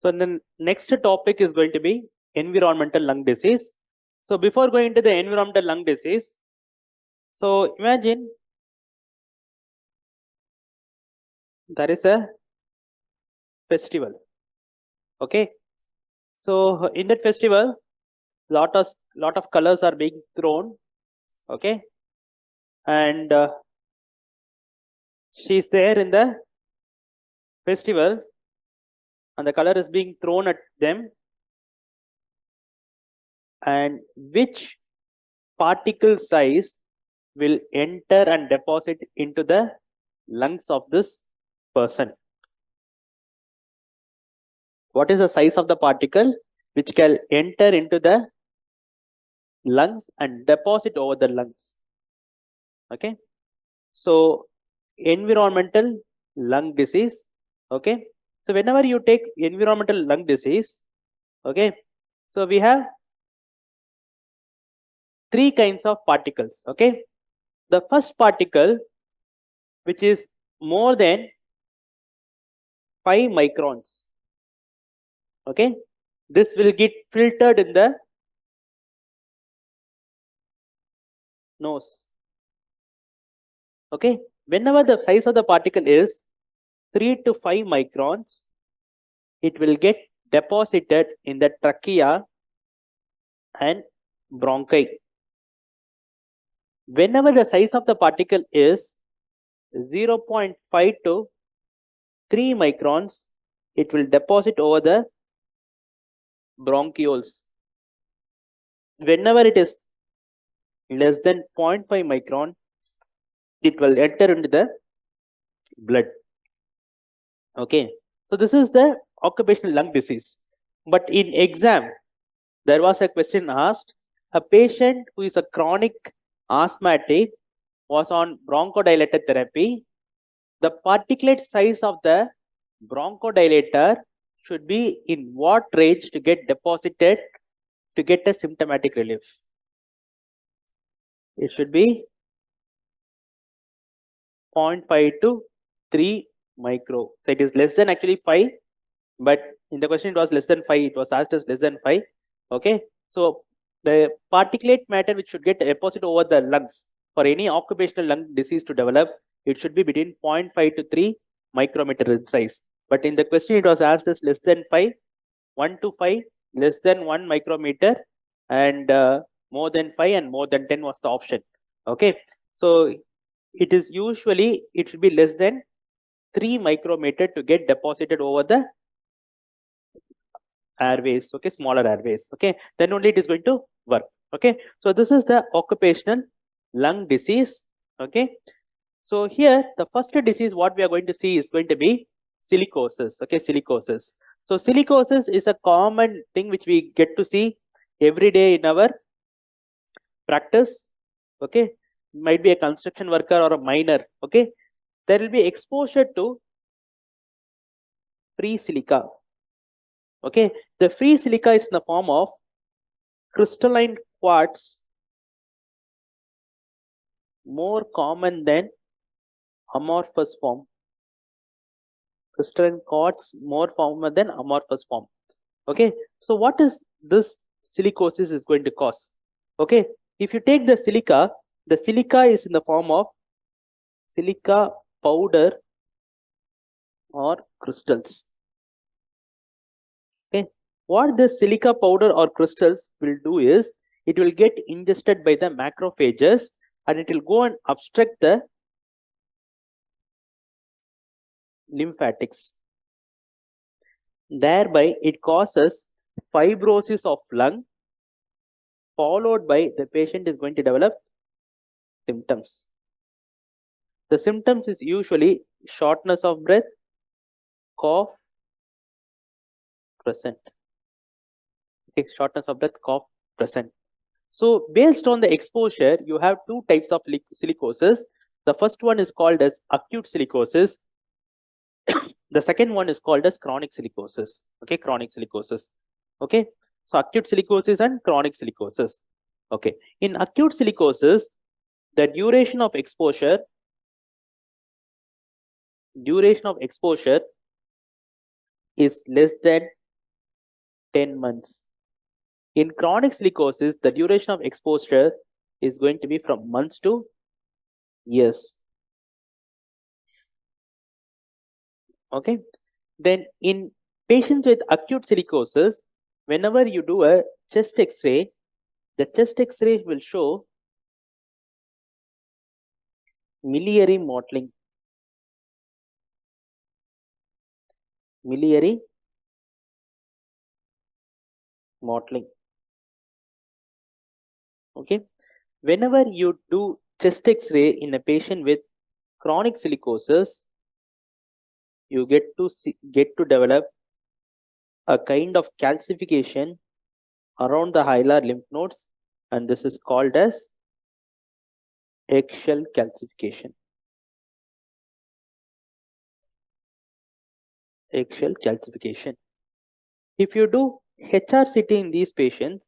So the next topic is going to be environmental lung disease. So before going into the environmental lung disease, so imagine there is a festival. Okay. So in that festival, lot of colors are being thrown. Okay. And she's there in the festival and the color is being thrown at them, and which particle size will enter and deposit into the lungs of this person. What is the size of the particle which can enter into the lungs and deposit over the lungs? Okay. So environmental lung disease. Okay. So whenever you take environmental lung disease, okay, so we have three kinds of particles. Okay. The first particle, which is more than 5 microns. Okay. This will get filtered in the nose. Okay. Whenever the size of the particle is 3 to 5 microns, it will get deposited in the trachea and bronchi. Whenever the size of the particle is 0.5 to 3 microns, it will deposit over the bronchioles. Whenever it is less than 0.5 micron, it will enter into the blood. Okay. So this is the occupational lung disease. But in exam, there was a question asked, a patient who is a chronic asthmatic was on bronchodilator therapy. The particulate size of the bronchodilator should be in what range to get deposited to get a symptomatic relief? It should be 0.5 to 3 micro. So it is less than actually 5, but in the question it was less than 5. It was asked as less than 5. Okay. So the particulate matter which should get deposited over the lungs for any occupational lung disease to develop, it should be between 0.5 to 3 micrometer in size. But in the question it was asked as less than 5, 1 to 5, less than 1 micrometer, and more than 5 and more than 10 was the option. Okay. So it is usually, it should be less than 3 micrometer to get deposited over the airways. Okay, smaller airways. Okay, then only it is going to work. Okay, so this is the occupational lung disease. Okay, so here the first disease what we are going to see is going to be silicosis. Okay, silicosis. So silicosis is a common thing which we get to see every day in our practice. Okay, might be a construction worker or a miner. Okay, there will be exposure to free silica. Okay, the free silica is in the form of crystalline quartz, more common than amorphous form. Crystalline quartz more common than amorphous form. Okay, so what is this silicosis is going to cause? Okay, if you take the silica is in the form of silica powder or crystals. Okay, what this silica powder or crystals will do is it will get ingested by the macrophages and it will go and obstruct the lymphatics. Thereby it causes fibrosis of lung, followed by the patient is going to develop symptoms. The symptoms is usually shortness of breath, cough present. Okay, shortness of breath, cough present. So based on the exposure, you have two types of silicosis. The first one is called as acute silicosis. The second one is called as chronic silicosis. Okay, chronic silicosis. Okay, so acute silicosis and chronic silicosis. Okay, in acute silicosis, the duration of exposure is less than 10 months. In chronic silicosis, the duration of exposure is going to be from months to years. Okay. Then in patients with acute silicosis, whenever you do a chest X-ray, the chest X-ray will show miliary mottling. Miliary mottling. Okay. Whenever you do chest X-ray in a patient with chronic silicosis, you get to develop a kind of calcification around the hilar lymph nodes, and this is called as eggshell calcification. Eggshell calcification. If you do HRCT in these patients,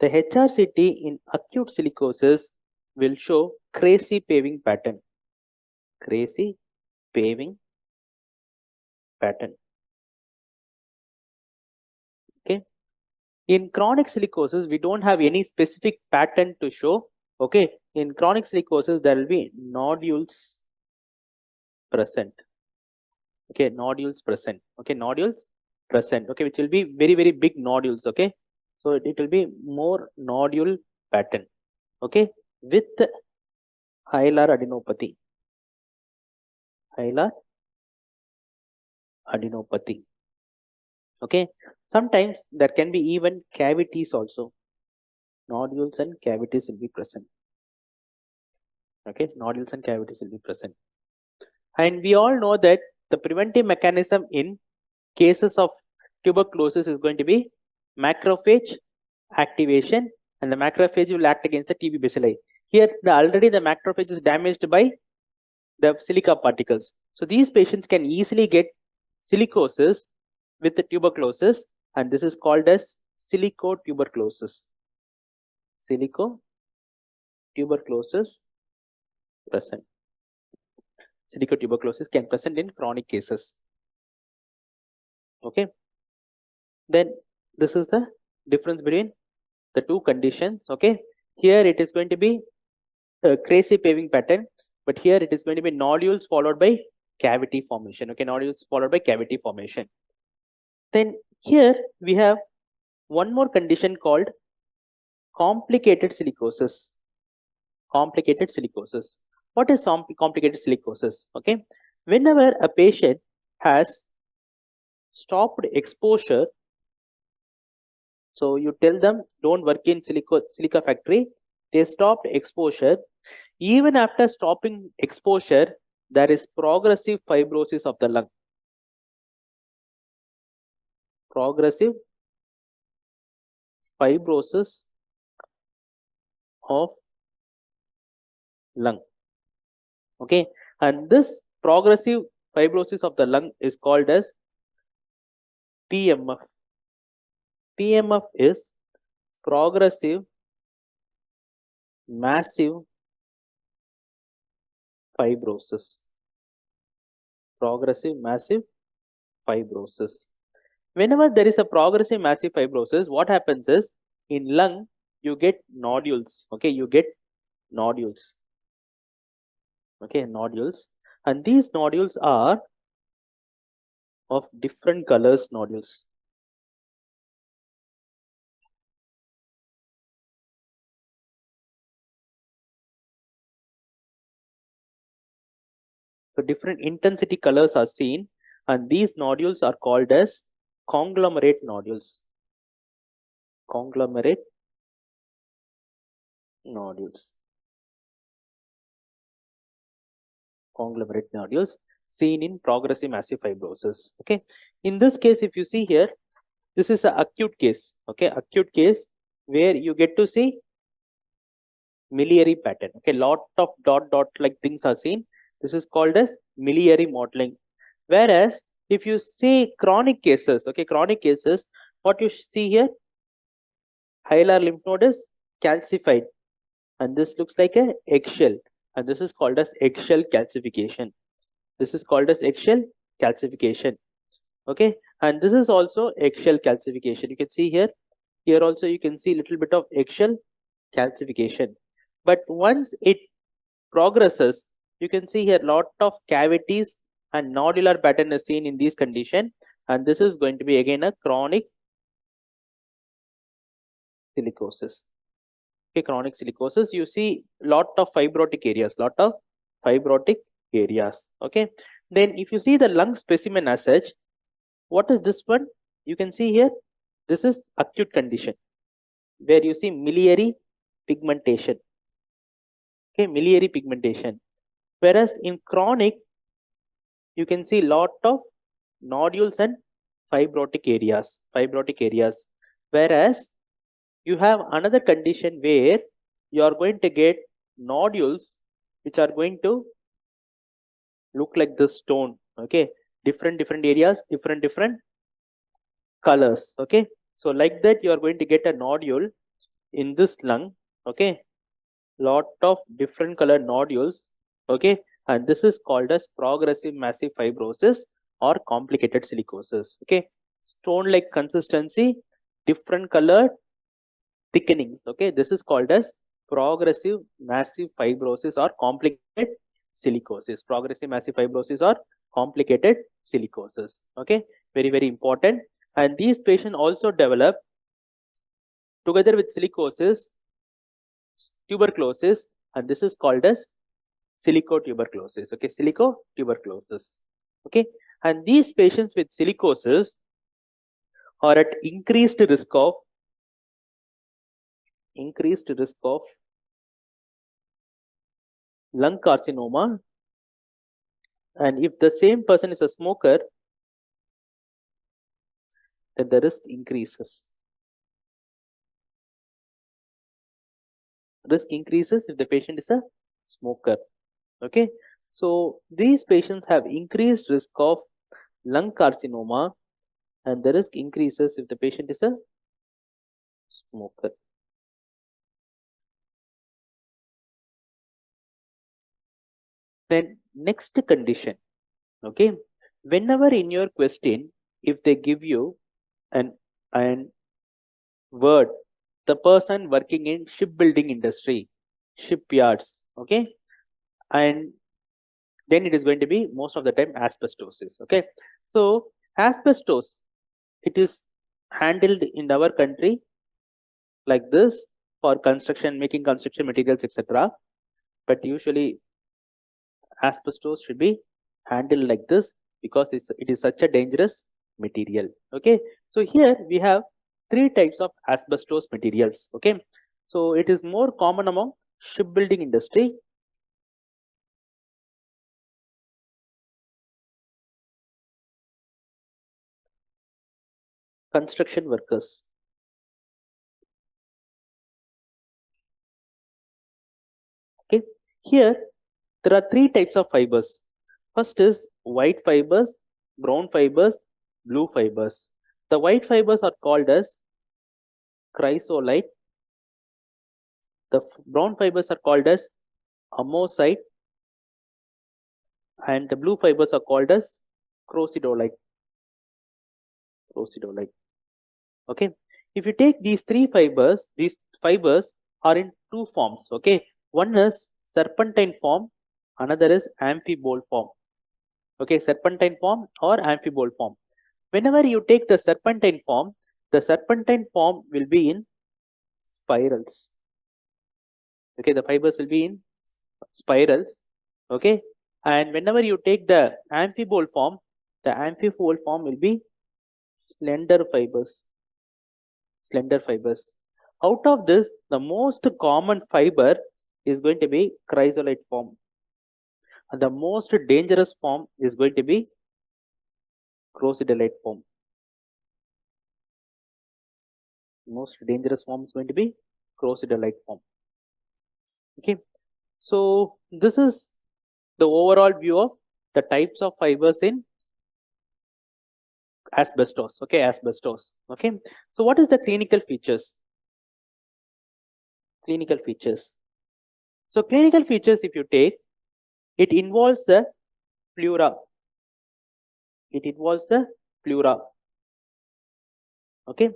the HRCT in acute silicosis will show crazy paving pattern. Crazy paving pattern. Okay. In chronic silicosis, we don't have any specific pattern to show. Okay. In chronic silicosis, there will be nodules present. Okay, nodules present. Okay, nodules present. Okay, which will be very, very big nodules. Okay, so it will be more nodule pattern. Okay, with hilar adenopathy. Hilar adenopathy. Okay, sometimes there can be even cavities also. Nodules and cavities will be present. Okay, nodules and cavities will be present. And we all know that the preventive mechanism in cases of tuberculosis is going to be macrophage activation, and the macrophage will act against the TB bacilli. Here, already the macrophage is damaged by the silica particles. So these patients can easily get silicosis with the tuberculosis, and this is called as silicotuberculosis. Silicotuberculosis present. Silicotuberculosis can present in chronic cases. Okay. Then this is the difference between the two conditions. Okay. Here it is going to be a crazy paving pattern, but here it is going to be nodules followed by cavity formation. Okay, nodules followed by cavity formation. Then here we have one more condition called complicated silicosis. Complicated silicosis. What is complicated silicosis? Okay, whenever a patient has stopped exposure, so you tell them don't work in silica factory, they stopped exposure. Even after stopping exposure, there is progressive fibrosis of the lung. Progressive fibrosis of lung. Okay, and this progressive fibrosis of the lung is called as PMF. PMF is progressive massive fibrosis. Progressive massive fibrosis. Whenever there is a progressive massive fibrosis, what happens is in lung you get nodules. Okay, you get nodules. Okay, nodules, and these nodules are of different colors. Nodules. So different intensity colors are seen, and these nodules are called as conglomerate nodules. Conglomerate nodules. Conglomerate nodules seen in progressive massive fibrosis. Okay, in this case, if you see here, this is an acute case. Okay, acute case where you get to see miliary pattern. Okay, lot of dot like things are seen. This is called as miliary mottling. Whereas if you see chronic cases, okay, chronic cases, what you see here, hilar lymph node is calcified, and this looks like a eggshell, and this is called as eggshell calcification. This is called as eggshell calcification. Okay, And this is also eggshell calcification. You can see here. Here also you can see little bit of eggshell calcification. But once it progresses, you can see here lot of cavities and nodular pattern is seen in these condition, and this is going to be again a chronic silicosis. Okay, chronic silicosis, you see lot of fibrotic areas, okay. Then if you see the lung specimen as such, what is this one? You can see here, this is acute condition where you see miliary pigmentation. Okay, miliary pigmentation. Whereas in chronic, you can see lot of nodules and fibrotic areas. Whereas you have another condition where you are going to get nodules which are going to look like this stone. Okay, different areas, different colors. Okay, so like that you are going to get a nodule in this lung. Okay, lot of different color nodules. Okay, and this is called as progressive massive fibrosis or complicated silicosis. Okay, stone like consistency, different colored thickenings. Okay, this is called as progressive massive fibrosis or complicated silicosis. Progressive massive fibrosis or complicated silicosis. Okay, very important. And these patients also develop together with silicosis tuberculosis, and this is called as silicotuberculosis. Okay, silicotuberculosis. Okay, and these patients with silicosis are at increased risk of lung carcinoma, and if the same person is a smoker, then the risk increases. Risk increases if the patient is a smoker. Okay, so these patients have increased risk of lung carcinoma, and the risk increases if the patient is a smoker. Then next condition. Okay, whenever in your question, if they give you an word, the person working in shipbuilding industry, shipyards, okay, and then it is going to be most of the time asbestosis. Okay, so asbestos, it is handled in our country like this for construction, making construction materials, etc. But usually asbestos should be handled like this because it is such a dangerous material. Okay, so here we have three types of asbestos materials. Okay, so it is more common among shipbuilding industry, construction workers. Okay, here there are three types of fibers. First is white fibers, brown fibers, blue fibers. The white fibers are called as chrysolite. The brown fibers are called as amosite, and the blue fibers are called as crocidolite. Okay, if you take these these fibers are in two forms. Okay, one is serpentine form, another is amphibole form. Okay, serpentine form or amphibole form. Whenever you take the serpentine form will be in spirals. Okay, the fibers will be in spirals. Okay, and whenever you take the amphibole form will be slender fibers. Out of this, the most common fiber is going to be chrysolite form, and the most dangerous form is going to be crocidolite form. Most dangerous form is going to be crocidolite form. Okay, so this is the overall view of the types of fibers in asbestos. Okay, asbestos. Okay, so what is the clinical features? So clinical features, if you take, it involves the pleura. Okay,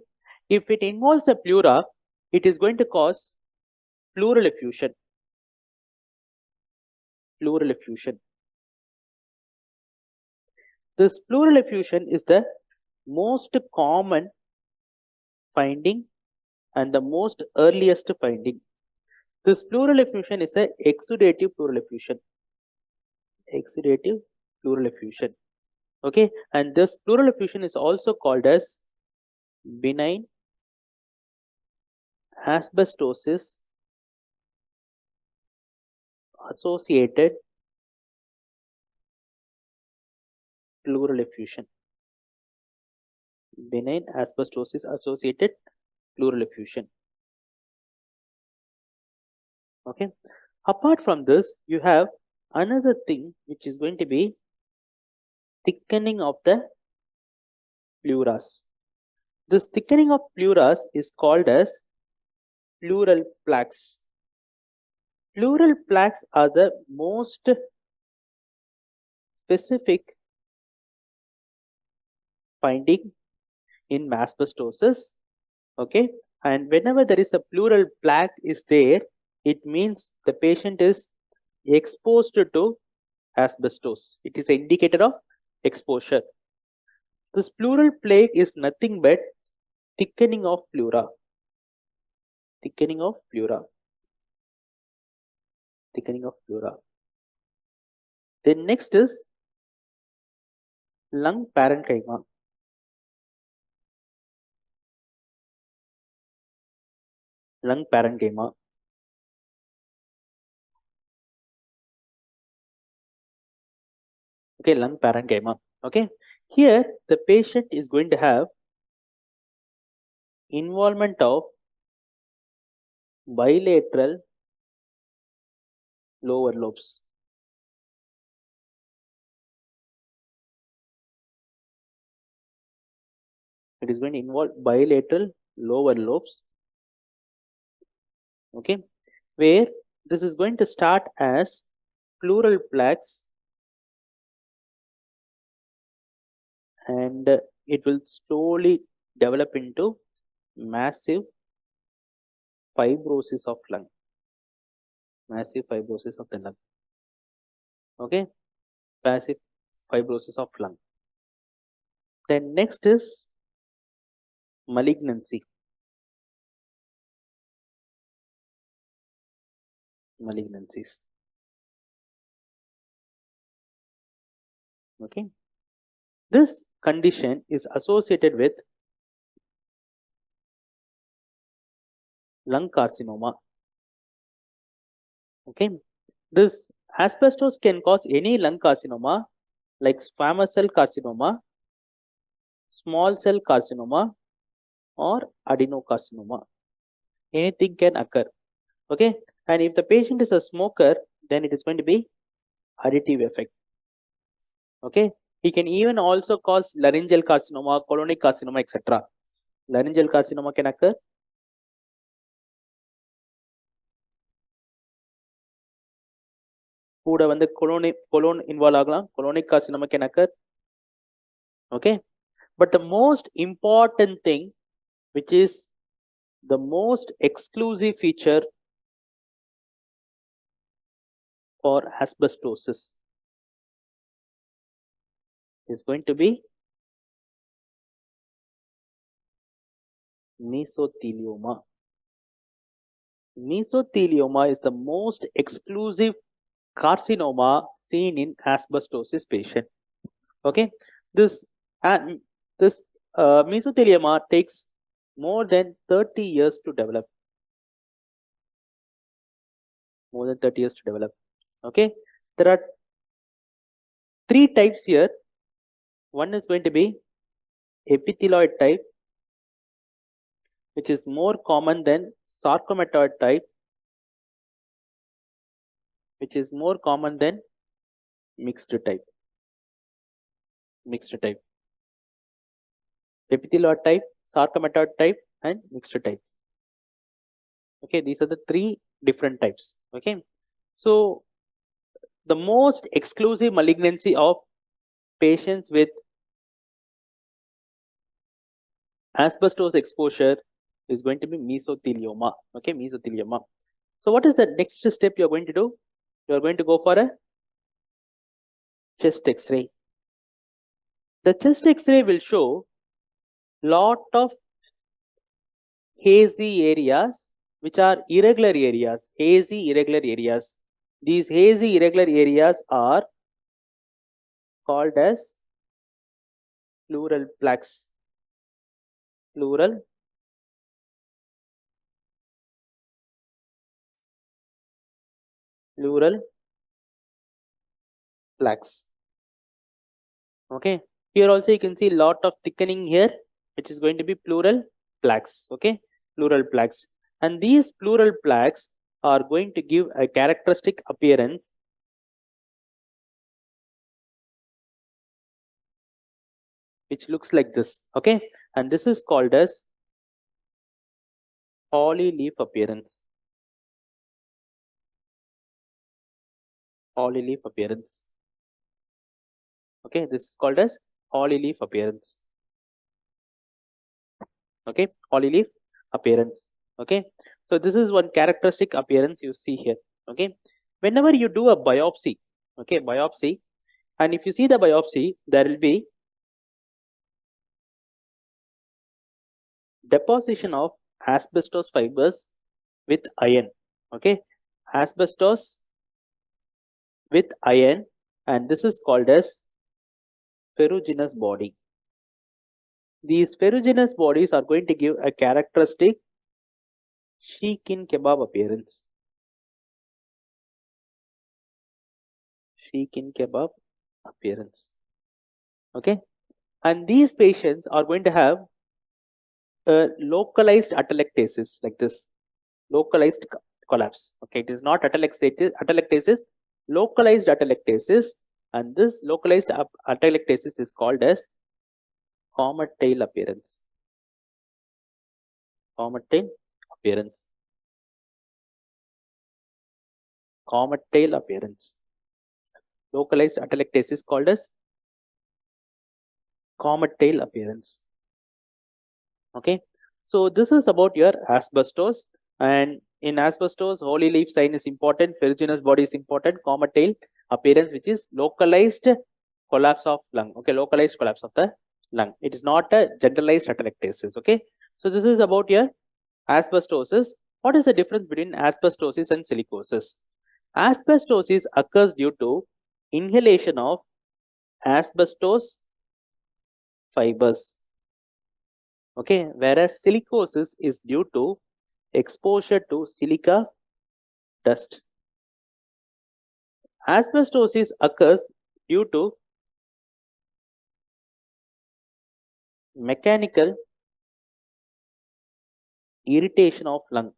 if it involves a pleura, it is going to cause pleural effusion. Pleural effusion. This pleural effusion is the most common finding and the most earliest finding. This pleural effusion is a exudative pleural effusion. Exudative pleural effusion. Okay, and this pleural effusion is also called as benign asbestosis associated pleural effusion. Benign asbestosis associated pleural effusion. Okay, apart from this, you have another thing which is going to be thickening of the pleuras. This thickening of pleuras is called as pleural plaques. Pleural plaques are the most specific finding in asbestosis. Okay, and whenever there is a pleural plaque is there, it means the patient is exposed to asbestos. It is an indicator of exposure. This pleural plaque is nothing but thickening of pleura. Thickening of pleura. Thickening of pleura. Then next is lung parenchyma. Lung parenchyma. Okay, lung parenchyma. Okay, here the patient is going to have involvement of bilateral lower lobes. It is going to involve bilateral lower lobes. Okay, where this is going to start as pleural plaques and it will slowly develop into massive fibrosis of lung. Massive fibrosis of the lung. Okay, passive fibrosis of lung. Then next is malignancy. Malignancies. Okay, this condition is associated with lung carcinoma. Okay, this asbestos can cause any lung carcinoma like squamous cell carcinoma, small cell carcinoma, or adenocarcinoma. Anything can occur. Okay, and if the patient is a smoker, then it is going to be additive effect. Okay, he can even also cause laryngeal carcinoma, colonic carcinoma, etc. Laryngeal carcinoma can occur. கூட வந்து colon involve ஆகலாம். Colonic carcinoma can occur. Okay, but the most important thing, which is the most exclusive feature for asbestosis, is going to be mesothelioma. Mesothelioma is the most exclusive carcinoma seen in asbestosis patient. Okay, this mesothelioma takes more than 30 years to develop. More than 30 years to develop. Okay, there are 3 types here. One is going to be epithelioid type, which is more common than sarcomatoid type, which is more common than mixed type. Mixed type. Epithelioid type, sarcomatoid type, and mixed type. Okay, these are the 3 different types. Okay, so the most exclusive malignancy of patients with asbestos exposure is going to be mesothelioma. Okay, mesothelioma. So what is the next step you are going to do? You are going to go for a chest X-ray. The chest X-ray will show lot of hazy areas which are irregular areas. Hazy irregular areas. These hazy irregular areas are called as pleural plaques. Pleural plaques. Okay, here also you can see lot of thickening here, which is going to be pleural plaques. Okay, pleural plaques, and these pleural plaques are going to give a characteristic appearance which looks like this. Okay, and this is called as holly leaf appearance. Holly leaf appearance. Okay, this is called as holly leaf appearance. Okay, holly leaf appearance. Okay, so this is one characteristic appearance you see here. Okay, whenever you do a biopsy, okay, biopsy, and if you see the biopsy, there will be deposition of asbestos fibers with iron. Okay, asbestos with iron, and this is called as ferruginous body. These ferruginous bodies are going to give a characteristic Shikin kebab appearance. Shikin kebab appearance. Okay, and these patients are going to have a localized atelectasis like this. Localized collapse. Okay, it is not atelectasis, localized atelectasis, and this localized atelectasis is called as comet tail appearance. Comet tail appearance. Comet tail appearance. Localized atelectasis called as comet tail appearance. Okay, so this is about your asbestos, and in asbestos, holly leaf sign is important, ferruginous body is important, comet tail appearance, which is localized collapse of lung. Okay, localized collapse of the lung. It is not a generalized atelectasis. Okay, so this is about your asbestosis. What is the difference between asbestosis and silicosis? Asbestosis occurs due to inhalation of asbestos fibers. Okay, whereas silicosis is due to exposure to silica dust. Asbestosis occurs due to mechanical irritation of lung.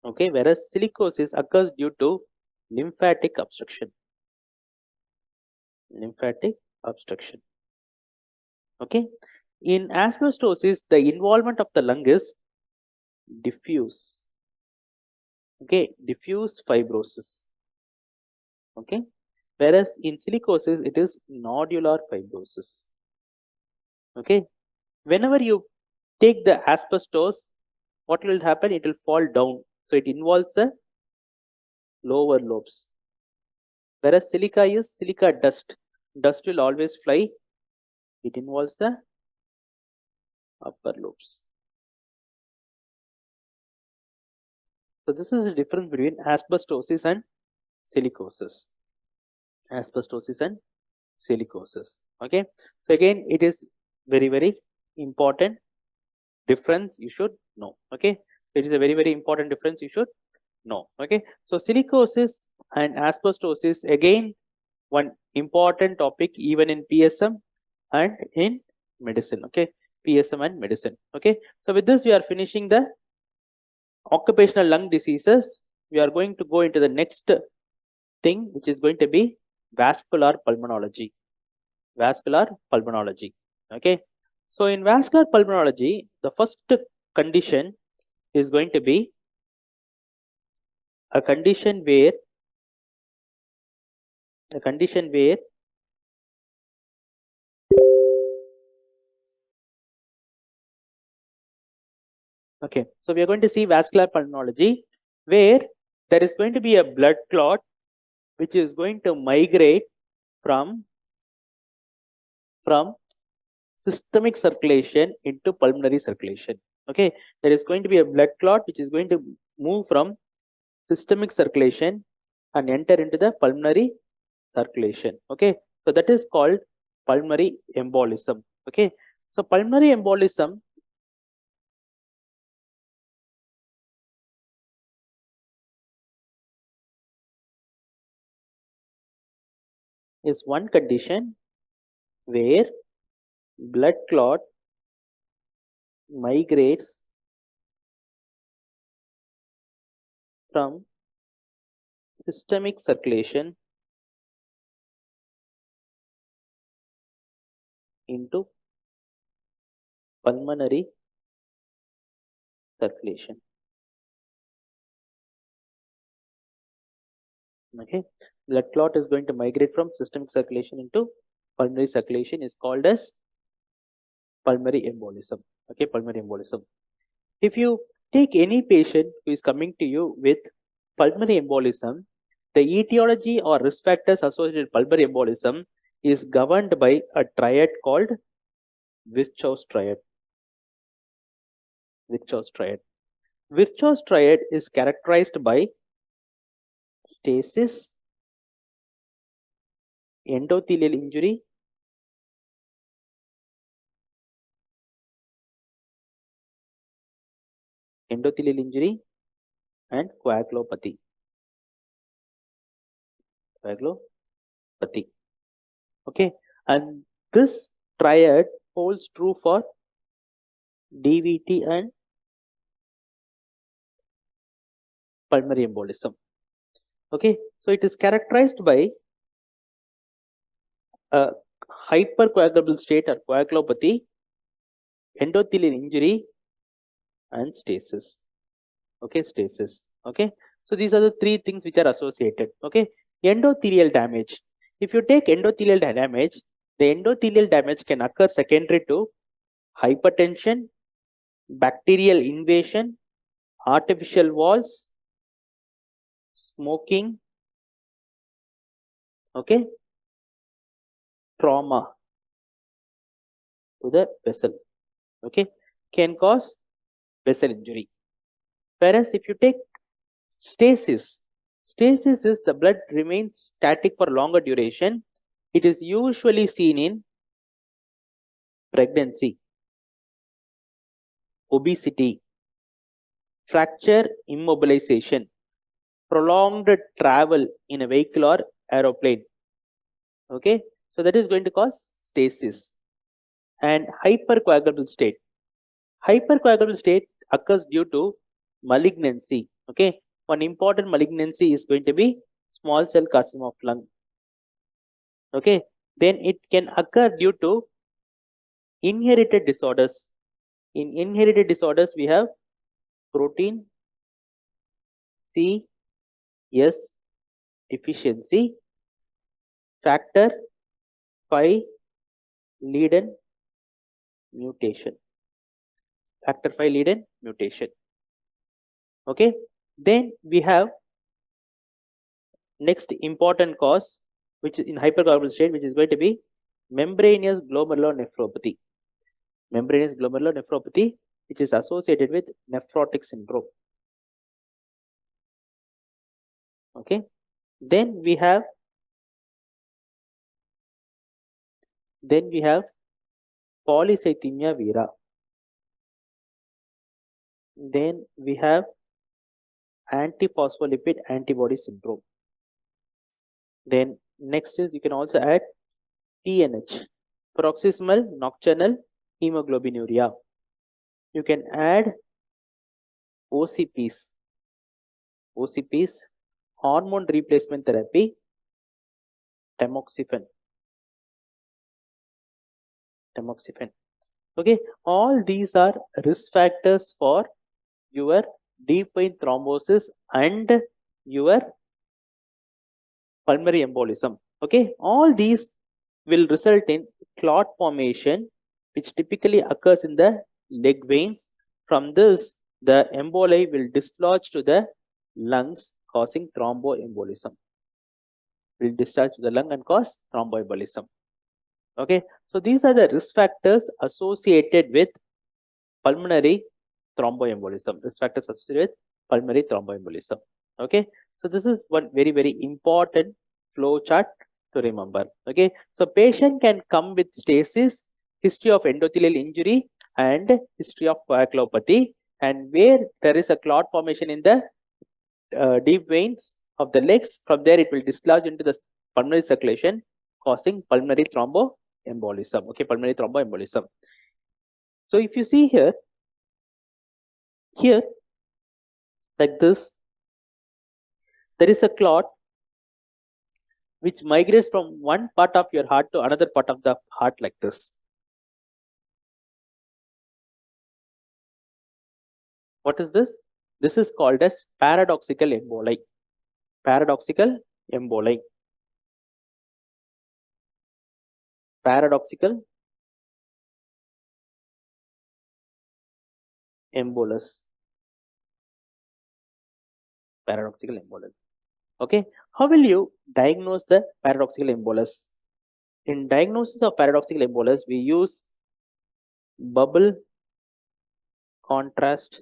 Okay, whereas silicosis occurs due to lymphatic obstruction. Lymphatic obstruction. Okay, in asbestosis, the involvement of the lung is diffuse. Okay, diffuse fibrosis. Okay, whereas in silicosis, it is nodular fibrosis. Okay, whenever you take the asbestos, what will happen? It will fall down. So it involves the lower lobes. Whereas silica is silica dust. Dust will always fly. It involves the upper lobes. So this is the difference between asbestosis and silicosis. Asbestosis and silicosis. Okay. So again, it is very important difference you should know. Okay. It is a very important difference you should know. Okay. So silicosis and asbestosis, again, one important topic even in PSM and in medicine. Okay, PSM and medicine. Okay, so with this we are finishing the occupational lung diseases. We are going to go into the next thing, which is going to be vascular pulmonology. Vascular pulmonology. Okay, so in vascular pulmonology, the first condition is going to be a condition where Okay, so we are going to see vascular pulmonology, where there is going to be a blood clot which is going to migrate from systemic circulation into pulmonary circulation. Okay, there is going to be a blood clot which is going to move from systemic circulation and enter into the pulmonary circulation. Okay, so that is called pulmonary embolism. Okay, so pulmonary embolism is one condition where blood clot migrates from systemic circulation into pulmonary circulation. Okay, blood clot is going to migrate from systemic circulation into pulmonary circulation is called as pulmonary embolism. Okay, pulmonary embolism. If you take any patient who is coming to you with pulmonary embolism, the etiology or risk factors associated with pulmonary embolism is governed by a triad called Virchow's triad. Virchow's triad. Virchow's triad is characterized by stasis, endothelial injury, and coagulopathy. Okay, and this triad holds true for DVT and pulmonary embolism. Okay, so it is characterized by a hypercoagulable state or coagulopathy, endothelial injury, and stasis. Okay, stasis. Okay, so these are the three things which are associated. Okay, endothelial damage. If you take endothelial damage, the endothelial damage can occur secondary to hypertension, bacterial invasion, artificial walls, smoking, okay, trauma to the vessel, okay, can cause vessel injury. Whereas if you take stasis, stasis is the blood remains static for longer duration. It is usually seen in pregnancy, obesity, fracture immobilization, prolonged travel in a vehicle or aeroplane. Okay, so that is going to cause stasis. And hypercoagulable state. Hypercoagulable state occurs due to malignancy. Okay, one important malignancy is going to be small cell carcinoma of lung. Okay, then it can occur due to inherited disorders. In inherited disorders, we have protein C S deficiency, factor V Leiden mutation. Factor V Leiden mutation. Okay, then we have next important cause, which is in hypercoagulable state, which is going to be membranous glomerulonephropathy. Membranous glomerulonephropathy, which is associated with nephrotic syndrome. Okay, then we have polycythemia vera. Then we have antiphospholipid antibody syndrome. Then next is you can also add PNH, paroxysmal nocturnal hemoglobinuria. You can add OCPs, hormone replacement therapy, tamoxifen. Okay, all these are risk factors for your deep vein thrombosis and your pulmonary embolism. Okay, all these will result in clot formation, which typically occurs in the leg veins. From this, the emboli will dislodge to the lungs, causing thromboembolism. Will discharge to the lung and cause thromboembolism. Okay, so these are the risk factors associated with pulmonary thromboembolism. Risk factors associated with pulmonary thromboembolism. Okay, so this is one very, very important flow chart to remember. Okay, so patient can come with stasis, history of endothelial injury, and history of coagulopathy, and where there is a clot formation in the deep veins of the legs, from there it will dislodge into the pulmonary circulation, causing pulmonary thromboembolism. Okay, pulmonary thromboembolism. So if you see here like this, there is a clot which migrates from one part of your heart to another part of the heart like this. What is this? This is called as paradoxical emboli. Paradoxical emboli. Paradoxical embolus. Paradoxical embolus. Okay, how will you diagnose the paradoxical embolus? In diagnosis of paradoxical embolus, we use bubble contrast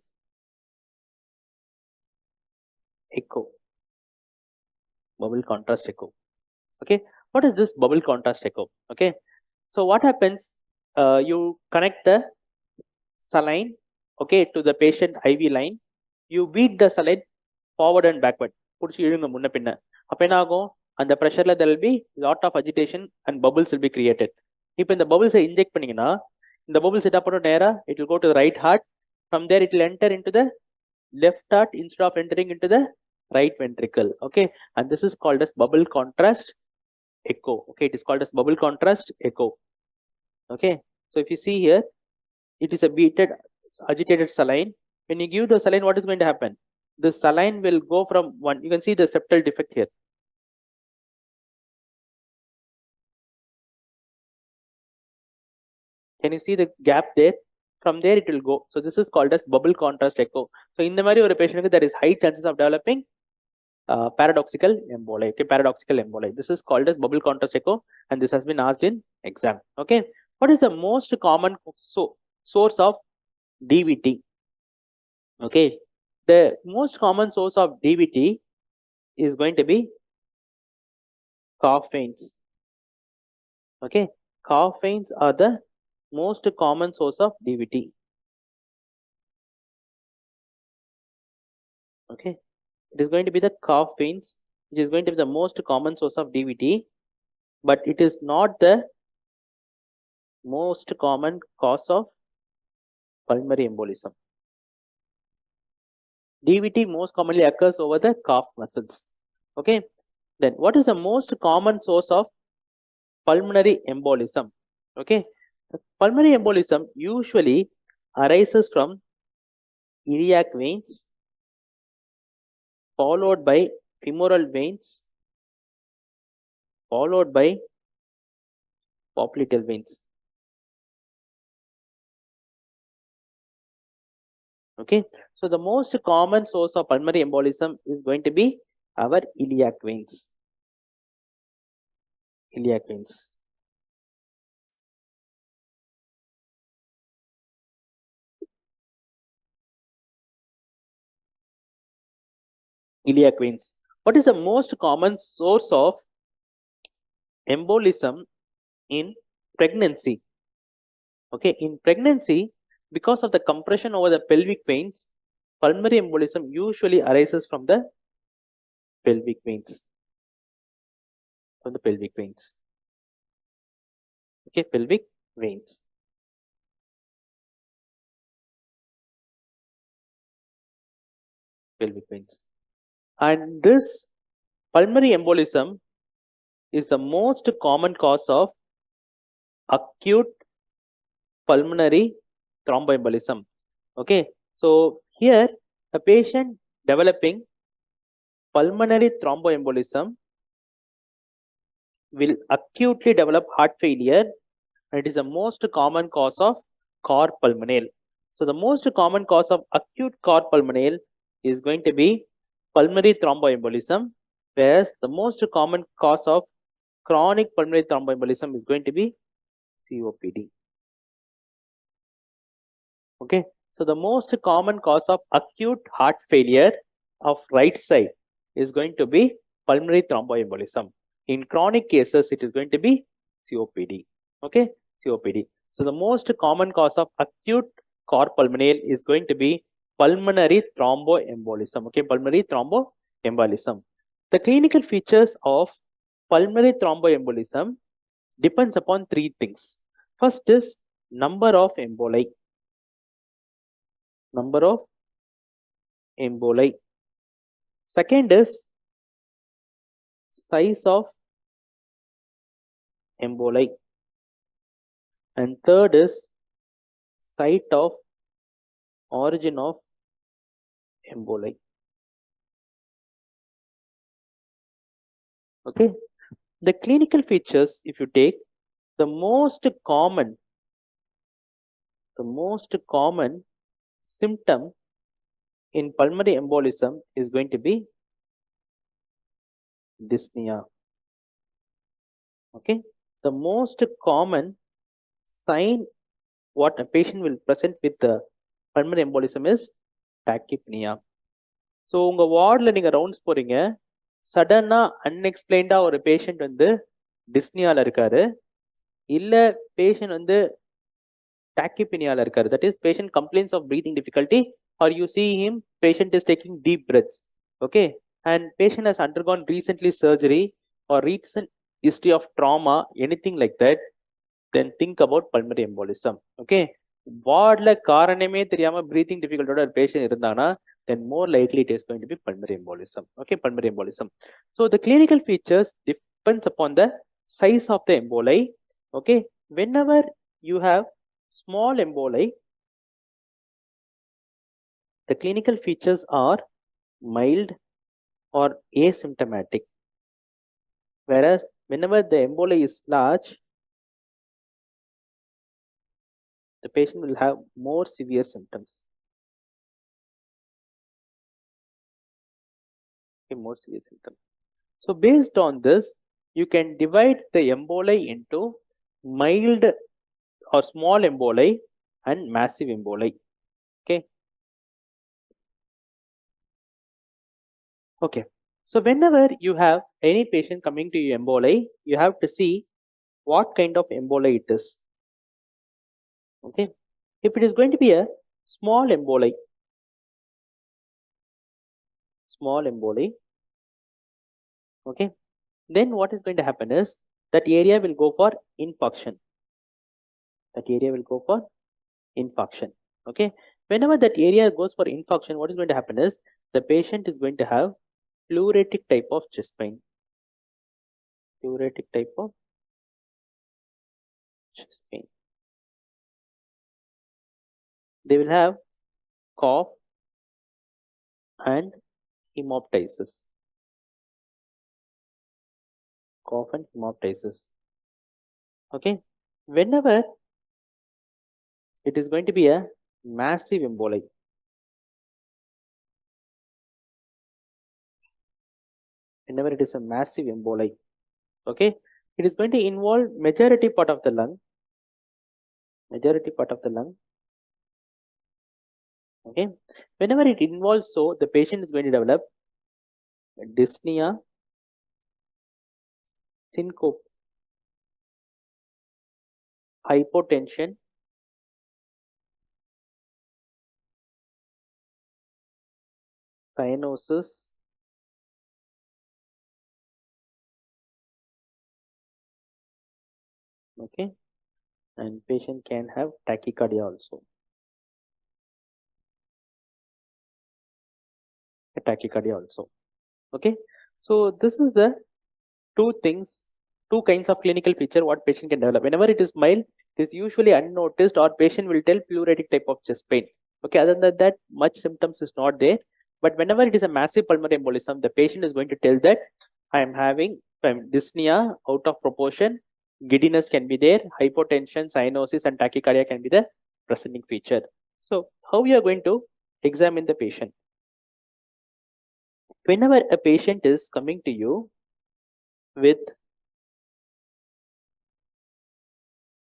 echo. Bubble contrast echo. Okay, what is this bubble contrast echo? Okay, so what happens? You connect the saline, okay, to the patient IV line. You beat the saline forward and backward. புடிச்சு இழுங்க முன்ன பின்ன. அப்ப என்ன ஆகும்? அந்த பிரஷர்ல there will be lot of agitation and bubbles will be created. இப்போ இந்த bubbles inject பண்ணீங்கன்னா இந்த bubbles என்ன பண்ணும் நேரா it will go to the right heart. From there it will enter into the left heart instead of entering into the right ventricle. Okay, and this is called as bubble contrast echo. Okay, it is called as bubble contrast echo. Okay, so if you see here, it is a beated agitated saline. When you give the saline, what is going to happen? The saline will go from one, you can see the septal defect here. Can you see the gap there? From there it will go. So this is called as bubble contrast echo. So in the mari or patient there is high chances of developing paradoxical emboli. Okay, paradoxical emboli. This is called as bubble contrast echo, and this has been asked in exam. Okay, what is the most common source of DVT? Okay, the most common source of DVT is going to be cough veins. Okay, cough veins are the most common source of DVT. Okay, it is going to be the cough veins, which is going to be the most common source of DVT, but it is not the most common cause of pulmonary embolism. DVT most commonly occurs over the calf muscles. Okay, then what is the most common source of pulmonary embolism? Okay, pulmonary embolism usually arises from iliac veins, followed by femoral veins, followed by popliteal veins. Okay, so the most common source of pulmonary embolism is going to be our iliac veins. Iliac veins. Iliac veins. What is the most common source of embolism in pregnancy? Okay, in pregnancy, because of the compression over the pelvic veins, pulmonary embolism usually arises from the pelvic veins. From the pelvic veins. Okay, pelvic veins. Pelvic veins. And this pulmonary embolism is the most common cause of acute pulmonary thromboembolism. Okay, so here a patient developing pulmonary thromboembolism will acutely develop heart failure, and it is the most common cause of cor pulmonale. So the most common cause of acute cor pulmonale is going to be pulmonary thromboembolism, whereas the most common cause of chronic pulmonary thromboembolism is going to be COPD. Okay, so the most common cause of acute heart failure of right side is going to be pulmonary thromboembolism. In chronic cases, it is going to be COPD. Okay, COPD. So the most common cause of acute cor pulmonale is going to be pulmonary thromboembolism. Okay, pulmonary thromboembolism. The clinical features of pulmonary thromboembolism depends upon three things. First is number of emboli. Number of emboli. Second is size of emboli. And third is site of origin of emboli. Okay. The clinical features, if you take the most common symptom in pulmonary embolism is going to be dyspnea. Okay. The most common sign what a patient will present with the pulmonary embolism is tachypnea. So உங்க வார்டில் நீங்க rounds போறீங்க, சடனா அன்எக்ஸ்பிளைன்டா ஒரு patient வந்து டிஸ்னியால இருக்காரு, இல்ல patient வந்து tachypnea இருக்காரு, that is patient complains of breathing difficulty, or you see him patient is taking deep breaths, okay, and patient has undergone recently surgery or recent history of trauma, anything like that, then think about pulmonary embolism. Okay, வார்டில் காரணமே தெரியாம breathing difficulty ஒரு patient இருந்தானா, then more likely it is going to be pulmonary embolism. Okay, pulmonary embolism. So the clinical features depends upon the size of the emboli. Okay, whenever you have small emboli, the clinical features are mild or asymptomatic. Whereas whenever the emboli is large, the patient will have more severe symptoms. Okay, more severe symptoms. So based on this, you can divide the emboli into mild or small emboli and massive emboli. Okay. Okay. So whenever you have any patient coming to you emboli, you have to see what kind of emboli it is. Okay. If it is going to be a small emboli, okay, then what is going to happen is that area will go for infarction. Okay. Whenever that area goes for infarction, what is going to happen is the patient is going to have pleuritic type of chest pain. They will have cough and hemoptysis. Okay. Whenever it is going to be a massive emboli, okay, it is going to involve majority part of the lung. Okay, whenever it involves, so the patient is going to develop dyspnea, syncope, hypotension, cyanosis, okay, and patient can have tachycardia also. Okay, so this is the two kinds of clinical feature what patient can develop. Whenever it is mild, it is usually unnoticed, or patient will tell pleuritic type of chest pain. Okay, other than that, much symptoms is not there. But whenever it is a massive pulmonary embolism, the patient is going to tell that I am having dyspnea out of proportion, giddiness can be there, hypotension, cyanosis, and tachycardia can be the presenting feature. So how we are going to examine the patient? Whenever a patient is coming to you with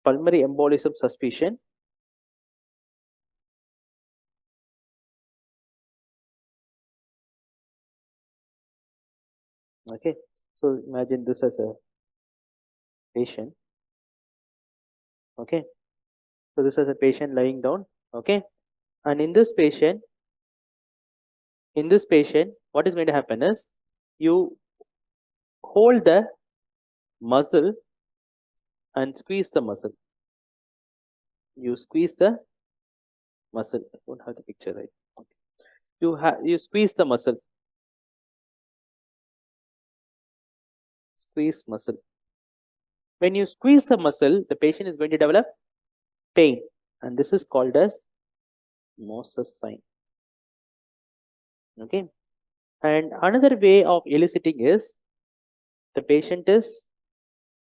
pulmonary embolism suspicion, okay, so imagine this as a patient, okay, so this is a patient lying down, okay, and in this patient, what is going to happen is you hold the muscle and squeeze the muscle. You squeeze the muscle. I don't have the picture right. Okay. You squeeze the muscle. Squeeze muscle. When you squeeze the muscle, the patient is going to develop pain, and this is called as Moses sign. Okay. And another way of eliciting is the patient is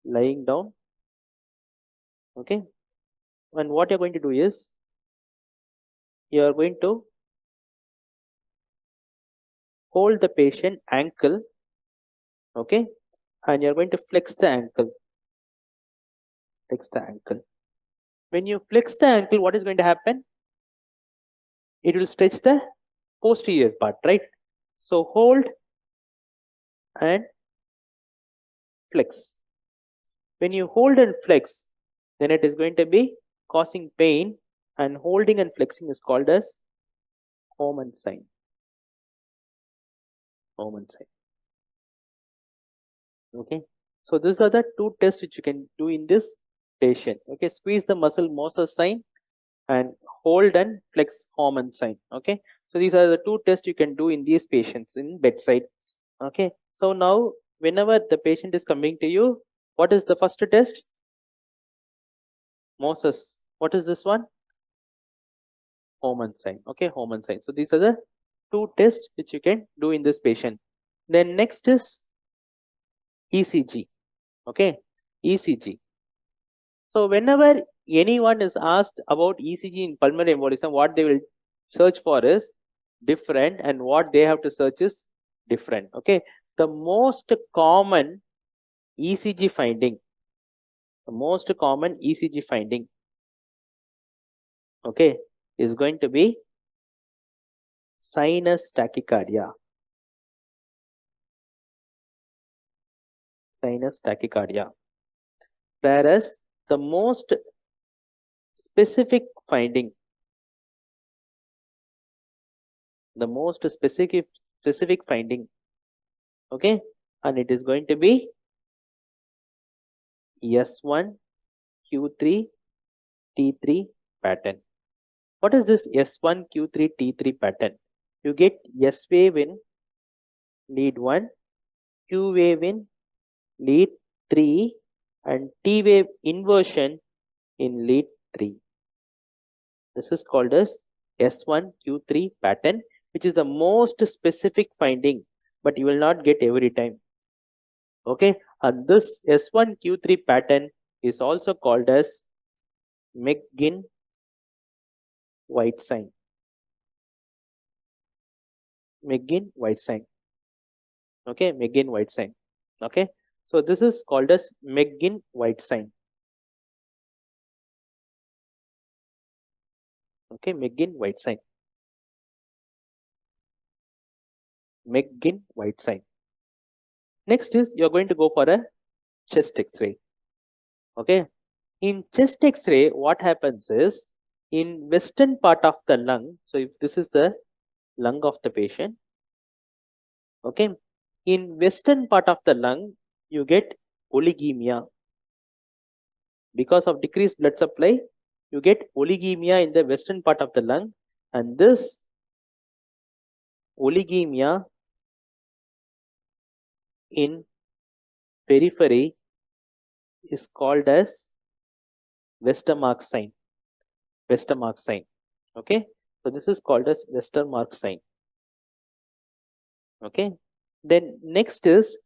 lying down. Okay. And what you're going to do is you are going to hold the patient ankle, okay, and you're going to flex the ankle. Flex the ankle. When you flex the ankle, what is going to happen? It will stretch the posterior part, right? So hold and flex. When you hold and flex, then it is going to be causing pain, and holding and flexing is called as Homan sign. Homan sign. Okay. So these are the two tests which you can do in this patient. Okay. Squeeze the muscle, Moses sign, and hold and flex Homan sign. Okay. So these are the two tests you can do in these patients in bedside. Okay. So now whenever the patient is coming to you, what is the first test? Moses. What is this one? Homan sign. Okay, Homan sign. So these are the two tests which you can do in this patient. Then next is ECG. Okay, ECG. So whenever anyone is asked about ECG in pulmonary embolism, what they will search for is different, and what they have to search is different. Okay, the most common ECG finding, okay, is going to be sinus tachycardia. Sinus tachycardia. Whereas the most specific finding, okay, and it is going to be S1 Q3 T3 pattern. What is this S1 Q3 T3 pattern? You get S wave in lead 1, Q wave in lead 3, and T wave inversion in lead 3. This is called as S1 Q3 pattern, which is the most specific finding, but you will not get every time. Okay, and this S1 Q3 pattern is also called as McGinn-White sign. McGinn-White sign. Okay, McGinn-White sign. Okay, so this is called as McGinn-White sign. Okay, McGinn-White sign. McGinn-White sign. Next is you're going to go for a chest X-ray. Okay, in chest X-ray, what happens is in western part of the lung. So if this is the lung of the patient, okay, in western part of the lung, you get oligemia. Because of decreased blood supply, you get oligemia in the western part of the lung, and this oligemia in periphery is called as Westermarck sign. Westermarck sign. Okay, so this is called as Westermarck sign. Okay, then next is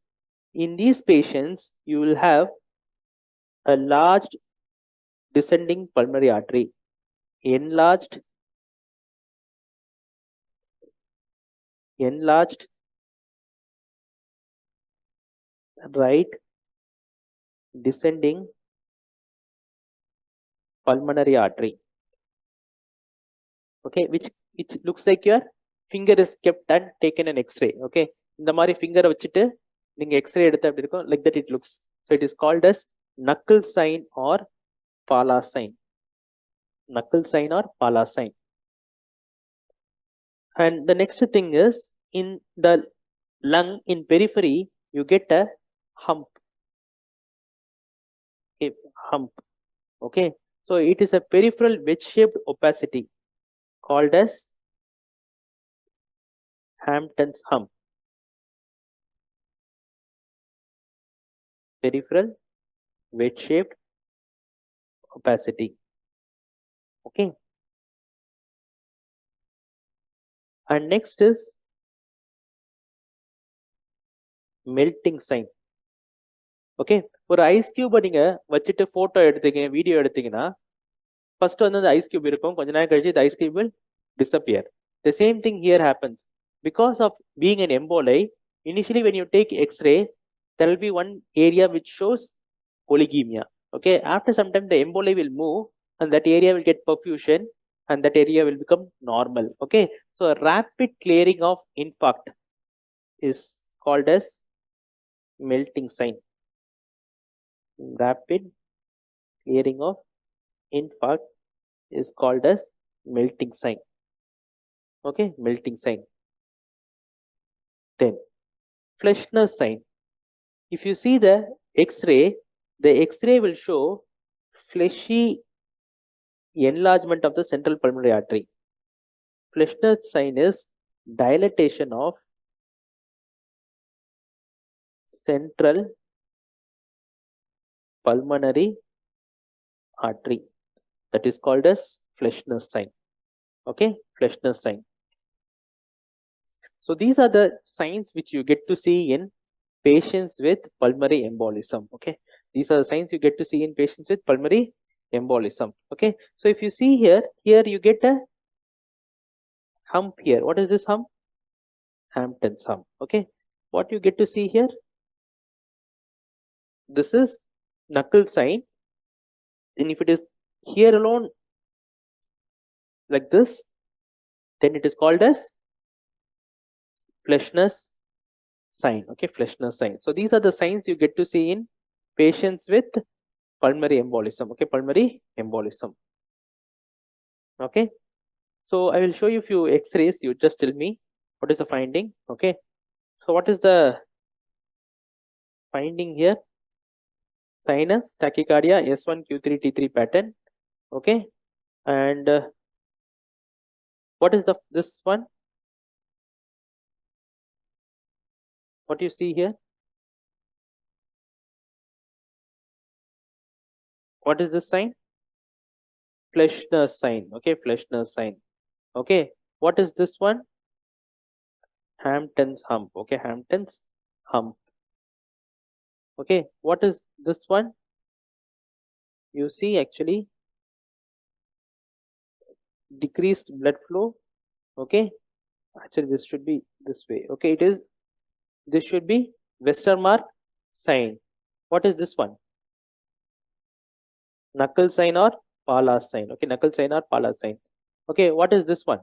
in these patients you will have a large descending pulmonary artery, enlarged enlarged right descending pulmonary artery. Okay, which looks like your finger is kept and taken an X-ray. Okay, இந்த மாதிரி ஃபிங்கரை வச்சுட்டு நீங்க x ray எடுத்து அப்படி இருக்கும், like that it looks. So it is called as knuckle sign or Pala sign. Knuckle sign or Pala sign. And the next thing is, in the lung, in periphery, you get a hump. Okay, hump. Okay, so it is a peripheral wedge-shaped opacity called as Hampton's hump. Peripheral wedge-shaped opacity. Okay. And next is melting sign. Okay, ஒரு ice கியூபை நீங்க வச்சுட்டு photo எடுத்தீங்க, video எடுத்தீங்கன்னா first வந்து அந்த ice cube இருக்கும், கொஞ்ச நேரம் கழிச்சு the ice cube will disappear. The same thing here happens. Because of being an emboli, initially when you take X-ray, there will be one area which shows polygemia. Okay, after some time the emboli will move and that area will get perfusion and that area will become normal. Okay, so a rapid clearing of infarct is called as melting sign. Rapid clearing of infarct is called as melting sign. Okay, melting sign. Then Fleschner's sign. If you see the X-ray will show fleshy enlargement of the central pulmonary artery. Fleschner's sign is dilatation of central pulmonary artery. That is called as Fleschner's sign. Okay, Fleschner's sign. So these are the signs which you get to see in patients with pulmonary embolism. Okay, these are the signs you get to see in patients with pulmonary embolism. Okay, so if you see here you get a hump here. What is this hump? Hampton's hump. Okay, what you get to see here? This is knuckle sign. And if it is here alone like this, then it is called as Fleschner's sign. Okay, Fleschner's sign. So these are the signs you get to see in patients with pulmonary embolism. Okay, pulmonary embolism. Okay, so I will show you a few X-rays. You just tell me what is the finding. Okay, so what is the finding here? Sinus tachycardia S1 Q3 T3 pattern. Okay, and what is this one? What you see here? What is this sign? Fleschner's sign. Okay, Fleschner's sign. Okay, what is this one? Hampton's hump. Okay, Hampton's hump. Okay, what is this one? You see actually decreased blood flow. Okay, actually this should be this way. Okay, this should be Westermarck sign. What is this one? Knuckle sign or Pala sign. Okay, knuckle sign or Pala sign. Okay, what is this one?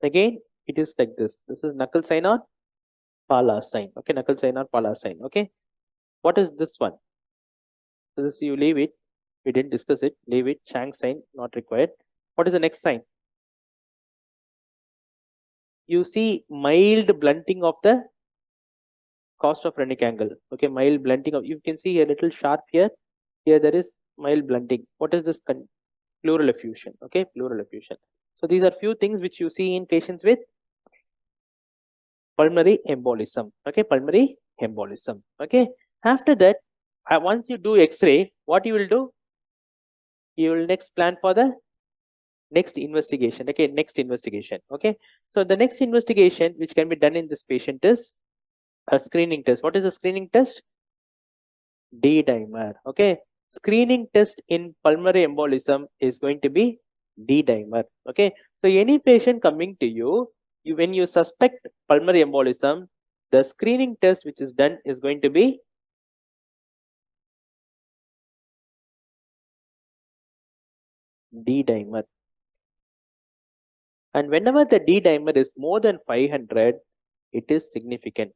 Again, it is like this. This is knuckle sign or Pala sign. Okay, knuckle sign or Pala sign. Okay, what is this one? So this you leave it. We didn't discuss it. Leave it. Chang sign not required. What is the next sign? You see mild blunting of the costophrenic angle. Okay, mild blunting of. You can see a little sharp here. Here there is mild blunting. What is this? Pleural effusion. Okay, pleural effusion. So these are few things which you see in patients with pulmonary embolism. Okay, pulmonary embolism. Okay, after that, once you do X-ray, what you will do? You will next plan for the next investigation. Okay, next investigation. Okay, so the next investigation which can be done in this patient is a screening test. What is the screening test? D-dimer. Okay, screening test in pulmonary embolism is going to be D-dimer. Okay, so any patient coming to you when you suspect pulmonary embolism, the screening test which is done is going to be D-dimer. And whenever the D-dimer is more than 500, it is significant.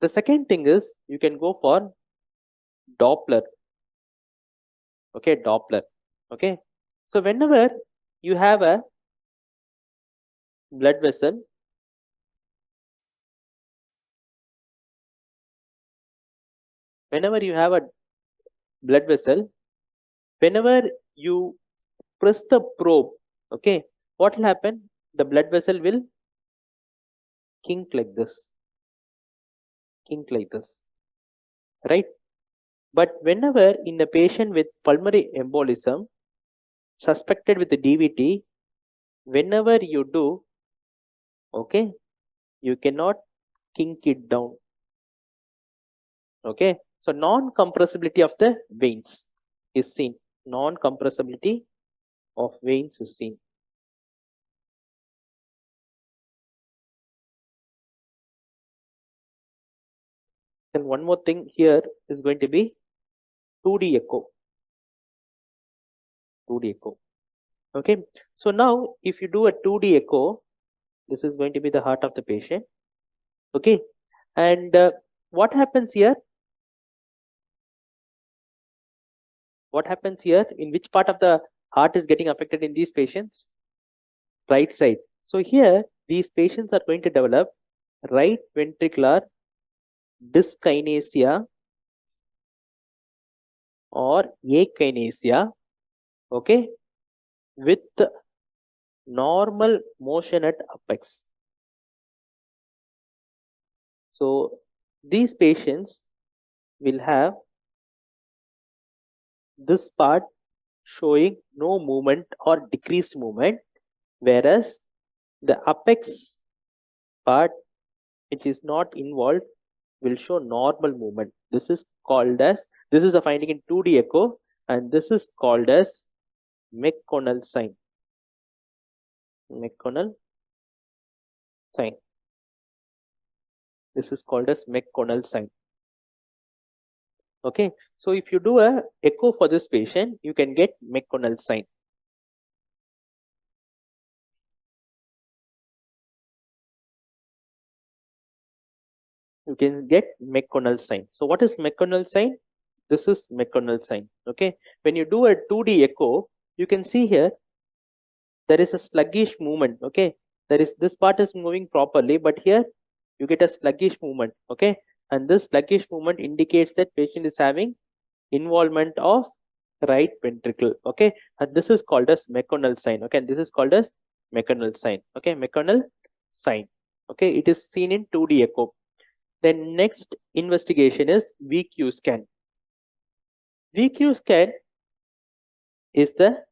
The second thing is you can go for Doppler. Okay, Doppler. Okay. So whenever you have a blood vessel, whenever you press the probe, okay, what will happen? The blood vessel will kink like this, right? But whenever in a patient with pulmonary embolism suspected with the DVT, whenever you do, okay, you cannot kink it down. Okay, so non-compressibility of the veins is seen. Non-compressibility of veins is seen. And one more thing here is going to be 2D echo. 2D echo. Okay, so now if you do a 2D echo, this is going to be the heart of the patient. Okay, and what happens here? What happens here? In which part of the heart is getting affected in these patients? Right side. So here these patients are going to develop right ventricular dyskinesia or akinesia, okay, with normal motion at apex. So these patients will have this part showing no movement or decreased movement, whereas the apex part which is not involved will show normal movement. This is a finding in 2D echo, and this is called as McConnell sign. McConnell sign. This is called as McConnell sign. Okay, so if you do a echo for this patient, you can get McConnell sign. You can get McConnell sign. So what is McConnell sign? This is McConnell sign. Okay, when you do a 2D echo, you can see here there is a sluggish movement. Okay, this part is moving properly, but here you get a sluggish movement. Okay, and this sluggish movement indicates that patient is having involvement of right ventricle. Okay, and this is called as McConnell sign. Okay, and this is called as McConnell sign. Okay, McConnell sign. Okay, it is seen in 2D echo. Then next investigation is VQ scan. VQ scan is the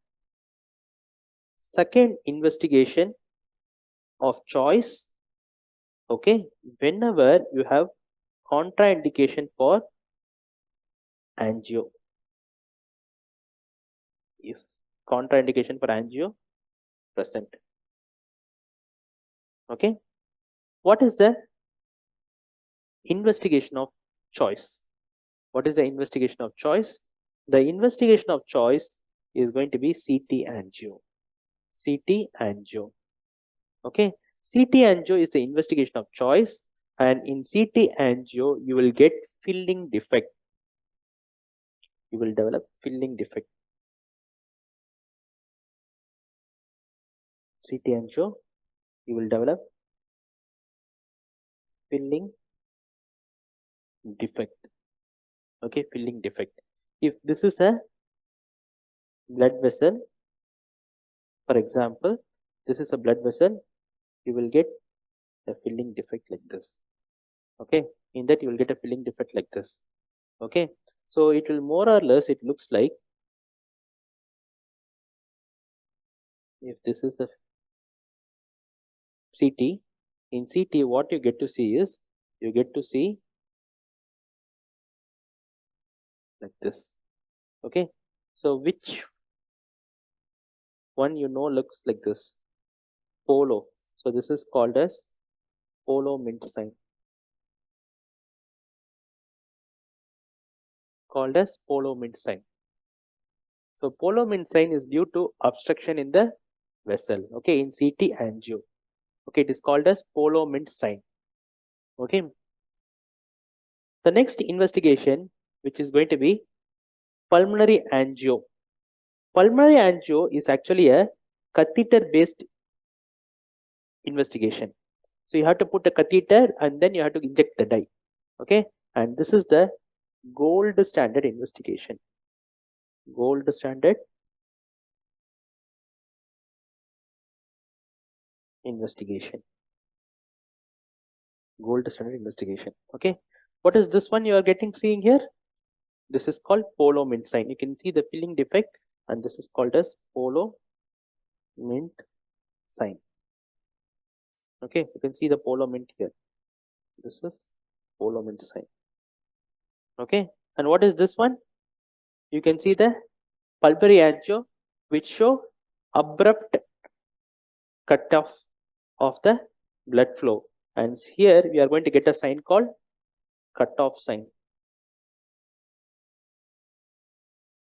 second investigation of choice. Okay, whenever you have contraindication for angio. If contraindication for angio present. Okay, what is the investigation of choice? What is the investigation of choice? The investigation of choice is going to be CT angio. CT angio. Okay, CT angio is the investigation of choice, and in CT angio you will get filling defect. You will develop filling defect. CT angio, you will develop filling defect. Okay, filling defect. If this is a blood vessel, for example, this is a blood vessel, you will get a filling defect like this. Okay, in that you will get a filling defect like this. Okay, so it will more or less, it looks like, if this is a CT, in CT what you get to see is, you get to see like this. Okay, so which one looks like this, polo. So this is called as polo mint sign. Called as polo mint sign. So polo mint sign is due to obstruction in the vessel. Okay, in CT angio. Okay, it is called as polo mint sign. Okay. The next investigation, which is going to be pulmonary angio. Pulmonary angio is actually a catheter-based investigation. So you have to put a catheter and then you have to inject the dye. Okay, and this is the gold standard investigation. Gold standard investigation. Gold standard investigation. Okay, what is this one you are seeing here? This is called polo mint sign. You can see the filling defect, and this is called as polo mint sign. Okay, you can see the polo mint here. This is polo mint sign. Okay, and what is this one? You can see the pulmonary angio, which show abrupt cutoff of the blood flow, and here we are going to get a sign called cutoff sign.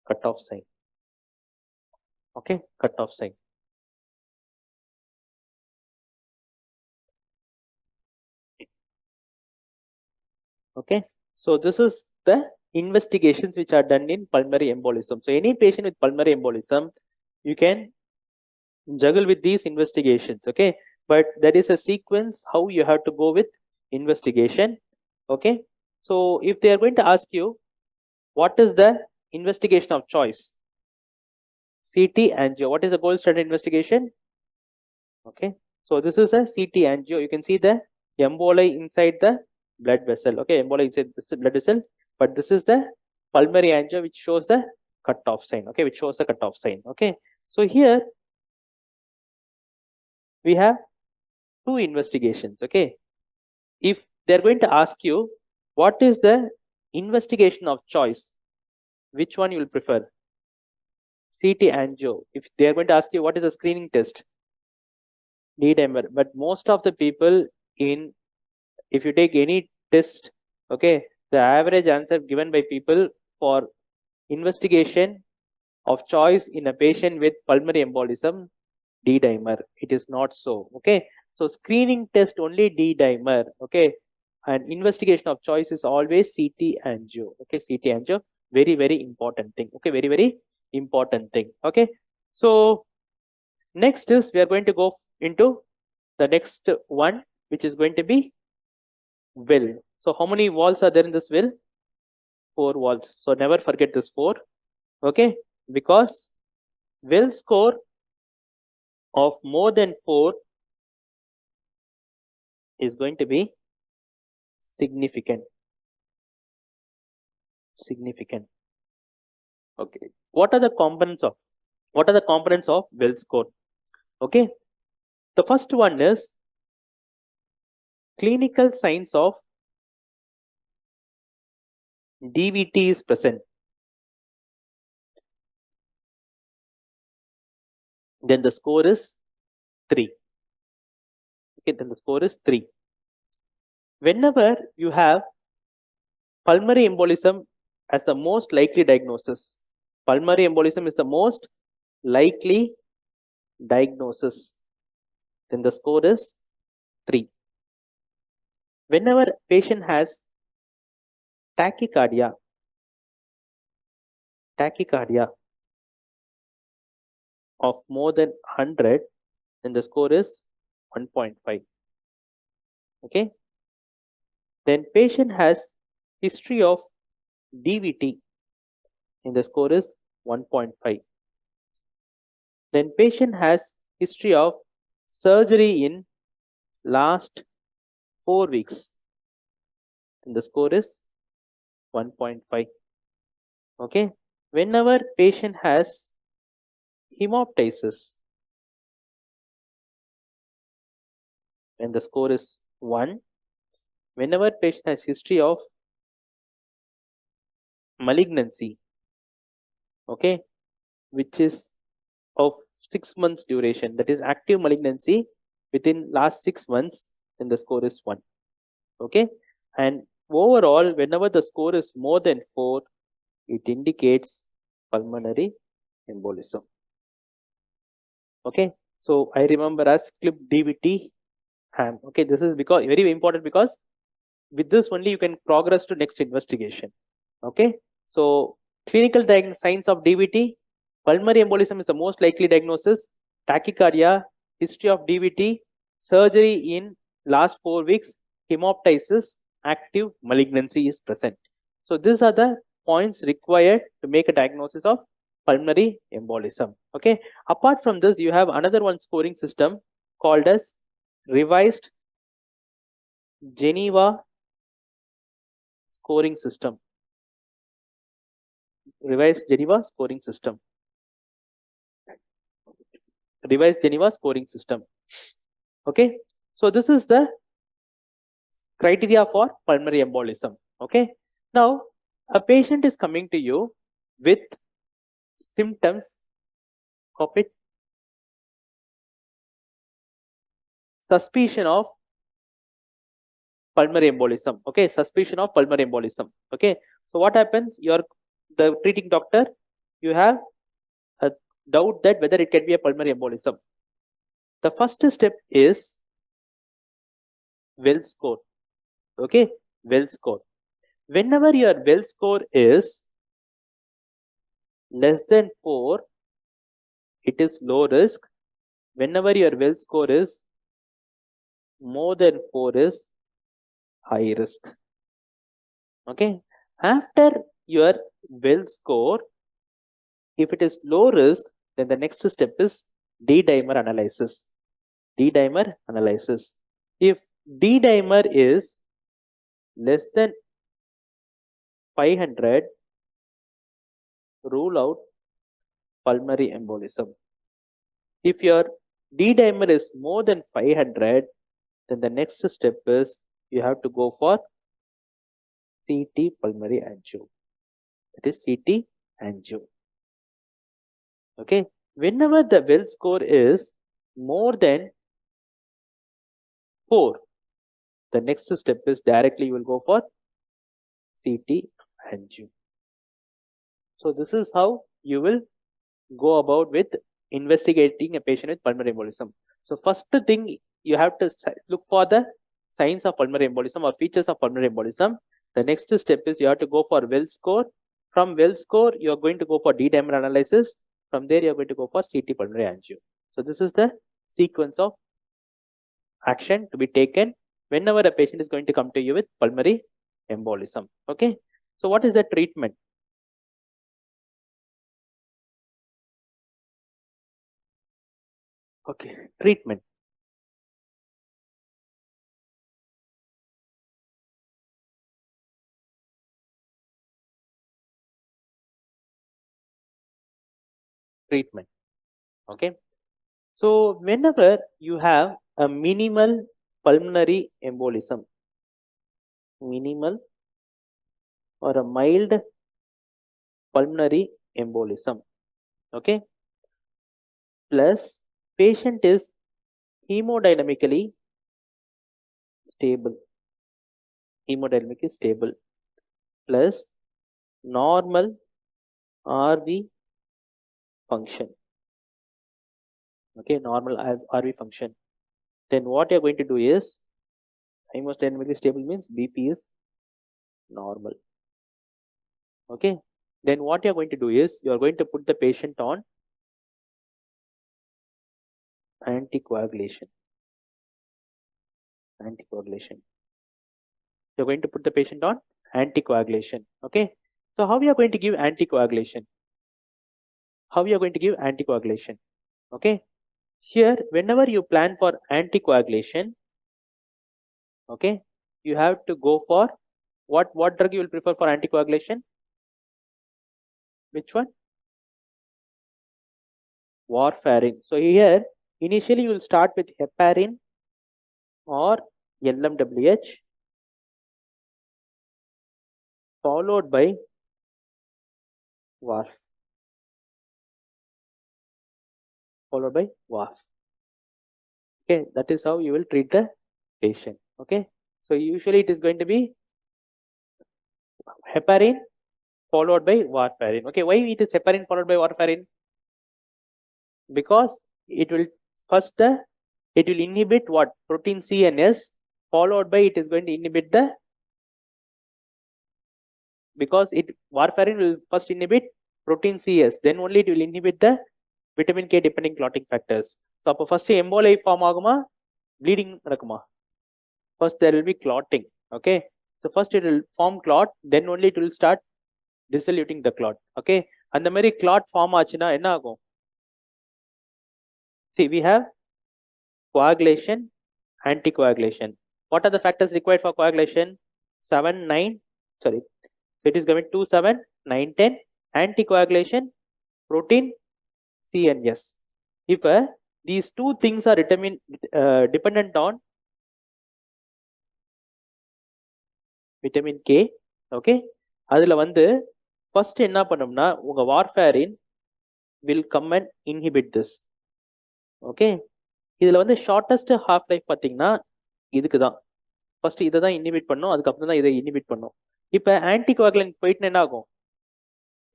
Cutoff sign. Okay, cutoff sign. Okay, so this is the investigations which are done in pulmonary embolism. So any patient with pulmonary embolism, you can juggle with these investigations. Okay, but there is a sequence how you have to go with investigation. Okay, so if they are going to ask you what is the investigation of choice, CT angio, what is the gold standard investigation? Okay, so this is a CT angio. You can see the emboli inside the blood vessel. Okay, emboli inside the blood vessel, but this is the pulmonary angio, which shows the cutoff sign. Okay, which shows the cutoff sign. Okay, so here we have two investigations. Okay, if they're going to ask you what is the investigation of choice, which one you will prefer? CT angio. If they are going to ask you what is the screening test, D-dimer. But most of the people in, if you take any test, okay, the average answer given by people for investigation of choice in a patient with pulmonary embolism, D-dimer. It is not so. Okay, so screening test only D-dimer. Okay, and investigation of choice is always CT angio. Okay, CT angio, very, very important thing. Okay, very, very important thing. Okay, so next is we are going to go into the next one, which is going to be well. So how many walls are there in this well? 4 walls. So never forget this 4. Okay, because well score of more than 4 is going to be significant. Okay, what are the components of well score? Okay, the first one is clinical signs of DVT is present. Then the score is 3. Okay, then the score is 3. Whenever you have pulmonary embolism as the most likely diagnosis, pulmonary embolism is the most likely diagnosis, then the score is 3. Whenever patient has tachycardia of more than 100, then the score is 1.5. Okay, then patient has history of DVT, and the score is 1.5. Then patient has history of surgery in last 4 weeks, and the score is 1.5. Okay, whenever patient has hemoptysis, and the score is 1. Whenever patient has history of malignancy, okay, which is of 6 months duration, that is active malignancy within last 6 months, then the score is 1. Okay, and overall, whenever the score is more than 4, it indicates pulmonary embolism. Okay, so I remember as clip DVT ham. Okay, this is because very important, because with this only you can progress to next investigation. Okay, so clinical signs of DVT, pulmonary embolism is the most likely diagnosis, tachycardia, history of DVT, surgery in last 4 weeks, hemoptysis, active malignancy is present. So these are the points required to make a diagnosis of pulmonary embolism. Okay, apart from this, you have another one scoring system called as revised Geneva scoring system. Revised Geneva scoring system. Revised Geneva scoring system. Okay, so this is the criteria for pulmonary embolism. Okay, now a patient is coming to you with symptoms of it, suspicion of pulmonary embolism. Okay, suspicion of pulmonary embolism. Okay, so what happens? You're the treating doctor, you have a doubt that whether it can be a pulmonary embolism. The first step is Wells score. Okay, Wells score. Whenever your Wells score is less than 4, it is low risk. Whenever your Wells score is more than 4 is high risk. Okay, after your Wells score, if it is low risk, then the next step is D-dimer analysis. D-dimer analysis. If D-dimer is less than 500, rule out pulmonary embolism. If your D-dimer is more than 500, then the next step is you have to go for CT pulmonary angio. That is CT angio. Okay, whenever the Wells score is more than 4, the next step is directly you will go for CT angio. So this is how you will go about with investigating a patient with pulmonary embolism. So first thing, you have to look for the signs of pulmonary embolism or features of pulmonary embolism. The next step is you have to go for Wells score. From Wells score, you are going to go for D-dimer analysis. From there, you are going to go for CT pulmonary angio. So this is the sequence of action to be taken whenever a patient is going to come to you with pulmonary embolism. Okay, so what is the treatment? Okay, treatment. Treatment. Okay, so whenever you have a minimal pulmonary embolism, minimal or a mild pulmonary embolism, okay, plus patient is hemodynamically stable, plus normal RV function, okay, normal RV function, then what you're going to do is, hemodynamically stable means BP is normal. Okay, then what you're going to do is you're going to put the patient on anticoagulation. You're going to put the patient on anticoagulation. Okay, so how we are going to give anticoagulation? Okay, here whenever you plan for anticoagulation, okay, you have to go for what drug you will prefer for anticoagulation? Which one? Warfarin. So here initially you will start with heparin or LMWH, followed by followed by warf. Okay, that is how you will treat the patient. Okay, so usually it is going to be heparin followed by warfarin. Okay, why it is heparin followed by warfarin? Because it will it will inhibit what? Protein C and S, followed by it is going to inhibit the, because warfarin will first inhibit protein CS, then only it will inhibit the vitamin K depending clotting factors. So அப்போ first emboli form ஆகுமா, bleeding நடக்குமா? First there will be clotting. Okay, so first it will form clot, then only it will start dissoluting the clot. Okay, அந்த மாதிரி clot form ஆச்சுன்னா என்ன ஆகும்? See, we have coagulation, anticoagulation. What are the factors required for coagulation? 7, 9, sorry, so it is given 2, 7, 9, 10. Anticoagulation, protein C and S. If these two things are dependent on vitamin K, okay, அதுல வந்து first என்ன பண்ணும்னா உங்க warfarin will come and inhibit this. Okay, இதுல வந்து shortest half life பாத்தீங்கன்னா இதுக்கு தான். ஃபர்ஸ்ட் இதை தான் இன்ஹிபிட் பண்ணும், அதுக்கப்புறம் தான் இதை இன்ஹிபிட் பண்ணும். இப்போ ஆன்டிகோகுலன்ட் போயிட்டு என்ன ஆகும்?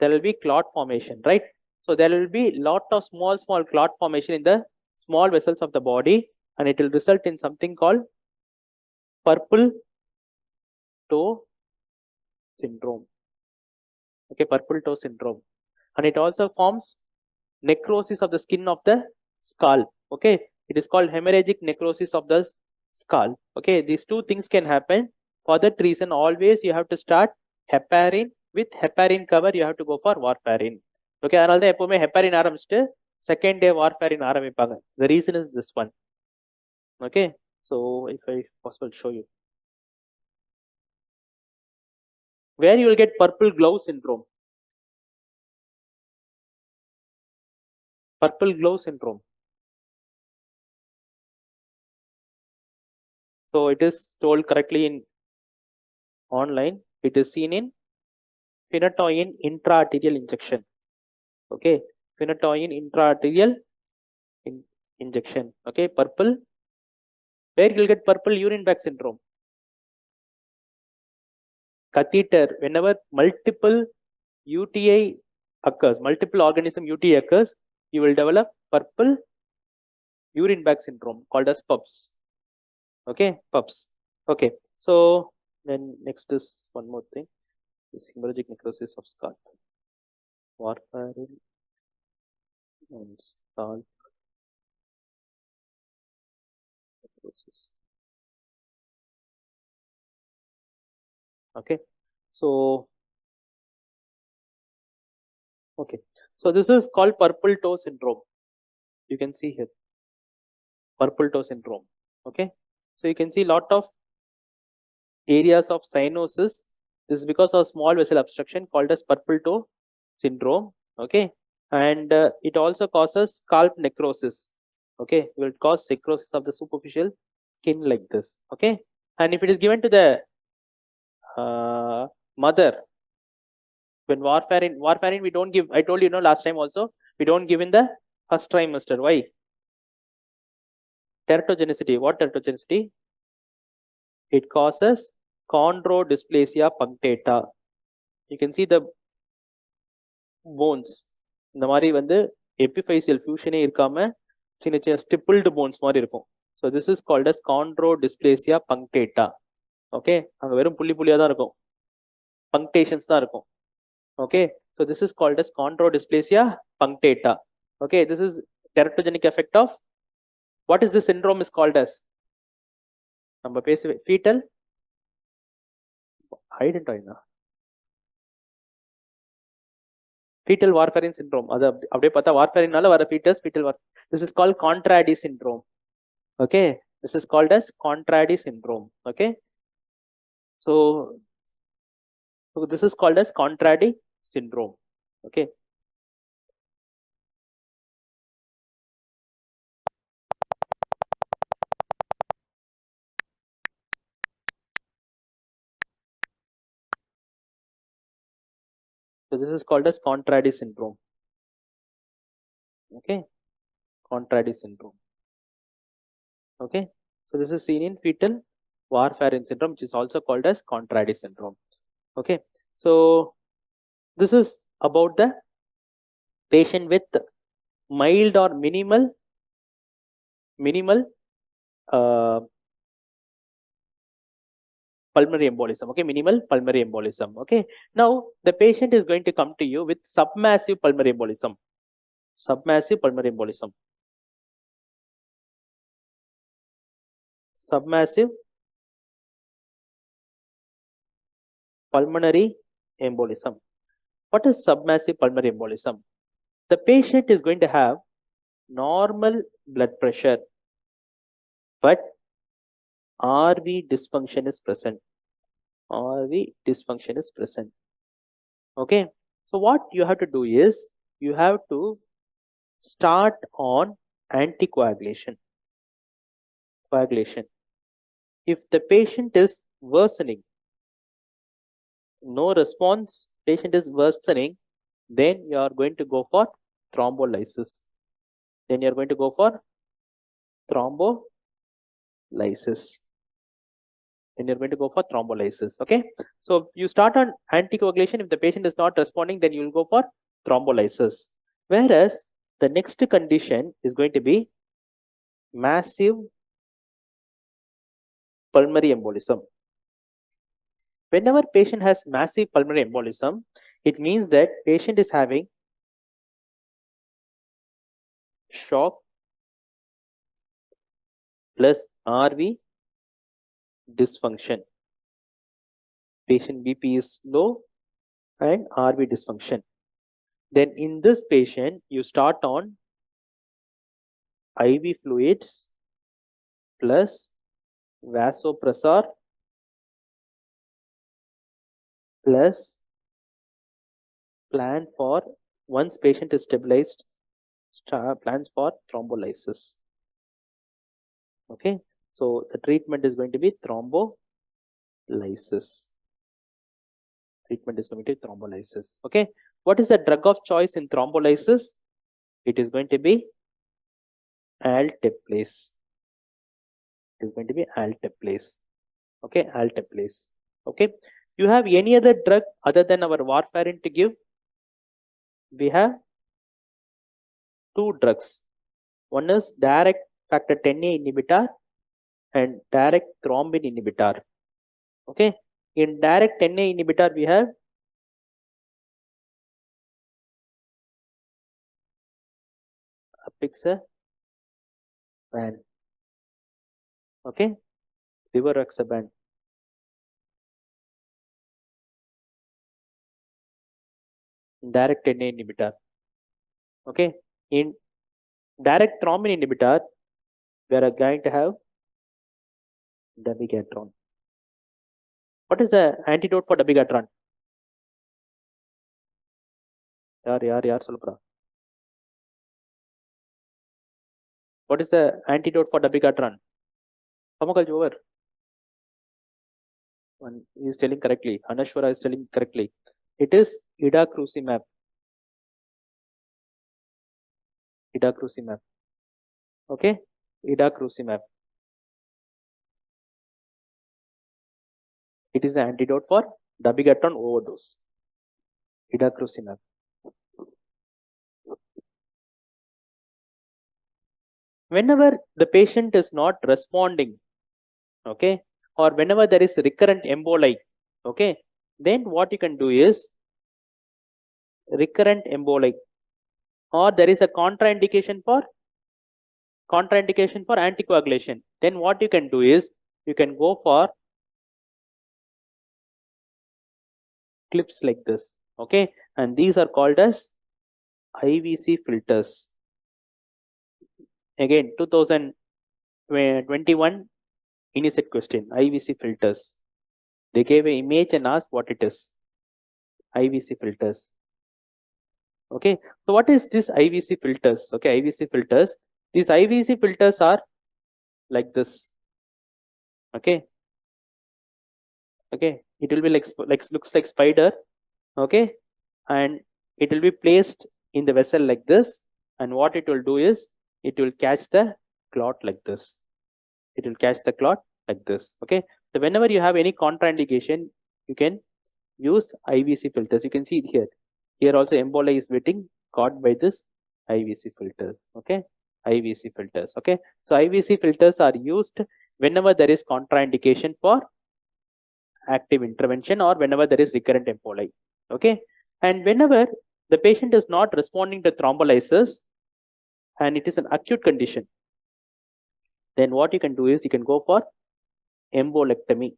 There will be clot formation, right? So there will be lot of small clot formation in the small vessels of the body, and it will result in something called purple toe syndrome. Okay, purple toe syndrome. And it also forms necrosis of the skin of the skull. Okay, it is called hemorrhagic necrosis of the skull. Okay, these two things can happen. For that reason, always you have to start heparin. With heparin cover, you have to go for warfarin. Okay, அதனால தான் எப்பவுமே heparin ஆரம்பிச்சுட்டு second day warfarin ஆரம்பிப்பாங்க. The reason is this one. Okay, so if I possible show you where you will get purple glove syndrome. Purple glove syndrome. So it is told correctly in online. It is seen in phenytoin intraarterial injection. Okay, phenytoin intraarterial injection. Okay, purple. Where you will get purple urine bag syndrome? Catheter. Whenever multiple UTI occurs, multiple organism UTI occurs, you will develop purple urine bag syndrome called as PUBS. Okay, PUBS. Okay, so then next is one more thing, this hemorrhagic necrosis of skull. Warfarin and skull necrosis. Okay, so okay, so this is called purple toe syndrome. You can see here purple toe syndrome. Okay, so you can see lot of areas of cyanosis. This is because of small vessel obstruction called as purple toe syndrome. Okay, and it also causes scalp necrosis. Okay, it will cause necrosis of the superficial skin like this. Okay, and if it is given to the mother, when warfarin we don't give. I told you, last time also, we don't give in the first trimester. Why? Teratogenicity. What teratogenicity? It causes chondrodysplasia punctata. You can see the bones. இந்த மாதிரி வந்து epiphyseal fusion இருக்காம சின்ன சின்ன stippled bones மாதிரி இருக்கும். So this is called as chondrodysplasia punctata. Okay, அங்க வெறும் புள்ளி புள்ளியா தான் இருக்கும், punctations தான் இருக்கும். Okay, so this is called as chondrodysplasia punctata. Okay, this is teratogenic effect of what is this syndrome is called as? நம்ம பேச fetal ஐடென்டாயினா fetal warfarin syndrome. அது அப்படியே பார்த்தா warfarinனால வர fetal this is called Contradi syndrome. Okay, this is called as Contradi syndrome. Okay, so this is called as Contradi syndrome. Okay, so this is called as Contradi syndrome. Okay, Contradi syndrome. Okay, so this is seen in fetal warfarin syndrome, which is also called as Contradi syndrome. Okay, so this is about the patient with mild or minimal pulmonary embolism. Okay, minimal pulmonary embolism. Okay, now the patient is going to come to you with submassive pulmonary embolism. Submassive pulmonary embolism. Submassive pulmonary embolism. What is submassive pulmonary embolism? The patient is going to have normal blood pressure, but RV dysfunction is present. RV dysfunction is present. Okay, so what you have to do is you have to start on anticoagulation. If the patient is worsening, no response, patient is worsening, then you are going to go for thrombolysis. Okay, so you start on anticoagulation. If the patient is not responding, then you will go for thrombolysis. Whereas the next condition is going to be massive pulmonary embolism. Whenever patient has massive pulmonary embolism, it means that patient is having shock plus RV dysfunction. Patient BP is low and RV dysfunction. Then in this patient, you start on IV fluids plus vasopressor plus plan for, once patient is stabilized, plans for thrombolysis. Okay, so the treatment is going to be thrombolysis. Okay, what is the drug of choice in thrombolysis? It is going to be alteplase. Okay, alteplase. Okay, you have any other drug other than our warfarin to give? We have two drugs. One is direct factor 10A inhibitor and direct thrombin inhibitor. Okay, in direct 10A inhibitor we have apixaban. Okay, rivaroxaban. Direct 10A inhibitor. Okay, in direct thrombin inhibitor we are going to have dabigatran. What is the antidote for dabigatran? Yaar solra. What is the antidote for dabigatran? Kamakal over. One is telling correctly. Anashwara is telling correctly. It is idacruzimab. Okay, idacruzimab. It is the antidote for dabigatran overdose. Idacruzimab. Whenever the patient is not responding, okay, or whenever there is recurrent emboli, okay, then what you can do is recurrent emboli, or there is a contraindication for anticoagulation, then what you can do is you can go for clips like this. Okay, and these are called as IVC filters. Again, 2021 INICET question, IVC filters. They gave an image and asked what it is. IVC filters. Okay, so what is this IVC filters? Okay, IVC filters. These IVC filters are like this. Okay, it will be like looks like spider. Okay, and it will be placed in the vessel like this, and what it will do is it will catch the clot like this. It will catch the clot like this. Okay. So whenever you have any contraindication, you can use IVC filters. You can see it here. Here also emboli is getting caught by this IVC filters. Okay. IVC filters. Okay. So IVC filters are used whenever there is contraindication for active intervention or whenever there is recurrent emboli. Okay. And whenever the patient is not responding to thrombolysis and it is an acute condition, then what you can do is you can go for embolectomy.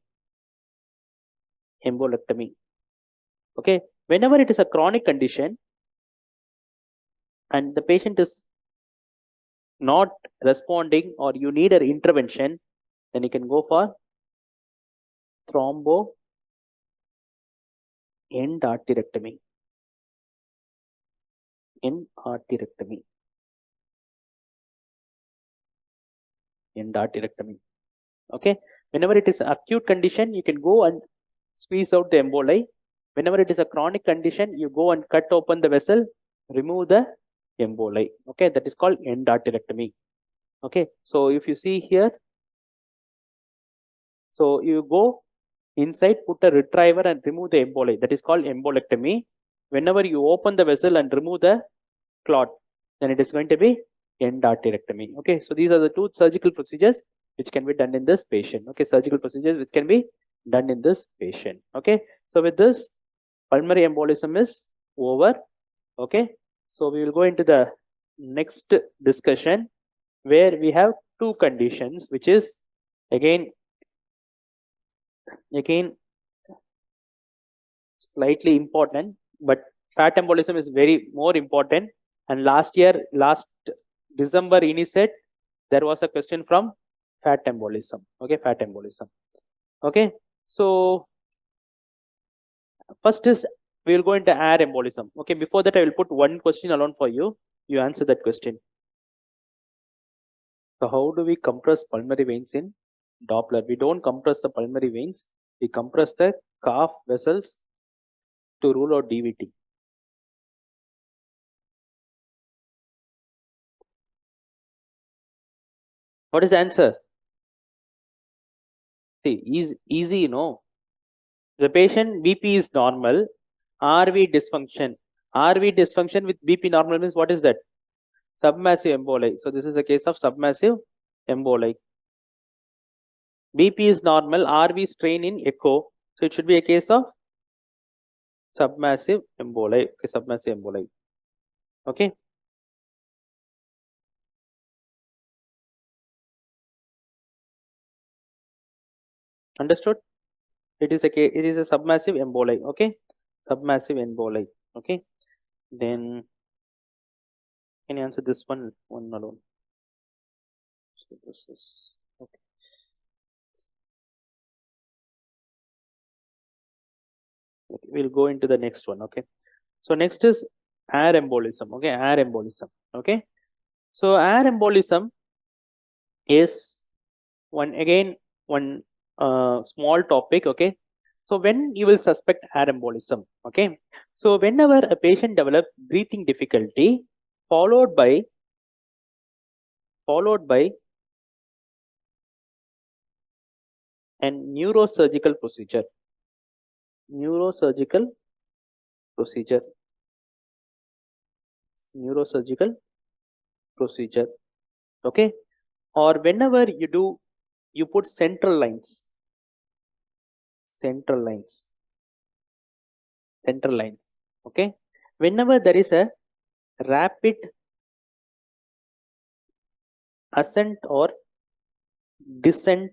Embolectomy. Okay. Whenever it is a chronic condition and the patient is not responding or you need an intervention, then you can go for thromboendarterectomy. Endarterectomy. Endarterectomy. Okay. Whenever it is acute condition, you can go and squeeze out the emboli. Whenever it is a chronic condition, you go and cut open the vessel, remove the emboli. Okay, that is called endarterectomy. Okay, so if you see here, so you go inside, put a retriever and remove the emboli. That is called embolectomy. Whenever you open the vessel and remove the clot, then it is going to be endarterectomy. Okay, so these are the two surgical procedures which can be done in this patient. Okay, surgical procedures which can be done in this patient. Okay, so with this, pulmonary embolism is over. Okay, so we will go into the next discussion where we have two conditions, which is again slightly important, but fat embolism is very more important. And last December INICET, there was a question from fat embolism. Okay, fat embolism. Okay, so first is we will go into air embolism. Okay, before that I will put one question alone for you. You answer that question. So how do we compress pulmonary veins in Doppler? We don't compress the pulmonary veins. We compress the calf vessels to rule out DVT. What is the answer? See, easy, you know. The patient BP is normal, RV dysfunction. RV dysfunction with BP normal means what is that? Submassive emboli. So this is a case of submassive emboli. BP is normal, RV strain in echo. So it should be a case of submassive emboli. Okay, submassive emboli. Okay. Understood? It is a submassive emboli. Okay, submassive emboli. Okay, then can you answer this one alone? So this is okay. Okay, we'll go into the next one. Okay, so next is air embolism. Okay, air embolism. Okay, so air embolism is one small topic. Okay, so when you will suspect air embolism. Okay, so whenever a patient develops breathing difficulty followed by a neurosurgical procedure. Neurosurgical procedure. Okay, or whenever you put central lines. Okay, whenever there is a rapid ascent or descent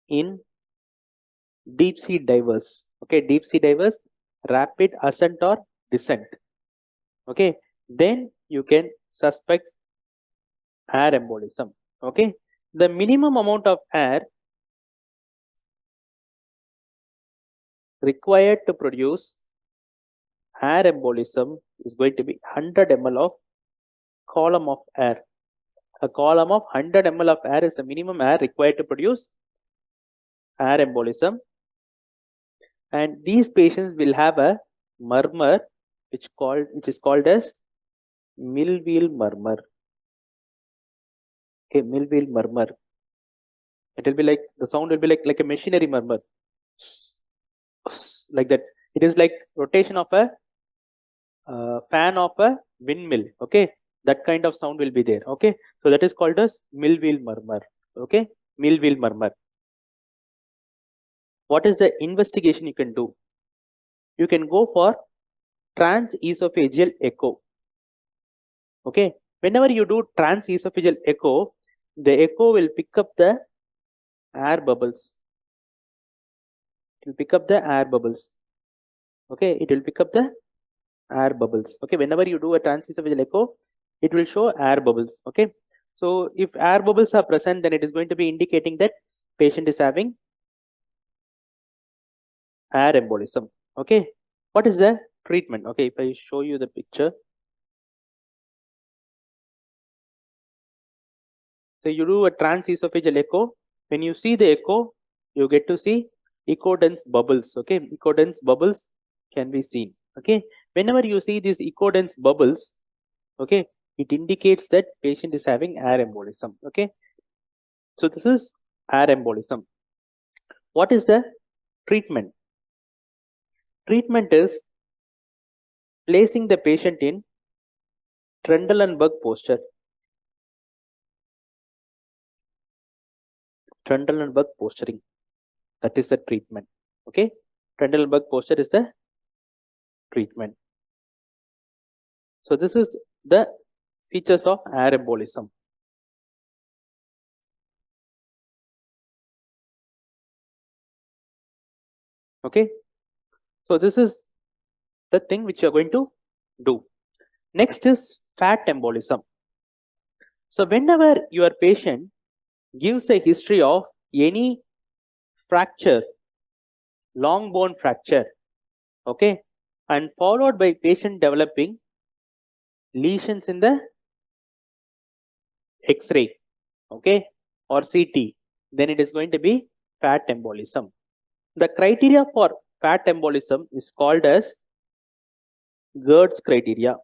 in deep sea divers. Okay, deep sea divers, rapid ascent or descent. Okay, then you can suspect air embolism. Okay, the minimum amount of air required to produce air embolism is going to be 100 ml of column of air. A column of 100 ml of air is the minimum air required to produce air embolism. And these patients will have a murmur which is called as Millville murmur. Okay, mill wheel murmur. It will be like, the sound will be like a machinery murmur, like that. It is like rotation of a fan of a windmill. Okay, that kind of sound will be there. Okay, so that is called as mill wheel murmur. Okay, mill wheel murmur. What is the investigation you can do? You can go for transesophageal echo. Okay, whenever you do transesophageal echo, the echo will pick up the air bubbles. It will pick up the air bubbles. Okay, it will pick up the air bubbles. Okay, whenever you do a transesophageal echo, it will show air bubbles. Okay, so if air bubbles are present, then it is going to be indicating that patient is having air embolism. Okay, what is the treatment? Okay, if I show you the picture, so you do a transesophageal echo. When you see the echo, you get to see echodense bubbles. Okay, echodense bubbles can be seen. Okay, whenever you see these echodense bubbles, okay, it indicates that patient is having air embolism. Okay, so this is air embolism. What is the treatment? Treatment is placing the patient in Trendelenburg posture. Trendelenburg posturing. That is the treatment. Okay, Trendelenburg posture is the treatment. So this is the features of air embolism. Okay, so this is the thing which you are going to do. Next is fat embolism. So whenever your patient gives a history of any fracture, long bone fracture, okay, and followed by patient developing lesions in the X-ray, okay, or CT, then it is going to be fat embolism. The criteria for fat embolism is called as Gertz criteria.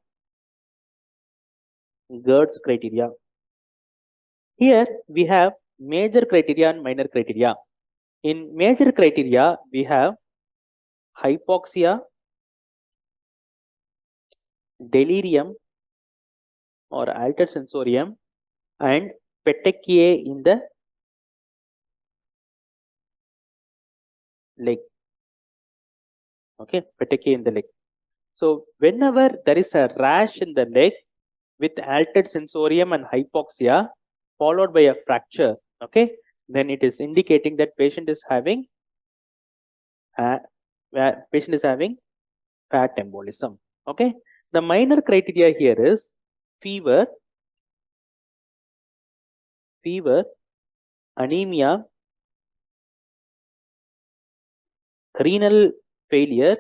Gertz criteria. Here we have major criteria and minor criteria. In major criteria, we have hypoxia, delirium or altered sensorium, and petechiae in the leg. Okay, petechiae in the leg. So whenever there is a rash in the leg with altered sensorium and hypoxia followed by a fracture, okay, then it is indicating that patient is having fat embolism. Okay, the minor criteria here is fever, anemia, renal failure,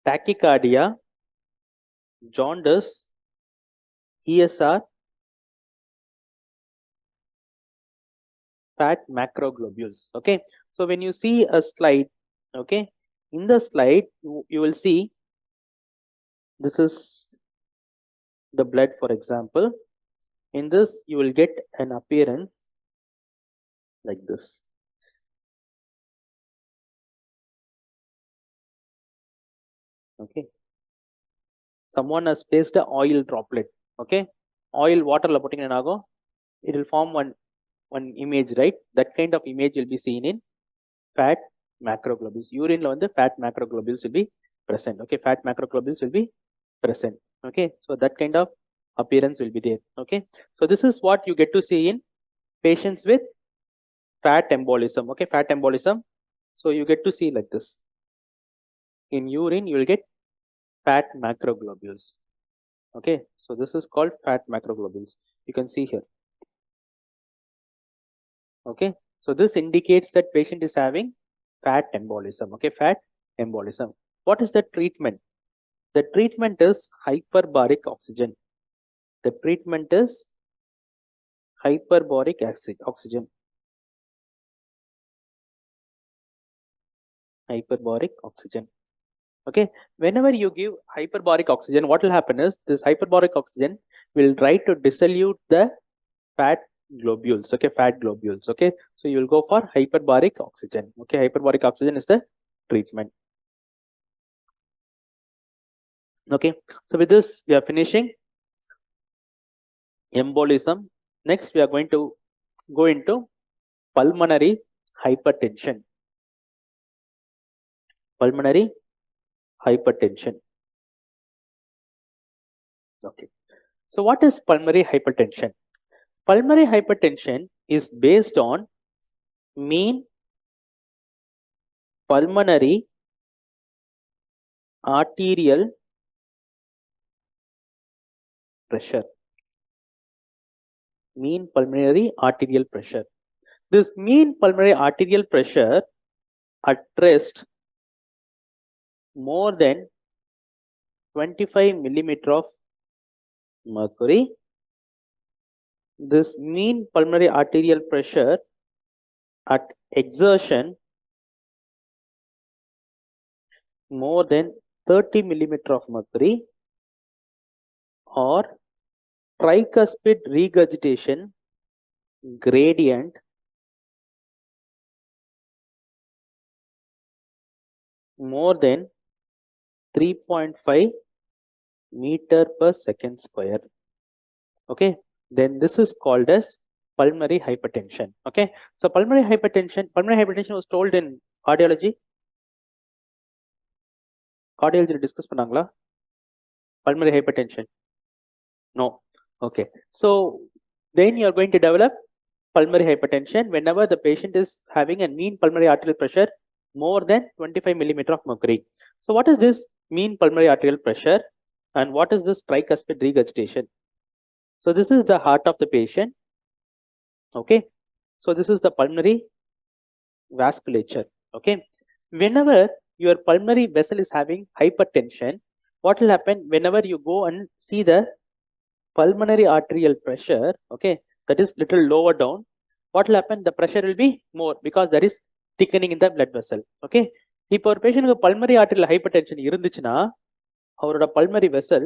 tachycardia, jaundice, ESR, fat macroglobules. Okay, so when you see a slide, okay, in the slide you will see this is the blood, for example. In this you will get an appearance like this. Okay, someone has placed a oil droplet. Okay, oil water la putting enago, it will form one image, right? That kind of image will be seen in fat macroglobules. Urine la the fat macroglobules will be present. Okay, fat macroglobules will be present. Okay, so that kind of appearance will be there. Okay, so this is what you get to see in patients with fat embolism. Okay, fat embolism. So you get to see like this. In urine, you will get fat macroglobules. Okay, so this is called fat macroglobules. You can see here. Okay, so this indicates that patient is having fat embolism. Okay, fat embolism. What is the treatment? The treatment is hyperbaric oxygen. The treatment is hyperbaric oxygen. Hyperbaric oxygen. Okay, whenever you give hyperbaric oxygen, what will happen is this hyperbaric oxygen will try to dissolute the fat globules, okay, fat globules, okay. So you will go for hyperbaric oxygen, okay. Hyperbaric oxygen is the treatment. Okay, so with this we are finishing embolism. Next we are going to go into pulmonary hypertension. Pulmonary hypertension. Okay, so what is pulmonary hypertension? Pulmonary hypertension is based on mean pulmonary arterial pressure. Mean pulmonary arterial pressure. This mean pulmonary arterial pressure at rest more than 25 millimeter of mercury. This mean pulmonary arterial pressure at exertion more than 30 millimeter of mercury, or tricuspid regurgitation gradient more than 3.5 meter per second square. Okay, then this is called as pulmonary hypertension. Okay, so pulmonary hypertension was told in cardiology. Cardiology discuss பண்ணாங்களா pulmonary hypertension? No. Okay, so then you are going to develop pulmonary hypertension whenever the patient is having a mean pulmonary arterial pressure more than 25 millimeter of mercury. So what is this mean pulmonary arterial pressure and what is this tricuspid regurgitation? So this is the heart of the patient. Okay, so this is the pulmonary vasculature. Okay, whenever your pulmonary vessel is having hypertension, what will happen whenever you go and see the pulmonary arterial pressure? Okay, that is little lower down. What will happen? The pressure will be more because there is thickening in the blood vessel. Okay, இப்போ ஒரு பேஷண்ட்க்கு pulmonary arterial hypertension இருந்துச்சுன்னா அவரோட pulmonary vessel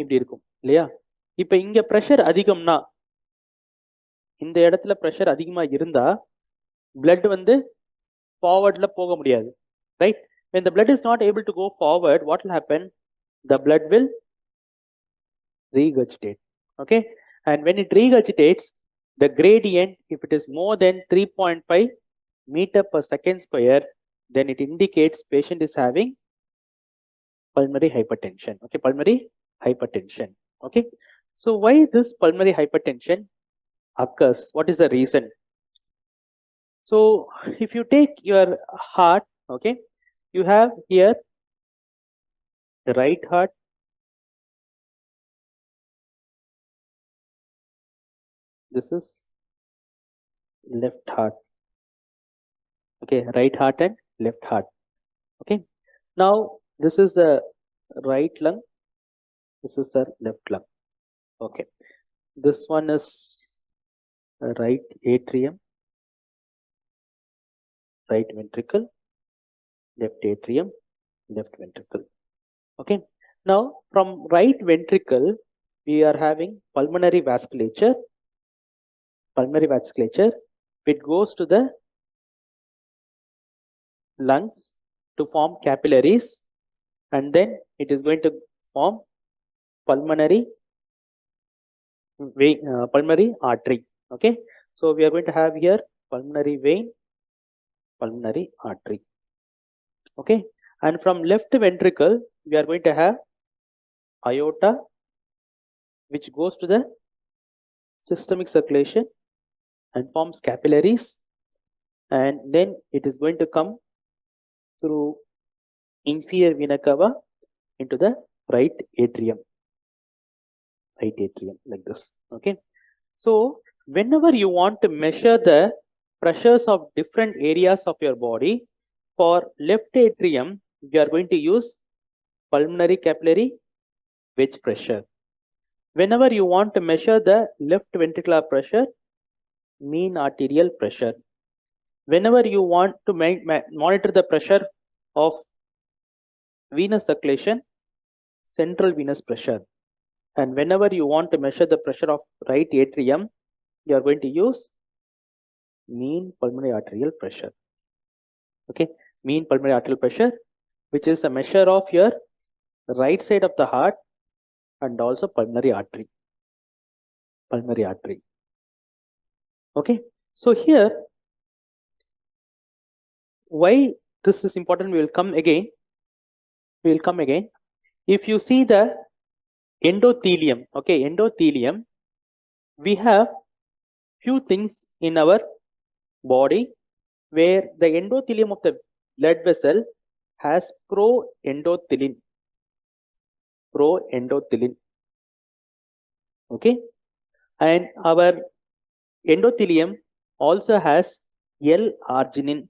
இப்படி இருக்கும் இல்லையா? இப்போ இங்க pressure அதிகம்னா இந்த இடத்துல pressure அதிகமா இருந்தா blood வந்து forwardல போக முடியாது, right? When the blood is not able to go forward, what will happen? The blood will regurgitate. Okay, and when it regurgitates, the gradient, if it is more than 3.5 meter per second square, then it indicates patient is having pulmonary hypertension. Okay, pulmonary hypertension. Okay, so why this pulmonary hypertension occurs? What is the reason? So if you take your heart, okay, you have here the right heart, this is left heart. Okay, right heart and left heart. Okay, now this is the right lung, this is the left lung. Okay, this one is right atrium, right ventricle, left atrium, left ventricle. Okay, now from right ventricle we are having pulmonary vasculature. Pulmonary vasculature, it goes to the lungs to form capillaries, and then it is going to form pulmonary vein, pulmonary artery. Okay, so we are going to have here pulmonary vein, pulmonary artery. Okay, and from left ventricle we are going to have aorta, which goes to the systemic circulation and forms capillaries, and then it is going to come through inferior vena cava into the right atrium, like this. Okay, so whenever you want to measure the pressures of different areas of your body, for left atrium we are going to use pulmonary capillary wedge pressure. Whenever you want to measure the left ventricular pressure, mean arterial pressure. Whenever you want to monitor the pressure of venous circulation, central venous pressure. And whenever you want to measure the pressure of right atrium, you are going to use mean pulmonary arterial pressure. Okay, mean pulmonary arterial pressure, which is a measure of your right side of the heart and also pulmonary artery. Okay, so here, why this is important, we will come again. If you see the endothelium, okay, endothelium, we have few things in our body where the endothelium of the blood vessel has proendothelium. Okay, and our endothelium also has L-arginine.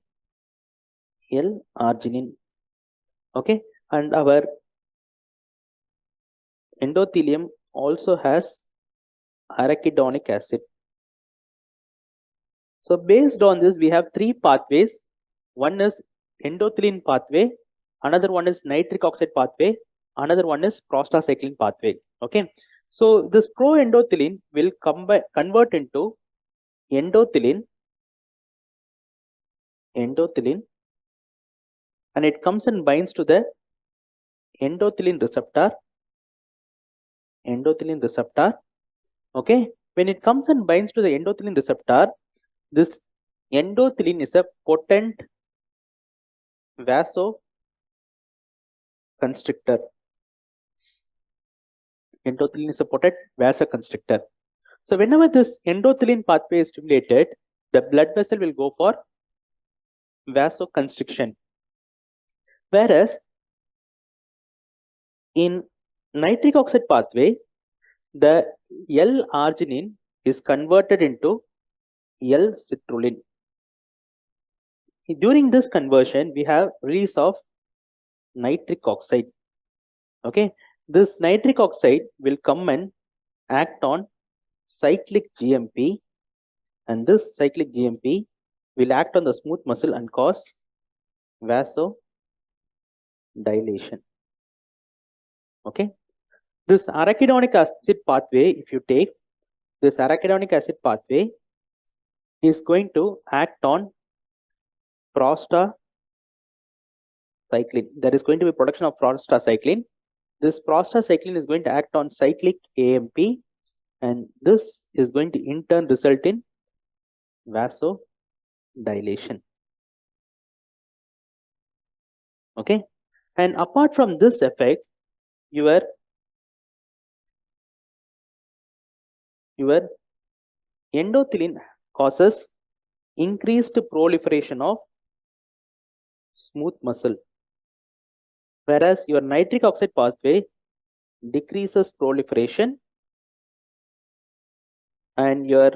Okay, and our endothelium also has arachidonic acid. So based on this, we have three pathways. One is endothelin pathway, another one is nitric oxide pathway, another one is prostacyclin pathway. Okay, so this proendothelin will convert into endothelin, and it comes and binds to the endothelin receptor. Okay, when it comes and binds to the endothelin receptor, this endothelin is a potent vasoconstrictor. Endothelin is a potent vasoconstrictor. So whenever this endothelin pathway is stimulated, the blood vessel will go for vasoconstriction. Whereas in nitric oxide pathway, the L-arginine is converted into L-citrulline. During this conversion, we have release of nitric oxide. Okay, this nitric oxide will come and act on cyclic GMP, and this cyclic GMP will act on the smooth muscle and cause vasodilation. Okay, this arachidonic acid pathway, if you take this arachidonic acid pathway, is going to act on prostacyclin. There is going to be production of prostacyclin. This prostacyclin is going to act on cyclic AMP, and this is going to in turn result in vasodilation. Okay, and apart from this effect, your endothelin causes increased proliferation of smooth muscle, whereas your nitric oxide pathway decreases proliferation, and your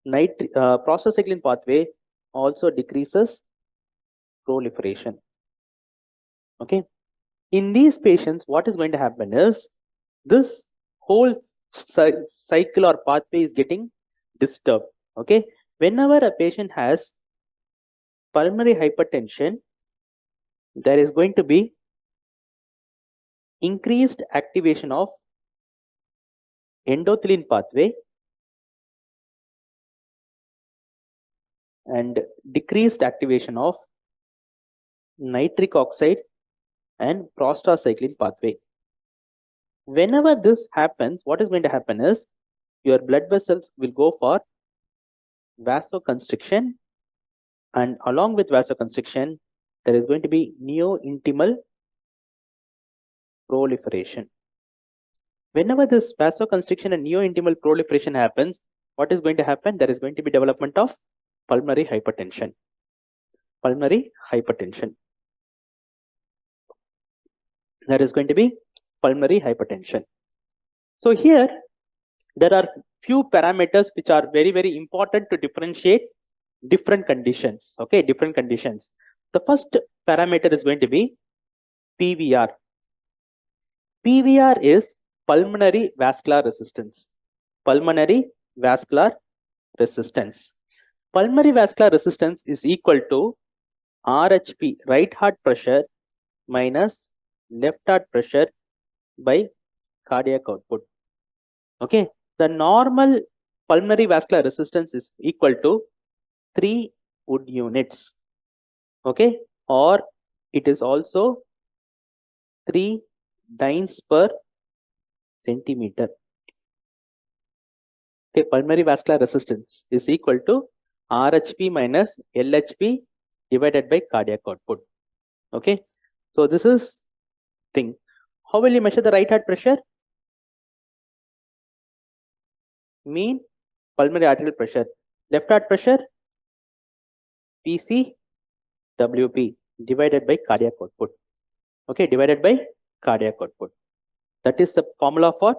prostacyclin pathway also decreases proliferation. Okay, in these patients, what is going to happen is this whole cycle or pathway is getting disturbed. Okay, whenever a patient has pulmonary hypertension, there is going to be increased activation of endothelin pathway and decreased activation of nitric oxide and prostacyclin pathway. Whenever this happens, what is going to happen is your blood vessels will go for vasoconstriction, and along with vasoconstriction, there is going to be neointimal proliferation. Whenever this vasoconstriction and neointimal proliferation happens, what is going to happen? There is going to be development of pulmonary hypertension. There is going to be pulmonary hypertension. So here, there are few parameters which are very, very important to differentiate different conditions. Okay, different conditions. The first parameter is going to be PVR. PVR is pulmonary vascular resistance. Pulmonary vascular resistance is equal to RHP, right heart pressure, minus left heart pressure by cardiac output. Okay, the normal pulmonary vascular resistance is equal to 3 Wood units. Okay, or it is also 3 dynes per centimeter. Okay, pulmonary vascular resistance is equal to RHP minus LHP divided by cardiac output. Okay, so this is thing. How will you measure the right heart pressure? Mean pulmonary arterial pressure. Left heart pressure, PCWP divided by cardiac output. Okay, divided by cardiac output. That is the formula for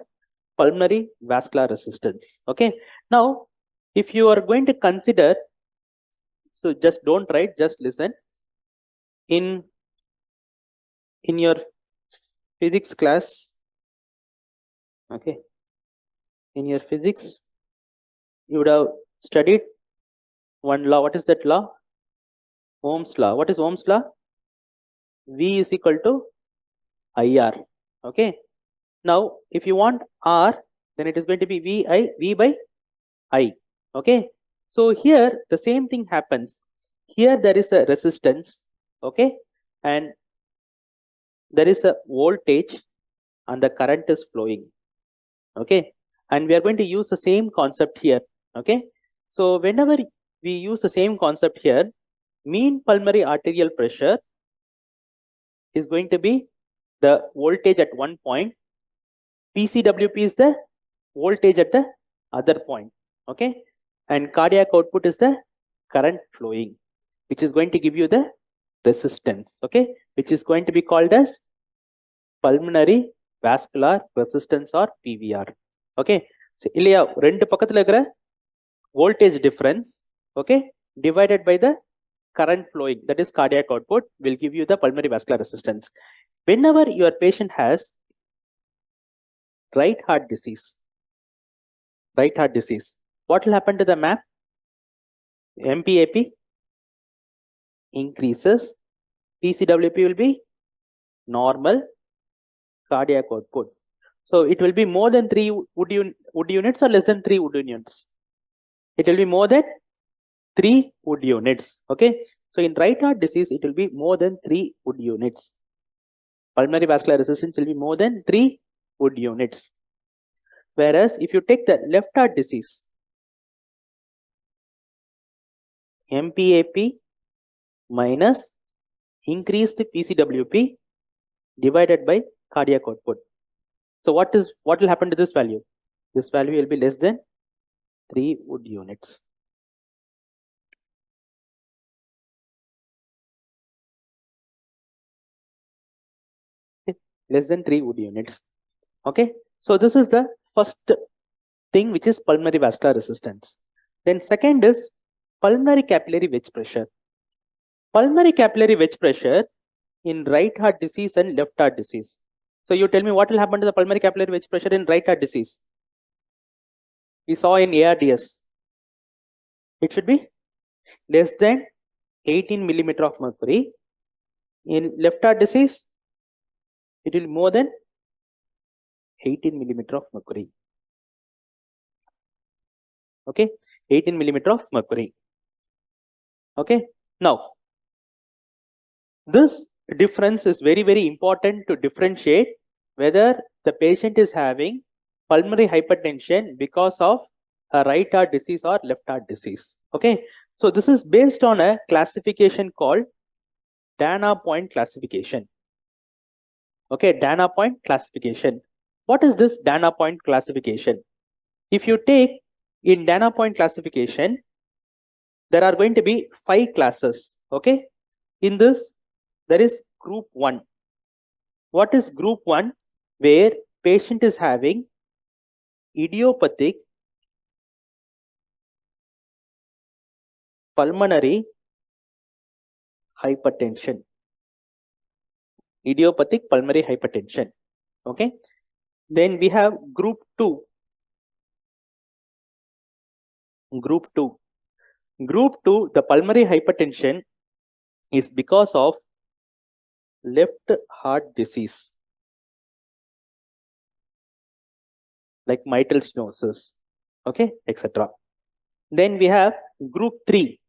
pulmonary vascular resistance. Okay, now if you are going to consider, so just don't write, just listen. In your physics class, okay, in your physics, you would have studied one law. What is that law? Ohm's law. What is Ohm's law? V is equal to IR. Okay. Now, if you want R, then it is going to be V by I. Okay. So here the same thing happens. Here there is a resistance. Okay. And there is a voltage and the current is flowing. Okay. And we are going to use the same concept here. Okay. So whenever we use the same concept here, mean pulmonary arterial pressure is going to be the voltage at one point. PCWP is the voltage at the other point. Okay. And cardiac output is the current flowing, which is going to give you the resistance. Okay. Which is going to be called as pulmonary vascular resistance or PVR. Okay. So, இல்லையா ரெண்டு பக்கத்துல இருக்கிற voltage difference, okay, divided by the current flowing, that is cardiac output, will give you the pulmonary vascular resistance. Whenever your patient has right heart disease, what will happen to the map? MPAP increases, PCWP will be normal, cardiac output. So it will be more than 3 Wood units or less than 3 Wood units? It will be more than 3 Wood units. Okay. So in right heart disease, it will be more than 3 Wood units. Pulmonary vascular resistance will be more than 3 Wood units. Whereas if you take the left heart disease, MPAP minus increased PCWP divided by cardiac output. So what will happen to this value? This value will be less than 3 Wood units. Less than 3 Wood units. Okay. So this is the first thing, which is pulmonary vascular resistance. Then second is pulmonary capillary wedge pressure. Pulmonary capillary wedge pressure in right heart disease and left heart disease. So you tell me what will happen to the pulmonary capillary wedge pressure in right heart disease? We saw in ARDS. It should be less than 18 millimeter of mercury. In left heart disease, it will be more than 18 millimeter of mercury. Okay, 18 millimeter of mercury. Okay, now this difference is very, very important to differentiate whether the patient is having pulmonary hypertension because of a right heart disease or left heart disease. Okay, so this is based on a classification called Dana point classification. Okay, Dana point classification. What is this Dana point classification? If you take in Dana point classification, there are going to be 5 classes. Okay, in this there is group 1. What is group 1? Where patient is having idiopathic pulmonary hypertension. Idiopathic pulmonary hypertension. Okay. Then we have group 2. Group 2. Group 2, the pulmonary hypertension is because of left heart disease. like mitral stenosis, okay, etc. Then we have group 3,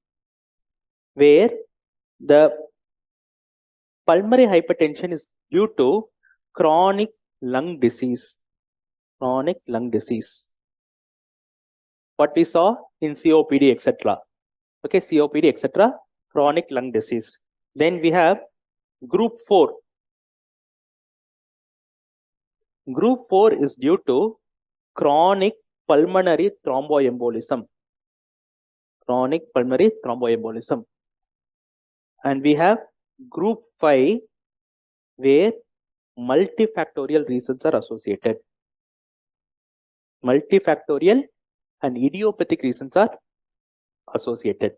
where the pulmonary hypertension is due to chronic lung disease. Chronic lung disease. What we saw in COPD, etc. Okay, COPD, etc. Chronic lung disease. Then we have group 4. Group 4 is due to chronic pulmonary thromboembolism. Chronic pulmonary thromboembolism. And we have group 5, where multifactorial reasons are associated. Multifactorial and idiopathic reasons are associated.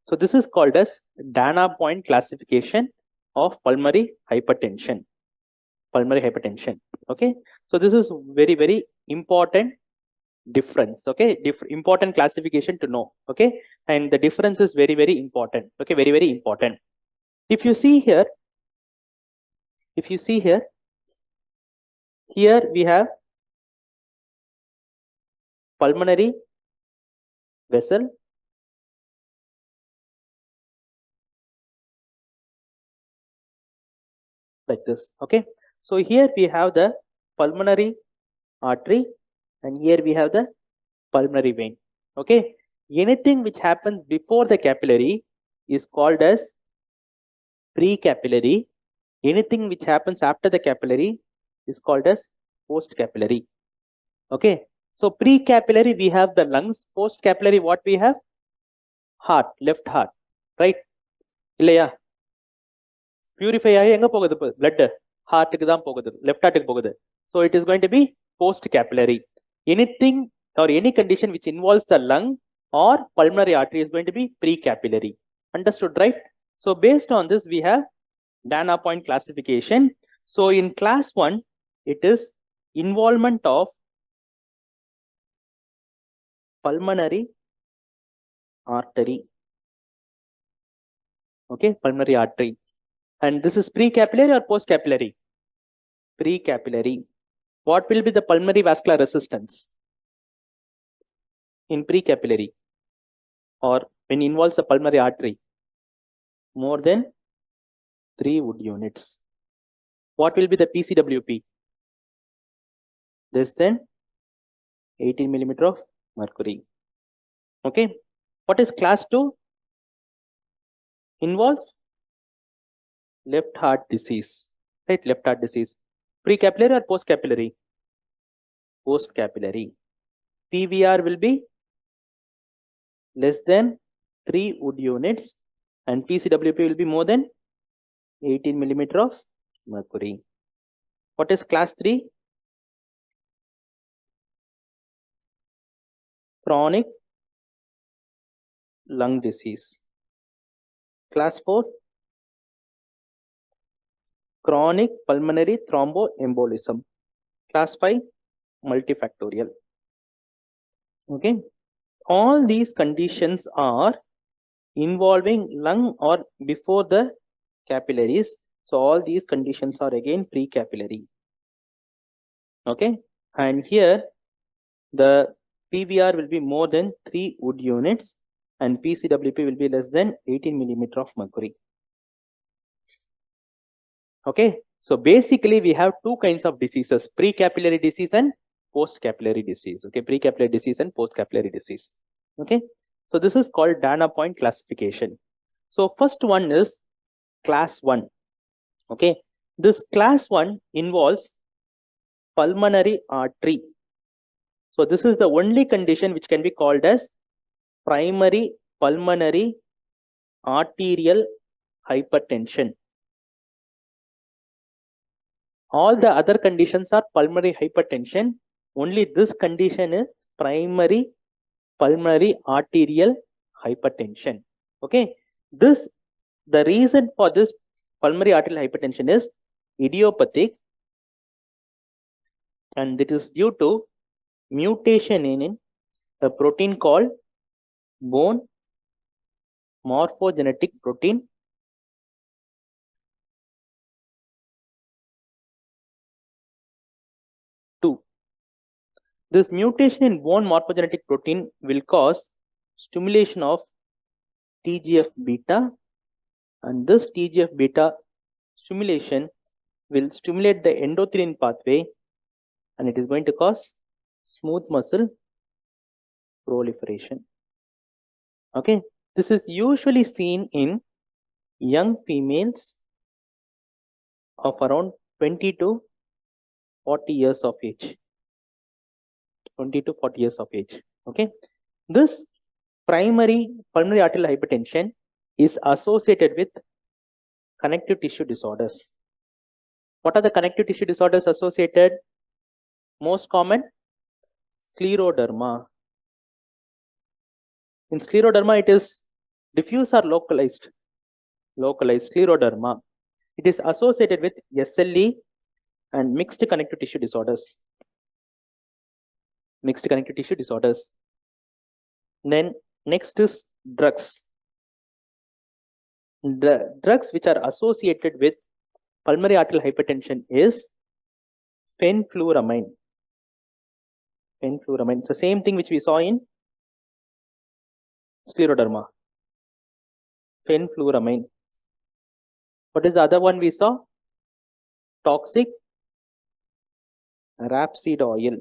So this is called as Dana point classification of pulmonary hypertension. Pulmonary hypertension. Okay. So this is very, very important difference. Okay. Important classification to know. Okay. And the difference is very, very important. Okay. Very, very important. If you see here, here we have pulmonary vessel, like this. Okay. So here we have the pulmonary artery, and here we have the pulmonary vein. Okay. Anything which happens before the capillary is called as pre-capillary. Anything which happens after the capillary is called as post-capillary. Okay. So pre-capillary we have the lungs. Post-capillary what we have? Heart, left heart, right? இல்லையா? Purify ஆகி எங்க போகுது blood? Heart-க்கு தான் போகுது, left heart-க்கு போகுது. So it is going to be post-capillary. Anything or any condition which involves the lung or pulmonary artery is going to be pre-capillary. Understood, right? So based on this, we have Dana point classification. So in class 1, it is involvement of pulmonary artery. Okay, pulmonary artery. And this is pre-capillary or post-capillary? Pre-capillary. What will be the pulmonary vascular resistance in pre-capillary or when involves the pulmonary artery? More than 3 Wood units. What will be the PCWP? Less than 18 millimeter of mercury. Okay. What is class 2? Involves left heart disease. Right, left heart disease. Pre-capillary or post-capillary? Post-capillary. PVR will be less than 3 Wood units and PCWP will be more than 18 millimeter of mercury. What is class 3? Chronic lung disease. Class 4? Chronic pulmonary thromboembolism. Class 5? Multifactorial. Okay. All these conditions are involving lung or before the capillaries. So all these conditions are again pre-capillary. Okay. And here the PVR will be more than 3 Wood units and PCWP will be less than 18 millimeter of mercury. Okay. So basically we have two kinds of diseases, pre-capillary disease and post-capillary disease. Okay. Pre-capillary disease and post-capillary disease. Okay. So this is called Dana point classification. So first one is class 1. Okay. This class 1 involves pulmonary artery. So this is the only condition which can be called as primary pulmonary arterial hypertension. All the other conditions are pulmonary hypertension. Only this condition is primary pulmonary arterial hypertension. Okay. The reason for this pulmonary arterial hypertension is idiopathic, and it is due to mutation in a protein called bone morphogenetic protein 2. This mutation in bone morphogenetic protein will cause stimulation of TGF beta, and this TGF beta stimulation will stimulate the endothelin pathway, and it is going to cause smooth muscle proliferation. Okay, this is usually seen in young females of around 20 to 40 years of age. 20 to 40 years of age. Okay, this primary pulmonary arterial hypertension is associated with connective tissue disorders. What are the connective tissue disorders associated? Most common, scleroderma. In scleroderma, it is diffuse or localized. Localized scleroderma. It is associated with SLE and mixed connective tissue disorders. Mixed connective tissue disorders. Then next is drugs. The drugs which are associated with pulmonary arterial hypertension is fenfluramine. Fenfluramine. It's the same thing which we saw in scleroderma. Fenfluramine. What is the other one we saw? Toxic rapeseed oil.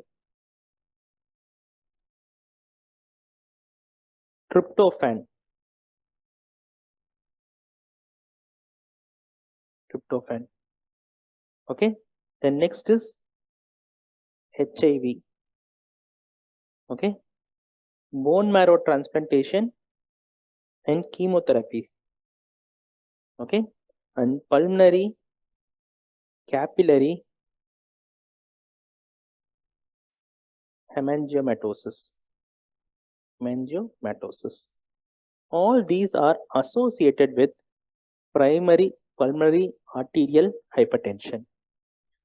Tryptophan. Tryptophan. Okay. Then next is HIV. Okay. Bone marrow transplantation and chemotherapy. Okay. And pulmonary capillary hemangiomatosis. Hemangiomatosis. All these are associated with primary pulmonary arterial hypertension.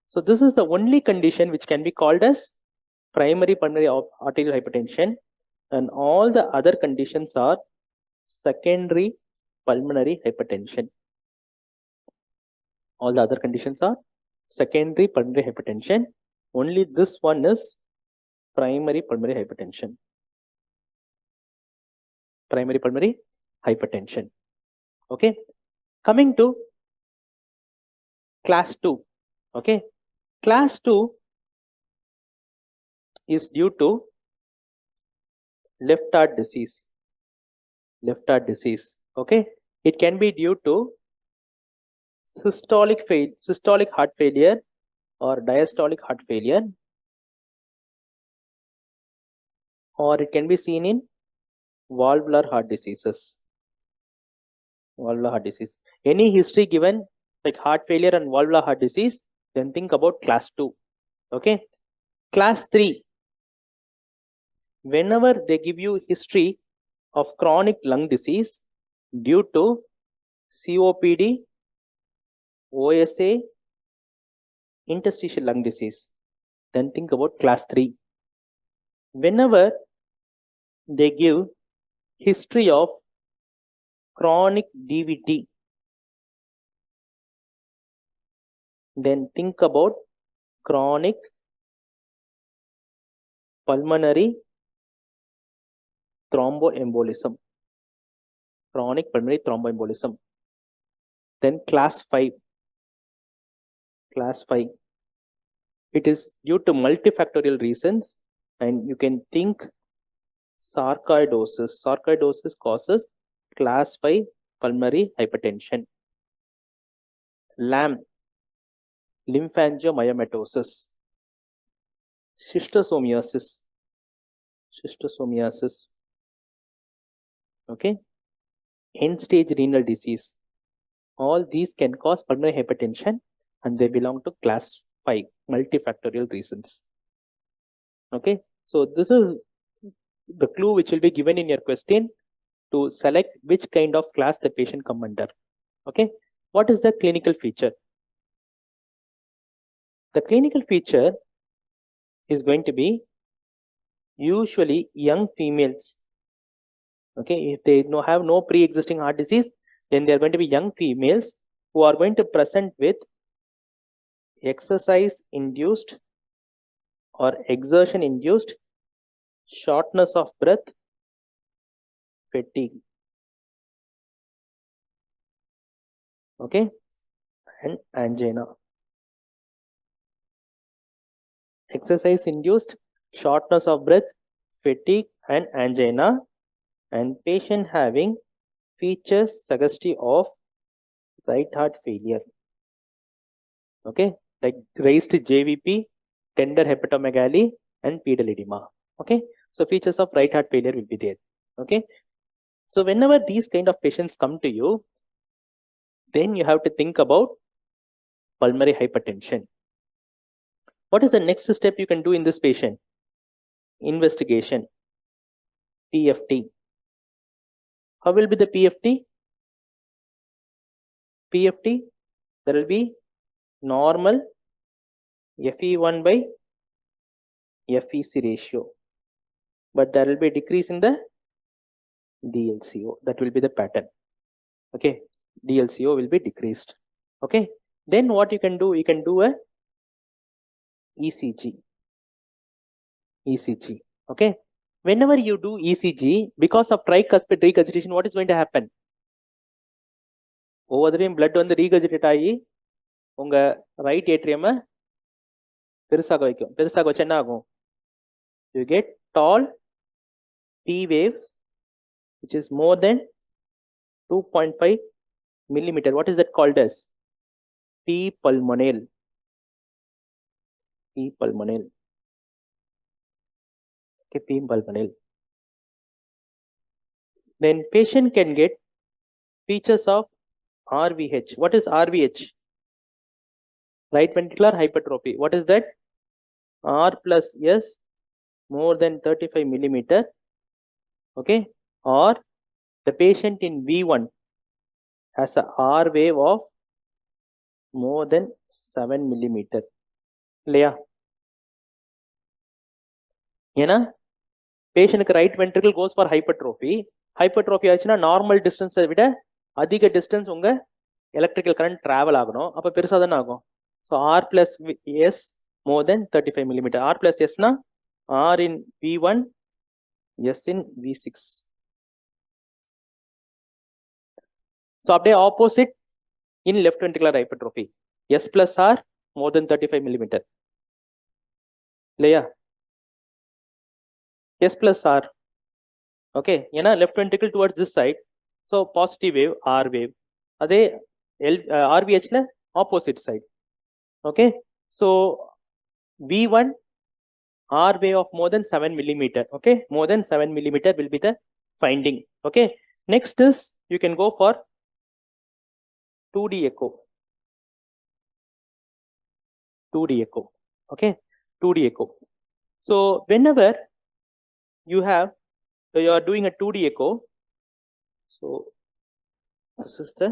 So this is the only condition which can be called as primary pulmonary arterial hypertension, and all the other conditions are secondary pulmonary hypertension. All the other conditions are secondary pulmonary hypertension. Only this one is primary pulmonary hypertension. Primary pulmonary hypertension. Okay. Coming to class 2. Okay. Class 2 is due to left heart disease. Left heart disease. Okay. It can be due to systolic heart failure or diastolic heart failure, or it can be seen in valvular heart diseases. Valvular heart disease. Any history given like heart failure and valvular heart disease, then think about class 2. Okay. Class 3. Whenever they give you history of chronic lung disease due to COPD, OSA, interstitial lung disease, then think about class 3. Whenever they give history of chronic DVT, then think about chronic pulmonary thromboembolism. Chronic pulmonary thromboembolism. Then class 5. Class 5. It is due to multifactorial reasons, and you can think sarcoidosis. Sarcoidosis causes class 5 pulmonary hypertension. LAM, lymphangiomyomatosis. Schistosomiasis. Schistosomiasis. Okay. End-stage renal disease. All these can cause pulmonary hypertension, and they belong to class 5, multifactorial reasons. Okay. So this is the clue which will be given in your question to select which kind of class the patient come under. Okay. What is the clinical feature? The clinical feature is going to be usually young females. Okay. If they have no pre-existing heart disease, then they are going to be young females who are going to present with exercise-induced or exertion induced shortness of breath, fatigue. Okay, and angina. Exercise induced shortness of breath, fatigue, and angina, and patient having features suggestive of right heart failure. Okay, like raised JVP, tender hepatomegaly, and pedal edema. Okay, so features of right heart failure will be there. Okay, so whenever these kind of patients come to you, then you have to think about pulmonary hypertension. What is the next step you can do in this patient? Investigation, PFT. How will be the PFT? PFT, there will be normal FE1 by FEC ratio, but there will be a decrease in the DLCO. That will be the pattern. Okay, DLCO will be decreased. Okay, then what you can do? You can do a ECG. ECG. Okay, whenever you do ECG, because of tricuspid regurgitation, what is going to happen? Over blood on the regurgitate ஆகி உங்க right atrium பெருசாக வைக்கும். பெருசாக வச்சு என்ன ஆகும்? You get tall P waves which is more than 2.5 millimeter. What is that called as? P pulmonale. P pulmonale. Okay, P pulmonale. Then patient can get features of RVH. What is RVH? Right ventricular hypertrophy. What is that? R plus S more than 35 millimeter. Okay, or the patient in V1 has a R wave of more than 7 millimeter. இல்லையா? ஏன்னா பேஷனுக்கு right ventricle goes for hypertrophy. Hypertrophy ஆச்சுன்னா normal டிஸ்டன்ஸை விட அதிக distance உங்க electrical current travel ஆகணும். அப்போ பெருசாக தானே ஆகும். ஸோ ஆர் பிளஸ் எஸ் மோர் தென் 35 millimeter. ஆர் பிளஸ் எஸ்னா ஆர் இன் V1, எஸ் இன் V6. ஸோ அப்படியே opposite in left ventricular hypertrophy, S plus R more than 35 millimeter. இல்லையா? S plus R. Okay, ஏன்னா left ventricle towards this side, so positive wave, R wave. அதே RVH ல opposite side. Okay, so V1 R wave of more than 7 millimeter. Okay, more than 7 millimeter will be the finding. Okay, next is you can go for 2D echo. 2D echo. Okay, 2D echo. So whenever you are doing a 2D echo, so this is the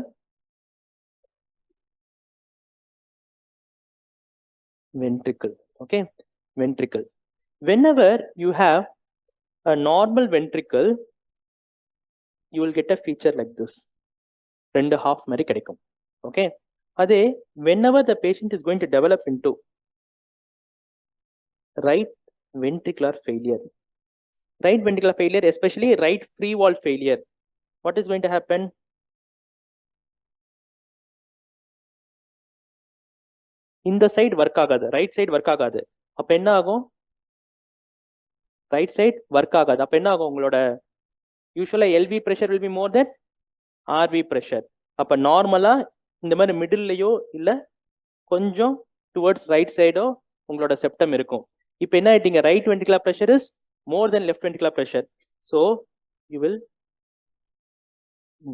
ventricle. Okay, ventricle. Whenever you have a normal ventricle, you will get a feature like this. 2.5 மாதிரி கிடைக்கும். Okay, அதே whenever the patient is going to develop into right ventricular failure, especially right free wall failure, what is going to happen? இந்த side work ஆகாது, right side work ஆகாது. அப்ப என்ன ஆகும்? Right side work ஆகாது. அப்ப என்ன ஆகும்? உங்களோட யூஸ்வலா LV pressure will be more then RV pressure. அப்ப நார்மலா இந்த மாதிரி மிடில்லையோ இல்ல கொஞ்சம் டுவர்ட்ஸ் ரைட் சைடோ உங்களோட செப்டம் இருக்கும். இப்போ என்ன ஆயிட்டீங்க? Right ventricular pressure is more then left ventricular pressure. So you will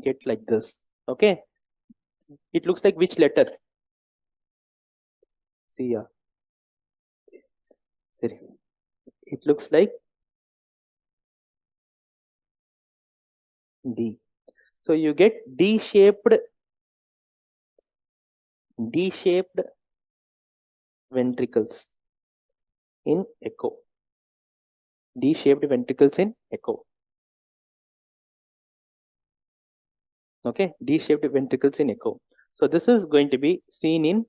get like this. Okay, it looks like which letter? See, yeah, it looks like D. So you get D-shaped ventricles in echo. D-shaped ventricles in echo. Okay, D-shaped ventricles in echo. So this is going to be seen in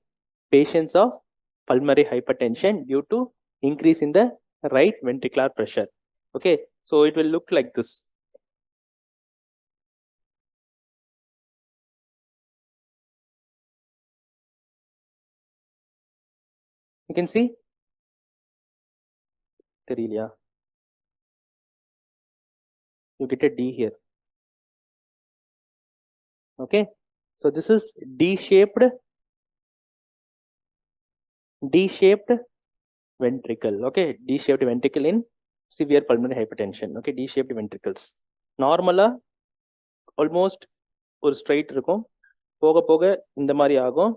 patients of pulmonary hypertension due to increase in the right ventricular pressure. Okay, so it will look like this. You can see Terelia. You get a D here. Okay, so this is D-shaped ventricle. Okay, D-shaped ventricle in severe pulmonary hypertension. Okay, D-shaped ventricles. Normally, almost ஒரு straight இருக்கும், போக போக இந்த மாதிரி ஆகும்.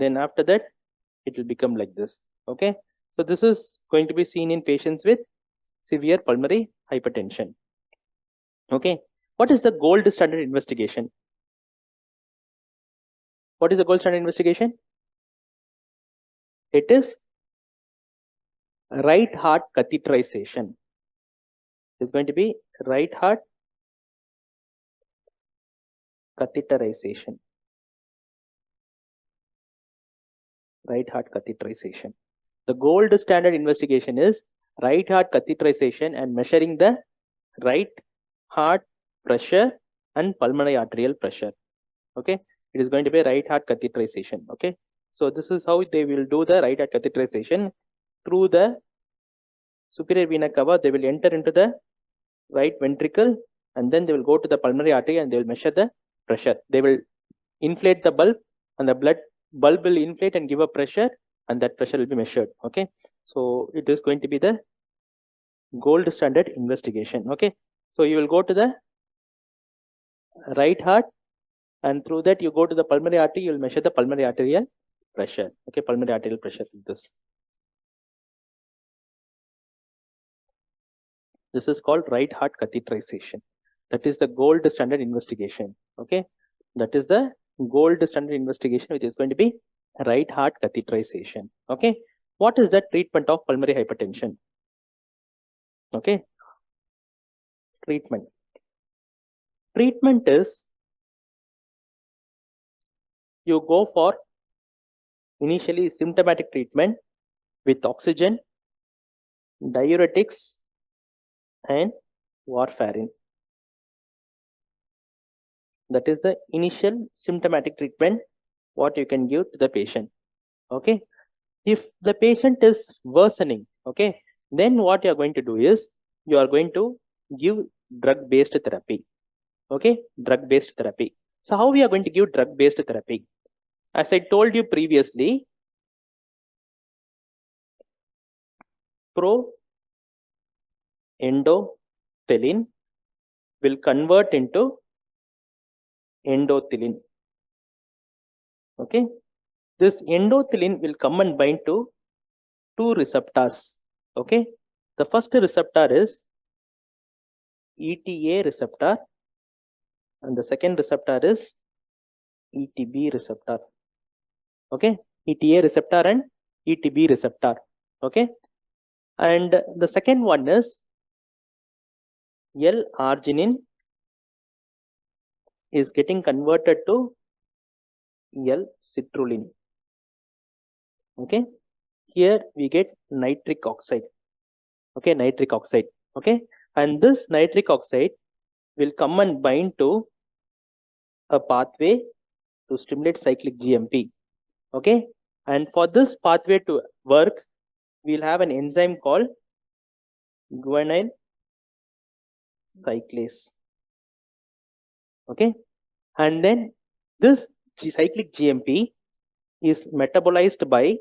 Then after that, it will become like this. Okay, so this is going to be seen in patients with severe pulmonary hypertension. Okay, what is the gold standard investigation? What is the gold standard investigation? It is right heart catheterization. It's going to be right heart catheterization. Right heart catheterization. The gold standard investigation is right heart catheterization and measuring the right heart pressure and pulmonary arterial pressure. Okay, it is going to be right heart catheterization. Okay, so this is how they will do the right heart catheterization. Through the superior vena cava, they will enter into the right ventricle and then they will go to the pulmonary artery and they will measure the pressure. They will inflate the bulb and the bulb will inflate and give a pressure and that pressure will be measured. Okay, so it is going to be the gold standard investigation. Okay, so you will go to the right heart and through that you go to the pulmonary artery, you will measure the pulmonary arterial pressure. Okay, pulmonary arterial pressure like this. This is called right heart catheterization. That is the gold standard investigation. Okay, that is the gold standard investigation, which is going to be right heart catheterization. Okay, what is the treatment of pulmonary hypertension? Okay, treatment is you go for initially symptomatic treatment with oxygen, diuretics and warfarin. That is the initial symptomatic treatment what you can give to the patient. Okay, if the patient is worsening, okay, then what you are going to do is you are going to give drug-based therapy. Okay, drug-based therapy. So how we are going to give drug-based therapy? As I told you previously, proendothelin will convert into endothelin. Okay, this endothelin will come and bind to two receptors. Okay, the first receptor is ETA receptor and the second receptor is ETB receptor. Okay, ETA receptor and ETB receptor. Okay, and the second one is L-arginine is getting converted to L-citrulline. Okay, here we get nitric oxide. Okay, nitric oxide. Okay, and this nitric oxide will come and bind to a pathway to stimulate cyclic GMP. Okay, and for this pathway to work, we'll have an enzyme called guanyl cyclase. Okay, and then this cyclic GMP is metabolized by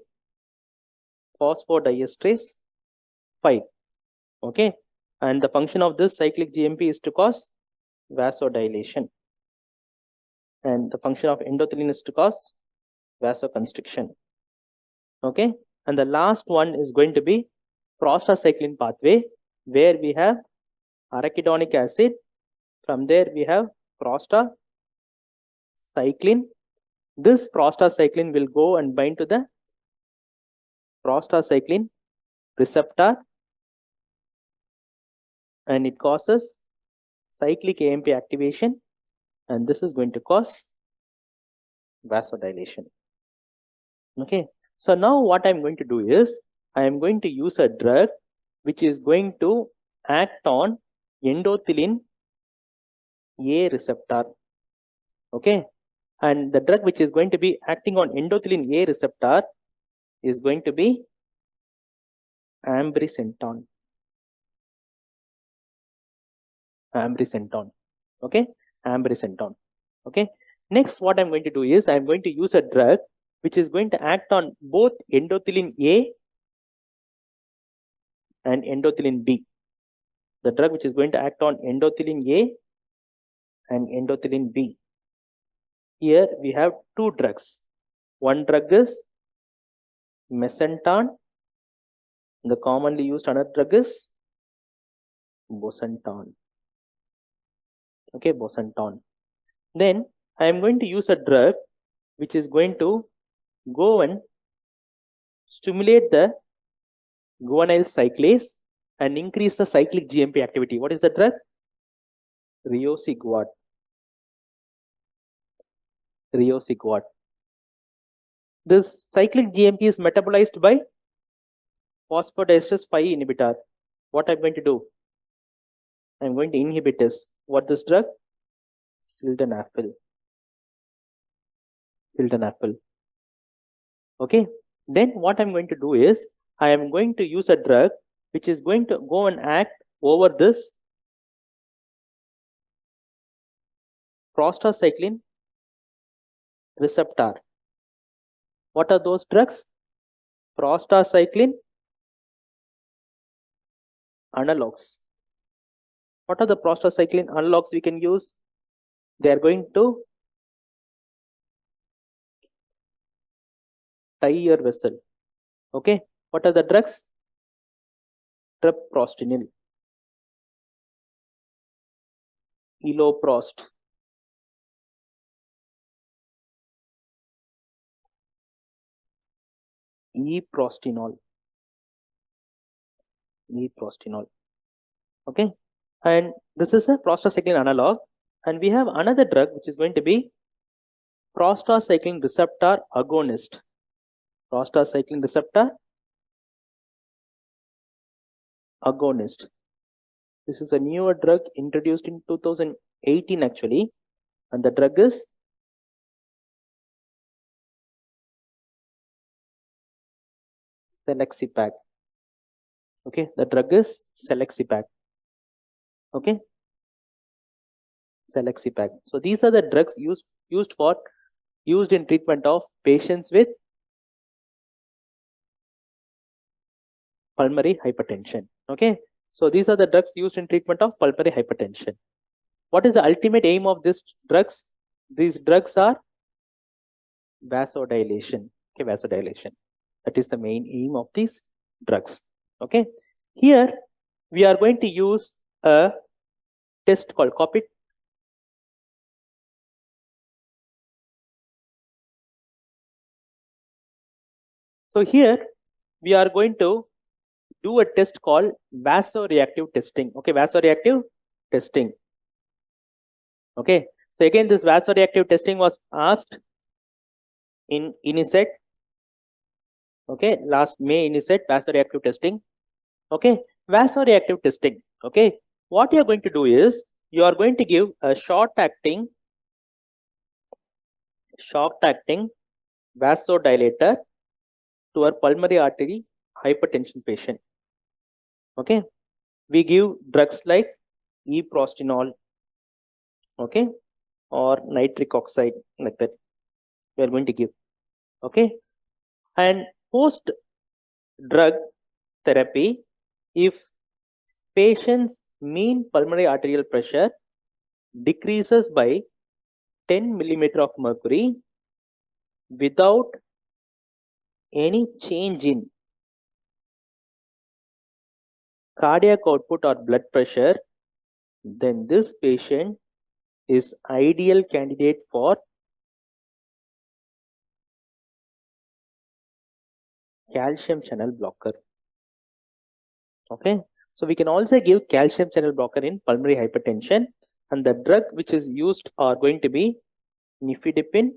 phosphodiesterase 5. Okay, and the function of this cyclic GMP is to cause vasodilation and the function of endothelin is to cause vasoconstriction. Okay, and the last one is going to be prostacyclin pathway, where we have arachidonic acid. From there we have prostacyclin. This prostacyclin will go and bind to the prostacyclin receptor and it causes cyclic AMP activation and this is going to cause vasodilation. Okay, so now what I'm going to do is I am going to use a drug which is going to act on endothelin A receptor. Okay, and the drug which is going to be acting on endothelin A receptor is going to be ambrisentan. Okay, ambrisentan. Okay, next what I'm going to do is I'm going to use a drug which is going to act on both endothelin A and endothelin B. The drug which is going to act on endothelin A and endothelin B. Here we have two drugs. One drug is mesentan. The commonly used another drug is bosentan. Okay, bosentan. Then I am going to use a drug which is going to go and stimulate the guanylyl cyclase and increase the cyclic GMP activity. What is the drug? Riociguat. This cyclic GMP is metabolized by phosphodiesterase 5 inhibitor. What I'm going to do? I'm going to inhibit this. What this drug? Sildenafil. Okay. Then what I'm going to do is I am going to use a drug which is going to go and act over this prostacyclin receptor. What are those drugs? Prostacyclin analogs. What are the prostacyclin analogs we can use? They are going to tie your vessel. Okay. What are the drugs? Treprostinil, iloprost, eprostinol. Okay, and this is a prostacyclin analog, and we have another drug which is going to be prostacyclin receptor agonist. Prostacyclin receptor agonist. This is a newer drug introduced in 2018 actually, and the drug is Selexipag. Okay, the drug is Selexipag. Okay, Selexipag. So these are the drugs used in treatment of patients with pulmonary hypertension. Okay, so these are the drugs used in treatment of pulmonary hypertension. What is the ultimate aim of these drugs? These drugs are vasodilation. Okay, vasodilation. That is the main aim of these drugs. Okay, here we are going to use a test called COPIT. So here we are going to do a test called vasoreactive testing. Okay, vasoreactive testing. Okay, so again this vasoreactive testing was asked in INICET. Okay, last May INICET vasoreactive testing. Okay, vasoreactive testing. Okay, what you are going to do is you are going to give a short acting vasodilator to our pulmonary artery hypertension patient. Okay, we give drugs like eprostinol, okay, or nitric oxide, like that we are going to give. Okay, and post drug therapy, if patient's mean pulmonary arterial pressure decreases by 10 millimeter of mercury without any change in cardiac output or blood pressure, then this patient is ideal candidate for calcium channel blocker. Okay, so we can also give calcium channel blocker in pulmonary hypertension, and the drug which is used are going to be nifedipine,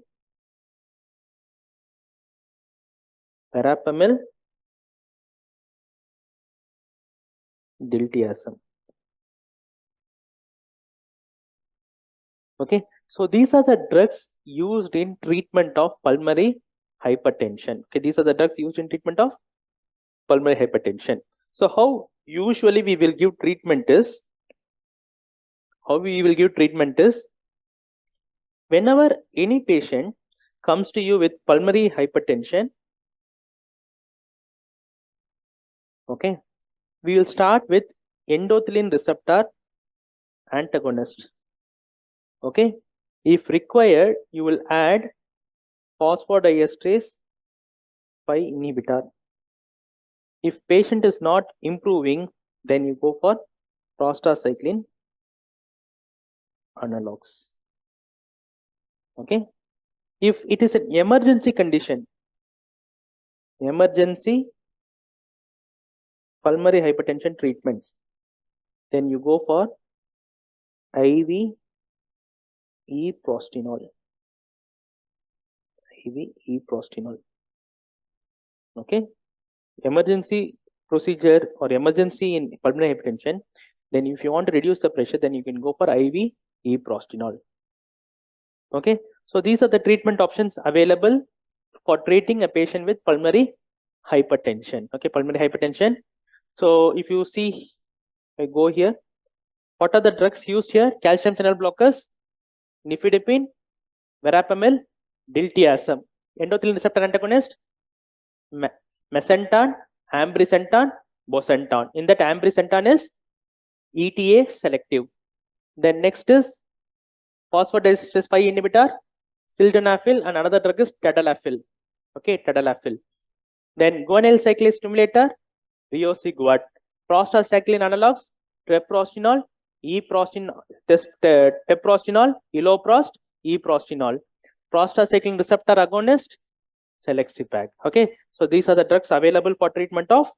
verapamil, diltiazem. Okay, so these are the drugs used in treatment of pulmonary hypertension. Okay, these are the drugs used in treatment of pulmonary hypertension. So how usually we will give treatment is, whenever any patient comes to you with pulmonary hypertension, okay, we will start with endothelin receptor antagonist. Okay, if required, you will add phosphodiesterase 5 inhibitor. If patient is not improving, then you go for prostacyclin analogs. Okay, if it is an emergency condition, emergency pulmonary hypertension treatment, then you go for IV eprostenol. IV eprostenol. Okay, emergency procedure or emergency in pulmonary hypertension, then if you want to reduce the pressure, then you can go for IV eprostenol. Okay, so these are the treatment options available for treating a patient with pulmonary hypertension. Okay, pulmonary hypertension. So if you see, I go here, what are the drugs used here? Calcium channel blockers, nifedipine, verapamil, diltiazem. Endothelin receptor antagonist, mesentan, ambrisentan, bosentan. In that, ambrisentan is ETA selective. Then next is phosphodiesterase 5 inhibitor, sildenafil, and another drug is tadalafil. Okay, tadalafil. Then guanylyl cyclase stimulator, VOC-GUAT. Prostacyclin analogs, treprostinol, teprostenol, iloprost, eprostenol. Prostacyclin receptor agonist, selexipag. Okay, so these are the drugs available for treatment of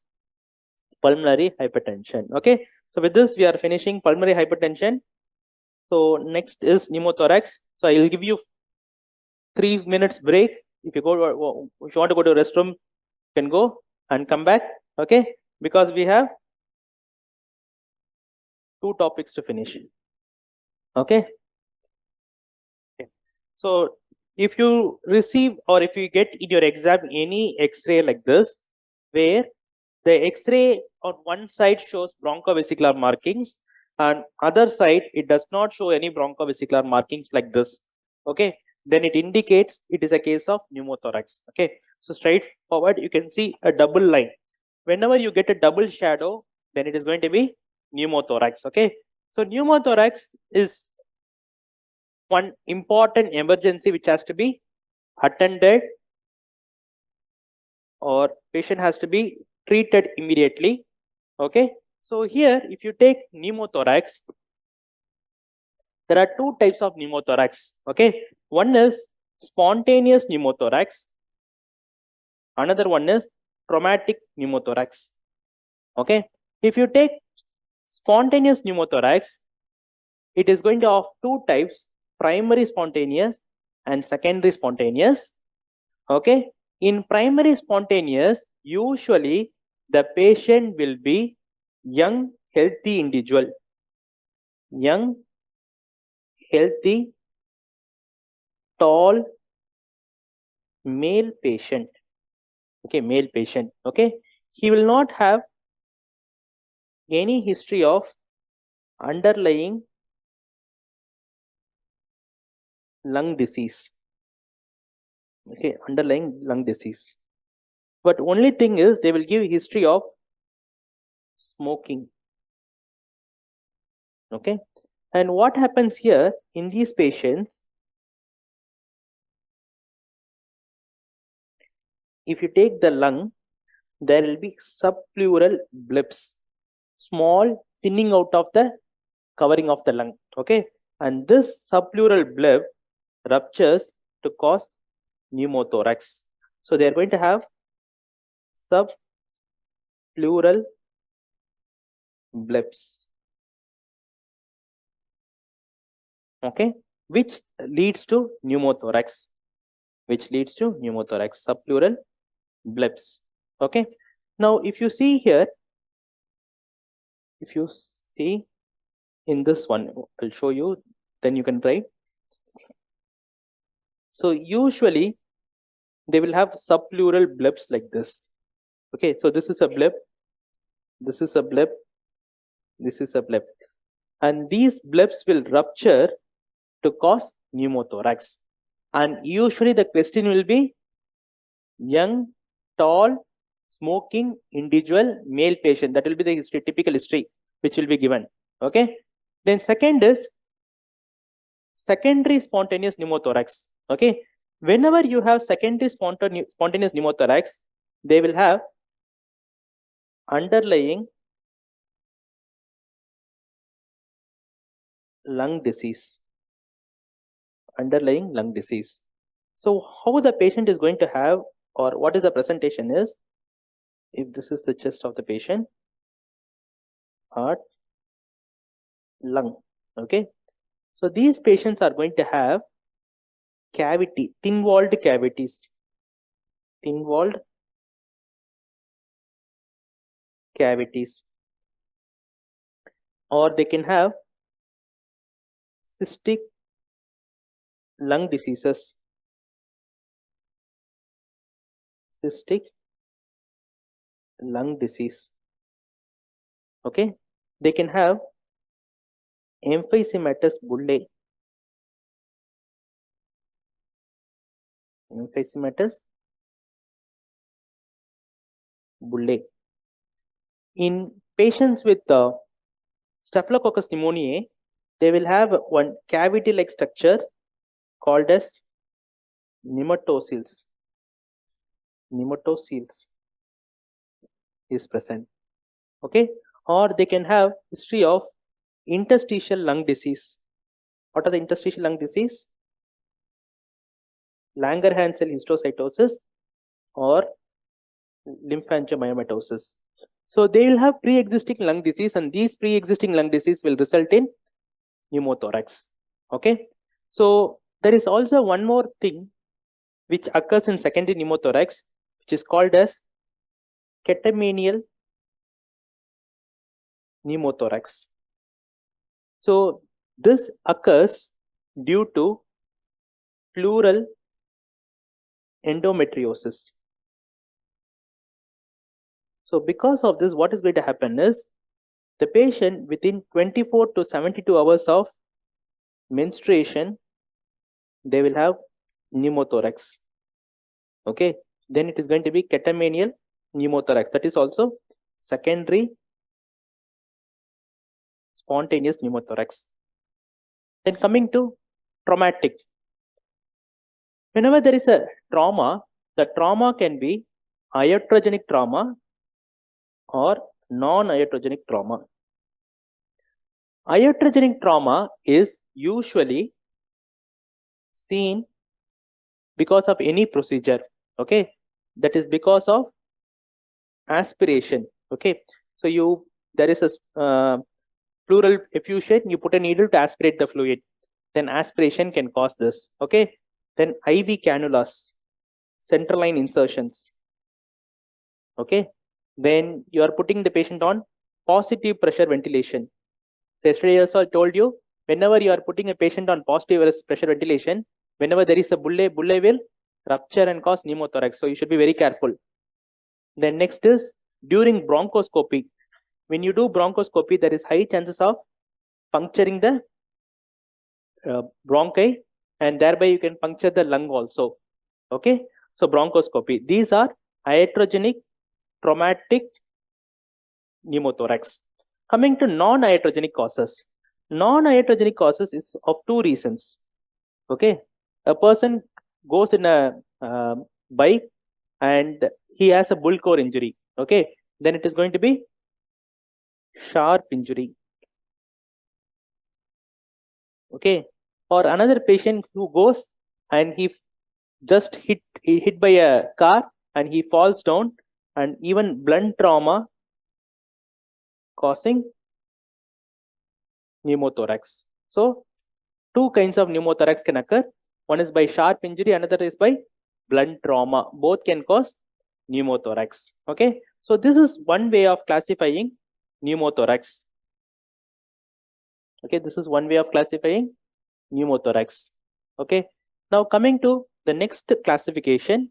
pulmonary hypertension. Okay, so with this we are finishing pulmonary hypertension. So next is pneumothorax. So I will give you 3 minutes break. If you want to go to the restroom, you can go and come back. Okay, because we have 2 topics to finish. Okay. So if you receive or if you get in your exam any X-ray like this, where the X-ray on one side shows bronchovesicular markings and other side it does not show any bronchovesicular markings like this. Okay, then it indicates it is a case of pneumothorax. Okay, so straightforward, you can see a double line. Whenever you get a double shadow, then it is going to be pneumothorax. Okay, so pneumothorax is one important emergency which has to be attended, or patient has to be treated immediately. Okay, so here if you take pneumothorax, there are 2 types of pneumothorax. Okay, one is spontaneous pneumothorax, another one is traumatic pneumothorax. Okay, if you take spontaneous pneumothorax, it is going to have 2 types, primary spontaneous and secondary spontaneous. Okay, in primary spontaneous, usually the patient will be young, healthy individual, young, healthy, tall, male patient. Okay, male patient. Okay, he will not have any history of underlying lung disease. Okay, underlying lung disease. But only thing is they will give history of smoking. Okay, and what happens here in these patients, if you take the lung, there will be subpleural blips, small thinning out of the covering of the lung. Okay, and this subpleural blip ruptures to cause pneumothorax. So they are going to have subpleural blips. Okay, which leads to pneumothorax. Subpleural blips. Okay, now if you see here, if you see in this one, I'll show you, then you can try. So usually they will have subpleural blips like this. Okay, so this is a blip, this is a blip, this is a blip, and these blips will rupture to cause pneumothorax. And usually the question will be young, tall, smoking individual male patient. That will be the history, typical history which will be given. Okay, then second is secondary spontaneous pneumothorax. Okay, whenever you have secondary spontaneous pneumothorax, they will have underlying lung disease. Underlying lung disease. So how the patient is going to have, or what is the presentation is, if this is the chest of the patient, heart, lung. Okay, so these patients are going to have cavity, thin-walled cavities, thin-walled cavities, or they can have cystic lung diseases, cystic lung disease. Okay, they can have emphysematous bullae, emphysematous bullae. In patients with Staphylococcus pneumoniae, they will have one cavity-like structure called as nematocele. Nematocele is present. Okay, or they can have history of interstitial lung disease. What are the interstitial lung disease? Langerhans cell histiocytosis or lymphangiomyomatosis. So they will have pre-existing lung disease, and these pre-existing lung disease will result in pneumothorax. Okay, so there is also one more thing which occurs in secondary pneumothorax, which is called as catamenial pneumothorax. So this occurs due to pleural endometriosis. So because of this, what is going to happen is the patient within 24 to 72 hours of menstruation, they will have pneumothorax. Okay, then it is going to be catamenial pneumothorax. That is also secondary spontaneous pneumothorax. Then coming to traumatic. Whenever there is a trauma, the trauma can be iatrogenic trauma or non-iatrogenic trauma. Iatrogenic trauma is usually seen because of any procedure. Okay, that is because of aspiration. Okay, so there is a pleural effusion, you put a needle to aspirate the fluid, then aspiration can cause this. Okay, then IV cannulas, central line insertions. Okay, then you are putting the patient on positive pressure ventilation. So yesterday also I told you, whenever you are putting a patient on positive pressure ventilation, whenever there is a bullae will rupture and cause pneumothorax. So you should be very careful. Then next is during bronchoscopy. When you do bronchoscopy, there is high chances of puncturing the bronchi, and thereby you can puncture the lung also. Okay, so bronchoscopy. These are iatrogenic traumatic pneumothorax. Coming to non-iatrogenic causes. Non-iatrogenic causes is of two reasons. Okay, a person goes in a bike and he has a bull core injury. Okay, then it is going to be sharp injury. Okay, or another patient who goes and he just hit by a car and he falls down, and even blunt trauma causing pneumothorax. So two kinds of pneumothorax can occur. One is by sharp injury, another is by blunt trauma. Both can cause pneumothorax. Okay, so this is one way of classifying pneumothorax. Okay, this is one way of classifying pneumothorax. Okay, now coming to the next classification.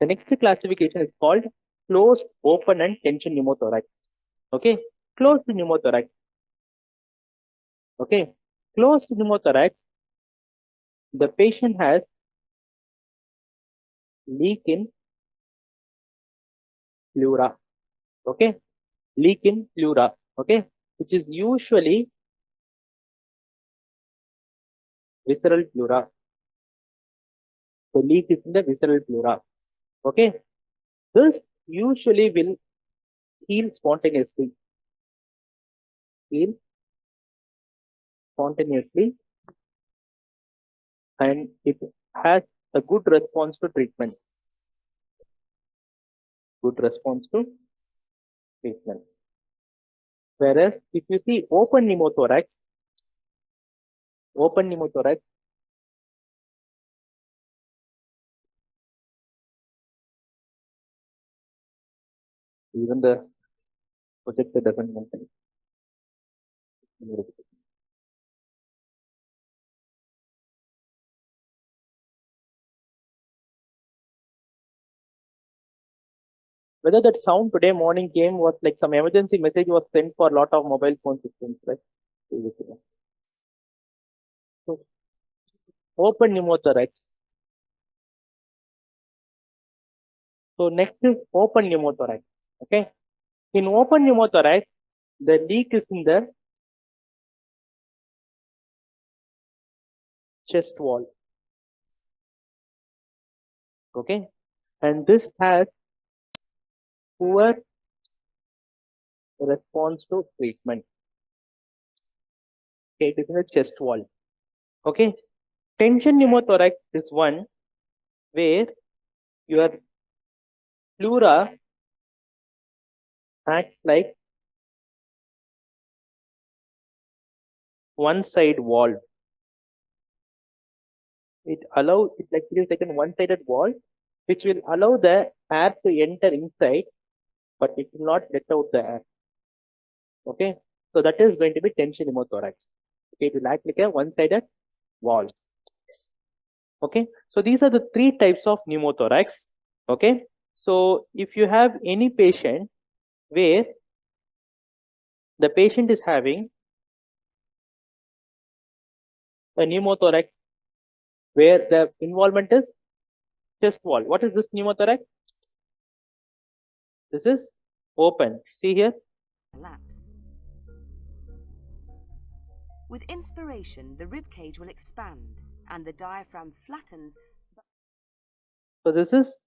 The next classification is called closed, open, and tension pneumothorax. Okay, closed pneumothorax. Okay, closed pneumothorax, the patient has leak in pleura. Okay, leak in pleura. Okay, which is usually visceral pleura. The leak is in the visceral pleura. Okay, this usually will heal spontaneously. Heal spontaneously, and it has a good response to treatment. Good response to treatment. Whereas if you see open pneumothorax, even the projector doesn't mention it. Whether that sound today morning came was like some emergency message was sent for a lot of mobile phone systems, right? So, open pneumothorax. So next is open pneumothorax. Okay. In open pneumothorax, the leak is in the chest wall. Okay. And this has poor response to treatment. Okay, it is in the chest wall. Okay. Tension pneumothorax is one where your pleura acts like one side wall. It's like it is like a one-sided wall, which will allow the air to enter inside, but it will not let out the air. Okay, so that is going to be tension pneumothorax. Okay, it will act like a one-sided wall. Okay, so these are the three types of pneumothorax. Okay, so if you have any patient where the patient is having a pneumothorax where the involvement is chest wall. What is this pneumothorax? This is open. See here. Collapse. With inspiration, the rib cage will expand and the diaphragm flattens. So this is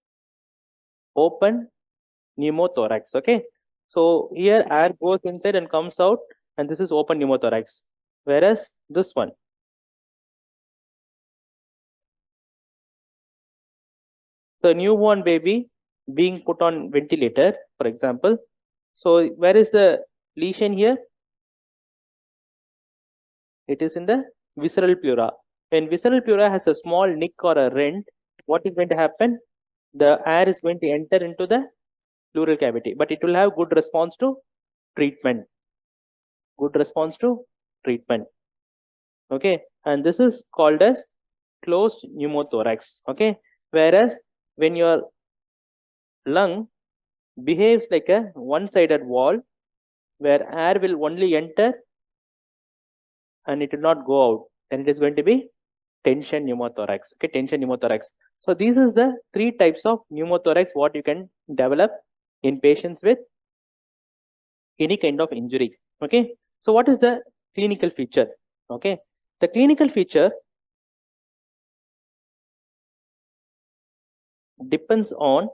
open pneumothorax. Okay, so here air goes inside and comes out, and this is open pneumothorax. Whereas this one, the newborn baby being put on ventilator, for example. So where is the lesion here? It is in the visceral pleura. When visceral pleura has a small nick or a rent, what is going to happen? The air is going to enter into the pleural cavity, but it will have good response to treatment. Good response to treatment. Okay, and this is called as closed pneumothorax. Okay, whereas when your lung behaves like a one-sided wall where air will only enter and it will not go out, then it is going to be tension pneumothorax. Okay, tension pneumothorax. So these is the three types of pneumothorax what you can develop in patients with any kind of injury. Okay, so what is the clinical feature? Okay, the clinical feature depends on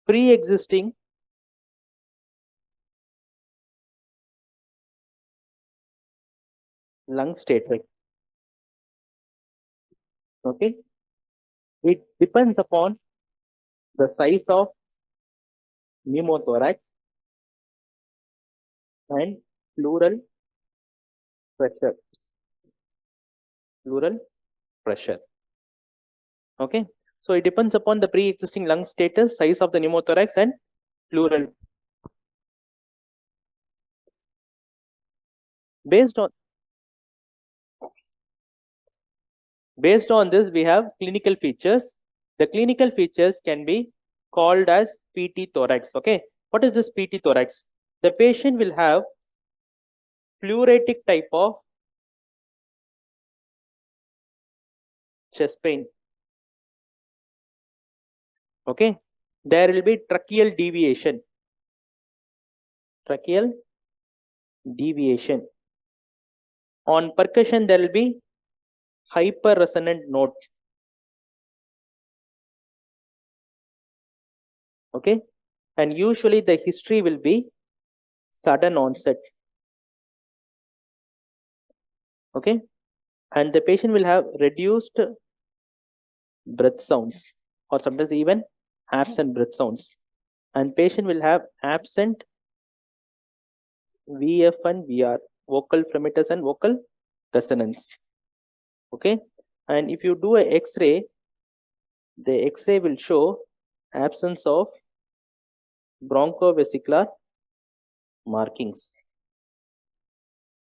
pre-existing lung status. Okay, it depends upon the size of pneumothorax and pleural pressure. Pleural pressure. Okay, so it depends upon the pre-existing lung status, size of the pneumothorax, and pleural Based on this, we have clinical features. The clinical features can be called as PT thorax. Okay, what is this PT thorax? The patient will have pleuritic type of chest pain. Okay, there will be tracheal deviation. Tracheal deviation. On percussion, there will be hyper resonant note. Okay, and usually the history will be sudden onset. Okay, and the patient will have reduced breath sounds, or sometimes even absent breath sounds, and patient will have absent VF and VR, vocal frequency and vocal resonance. Okay, and if you do a X-ray, the X-ray will show absence of bronchovesicular markings.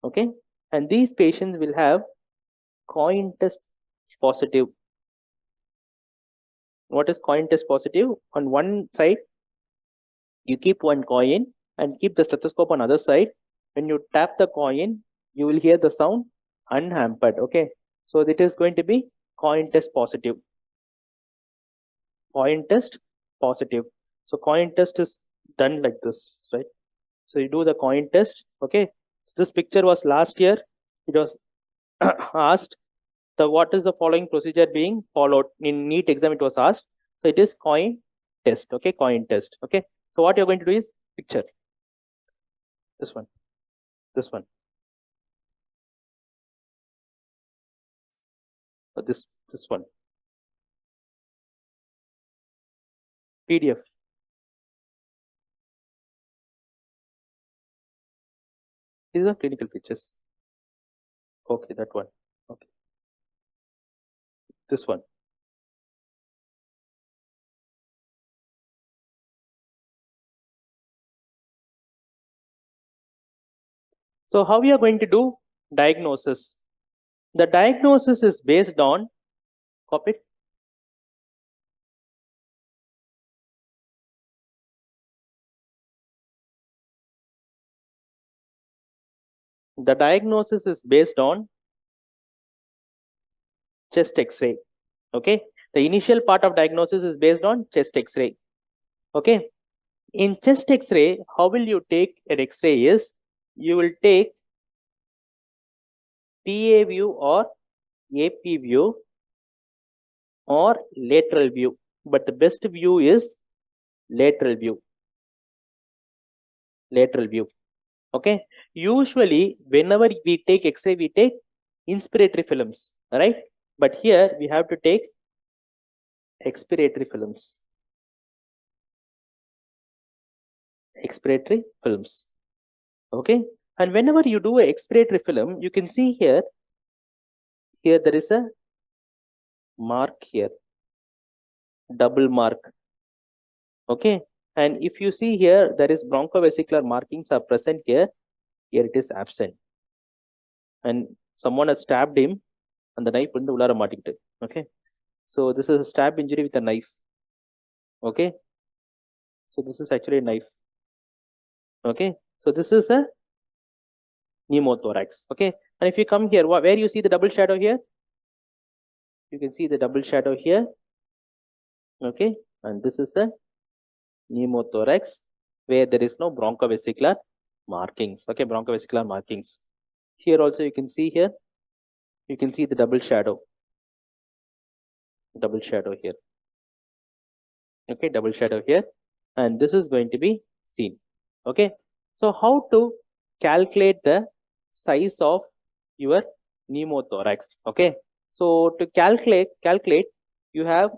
Okay, and these patients will have coin test positive. What is coin test positive? On one side, you keep one coin and keep the stethoscope on other side. When you tap the coin, you will hear the sound unhampered. Okay, so it is going to be coin test positive. Coin test positive. So coin test is done like this, right? So you do the coin test. Okay, so this picture was last year. It was asked what is the following procedure being followed in NEET exam. It was asked. So it is coin test. Okay, coin test. Okay, so what you're going to do is picture this one, this one, this one, PDF. These are clinical features. Okay, that one. Okay, this one. So how we are going to do diagnosis? The diagnosis is based on, copy it. The diagnosis is based on chest X-ray. Okay, the initial part of diagnosis is based on chest X-ray. Okay, in chest X-ray, how will you take an X-ray is, you will take PA view or AP view or lateral view, but the best view is lateral view. Lateral view. Okay, usually whenever we take X-ray, we take inspiratory films, right? But here we have to take expiratory films. Expiratory films. Okay, and whenever you do a expiratory film, you can see here there is a mark here, double mark. Okay, and if you see here, there is bronchovesicular markings are present here. Here it is absent, and someone has stabbed him, and the knife வந்து உள்ளார மாட்டிக்கிட்டு. Okay, so this is a stab injury with a knife. Okay, so this is actually a knife. Okay, so this is a pneumothorax. Okay, and if you come here, where you see the double shadow here, you can see the double shadow here. Okay, and this is a pneumothorax where there is no bronchovesicular markings. Okay, bronchovesicular markings. Here also you can see here, you can see the double shadow. Double shadow here. Okay, double shadow here, and this is going to be seen. Okay, so how to calculate the size of your pneumothorax? Okay, so to calculate, you have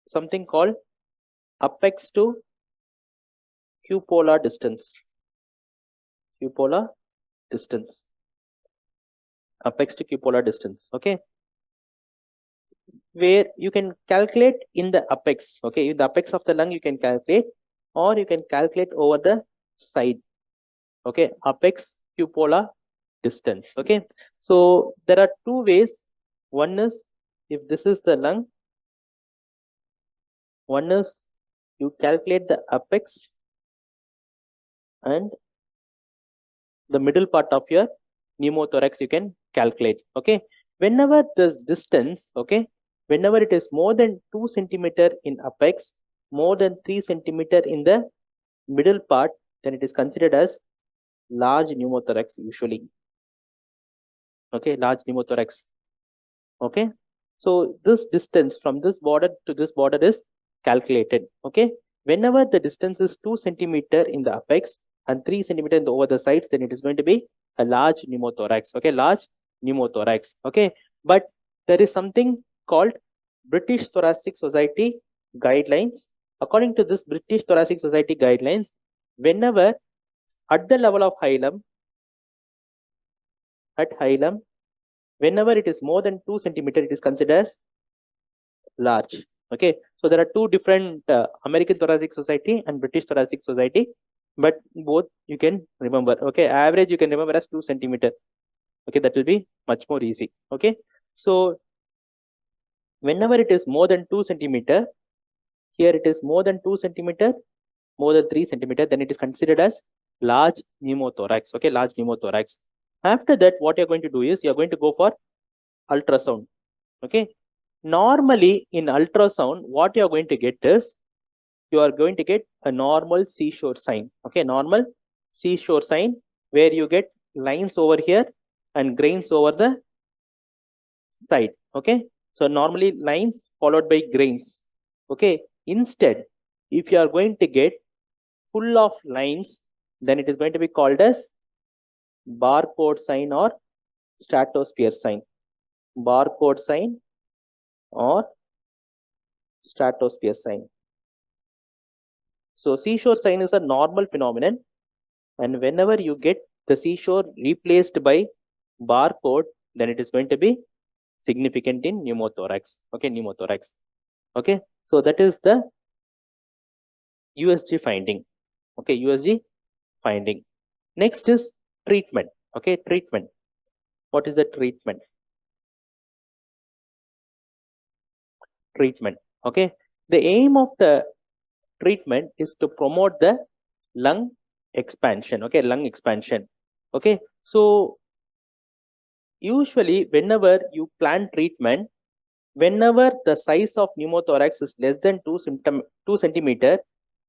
something called apex to cupola distance. Cupola distance. Apex to cupola distance. Okay, where you can calculate in the apex. Okay, in the apex of the lung you can calculate, or you can calculate over the side. Okay, apex, cupola, distance. Okay, so there are two ways. One is if this is the lung, one is you calculate the apex and the middle part of your pneumothorax you can calculate. Okay, whenever this distance, okay, whenever it is more than 2 centimeter in apex, more than 3 centimeter in the middle part, then it is considered as large pneumothorax usually. Okay, large pneumothorax. Okay, so this distance from this border to this border is calculated. Okay, whenever the distance is 2 centimeter in the apex and 3 centimeter over the sides, then it is going to be a large pneumothorax. Okay, large pneumothorax. Okay, but there is something called British Thoracic Society guidelines. According to this British Thoracic Society guidelines, whenever at the level of hilum, whenever it is more than 2 centimeter, it is considered as large. Okay, so there are two different American Thoracic Society and British Thoracic Society, but both you can remember. Okay, average you can remember as 2 centimeter. Okay, that will be much more easy. Okay, so whenever it is more than 2 centimeter, here it is more than 2 centimeter, more than 3 centimeter, then it is considered as large pneumothorax. Okay, large pneumothorax. After that, what you're going to do is you're going to go for ultrasound. Okay, normally in ultrasound, what you're going to get is you are going to get a normal seashore sign. Okay, normal seashore sign where you get lines over here and grains over the side. Okay, so normally lines followed by grains. Okay, instead, if you are going to get full of lines, then it is going to be called as barcode sign or stratosphere sign. Barcode sign or stratosphere sign. So seashore sign is a normal phenomenon, and whenever you get the seashore replaced by barcode, then it is going to be significant in pneumothorax. Okay, pneumothorax. Okay, so that is the USG finding. Okay, USG finding. Next is treatment. Okay, treatment. What is the treatment? Treatment. Okay, the aim of the treatment is to promote the lung expansion. Okay, lung expansion. Okay, so usually whenever you plan treatment, whenever the size of pneumothorax is less than 2 centimeter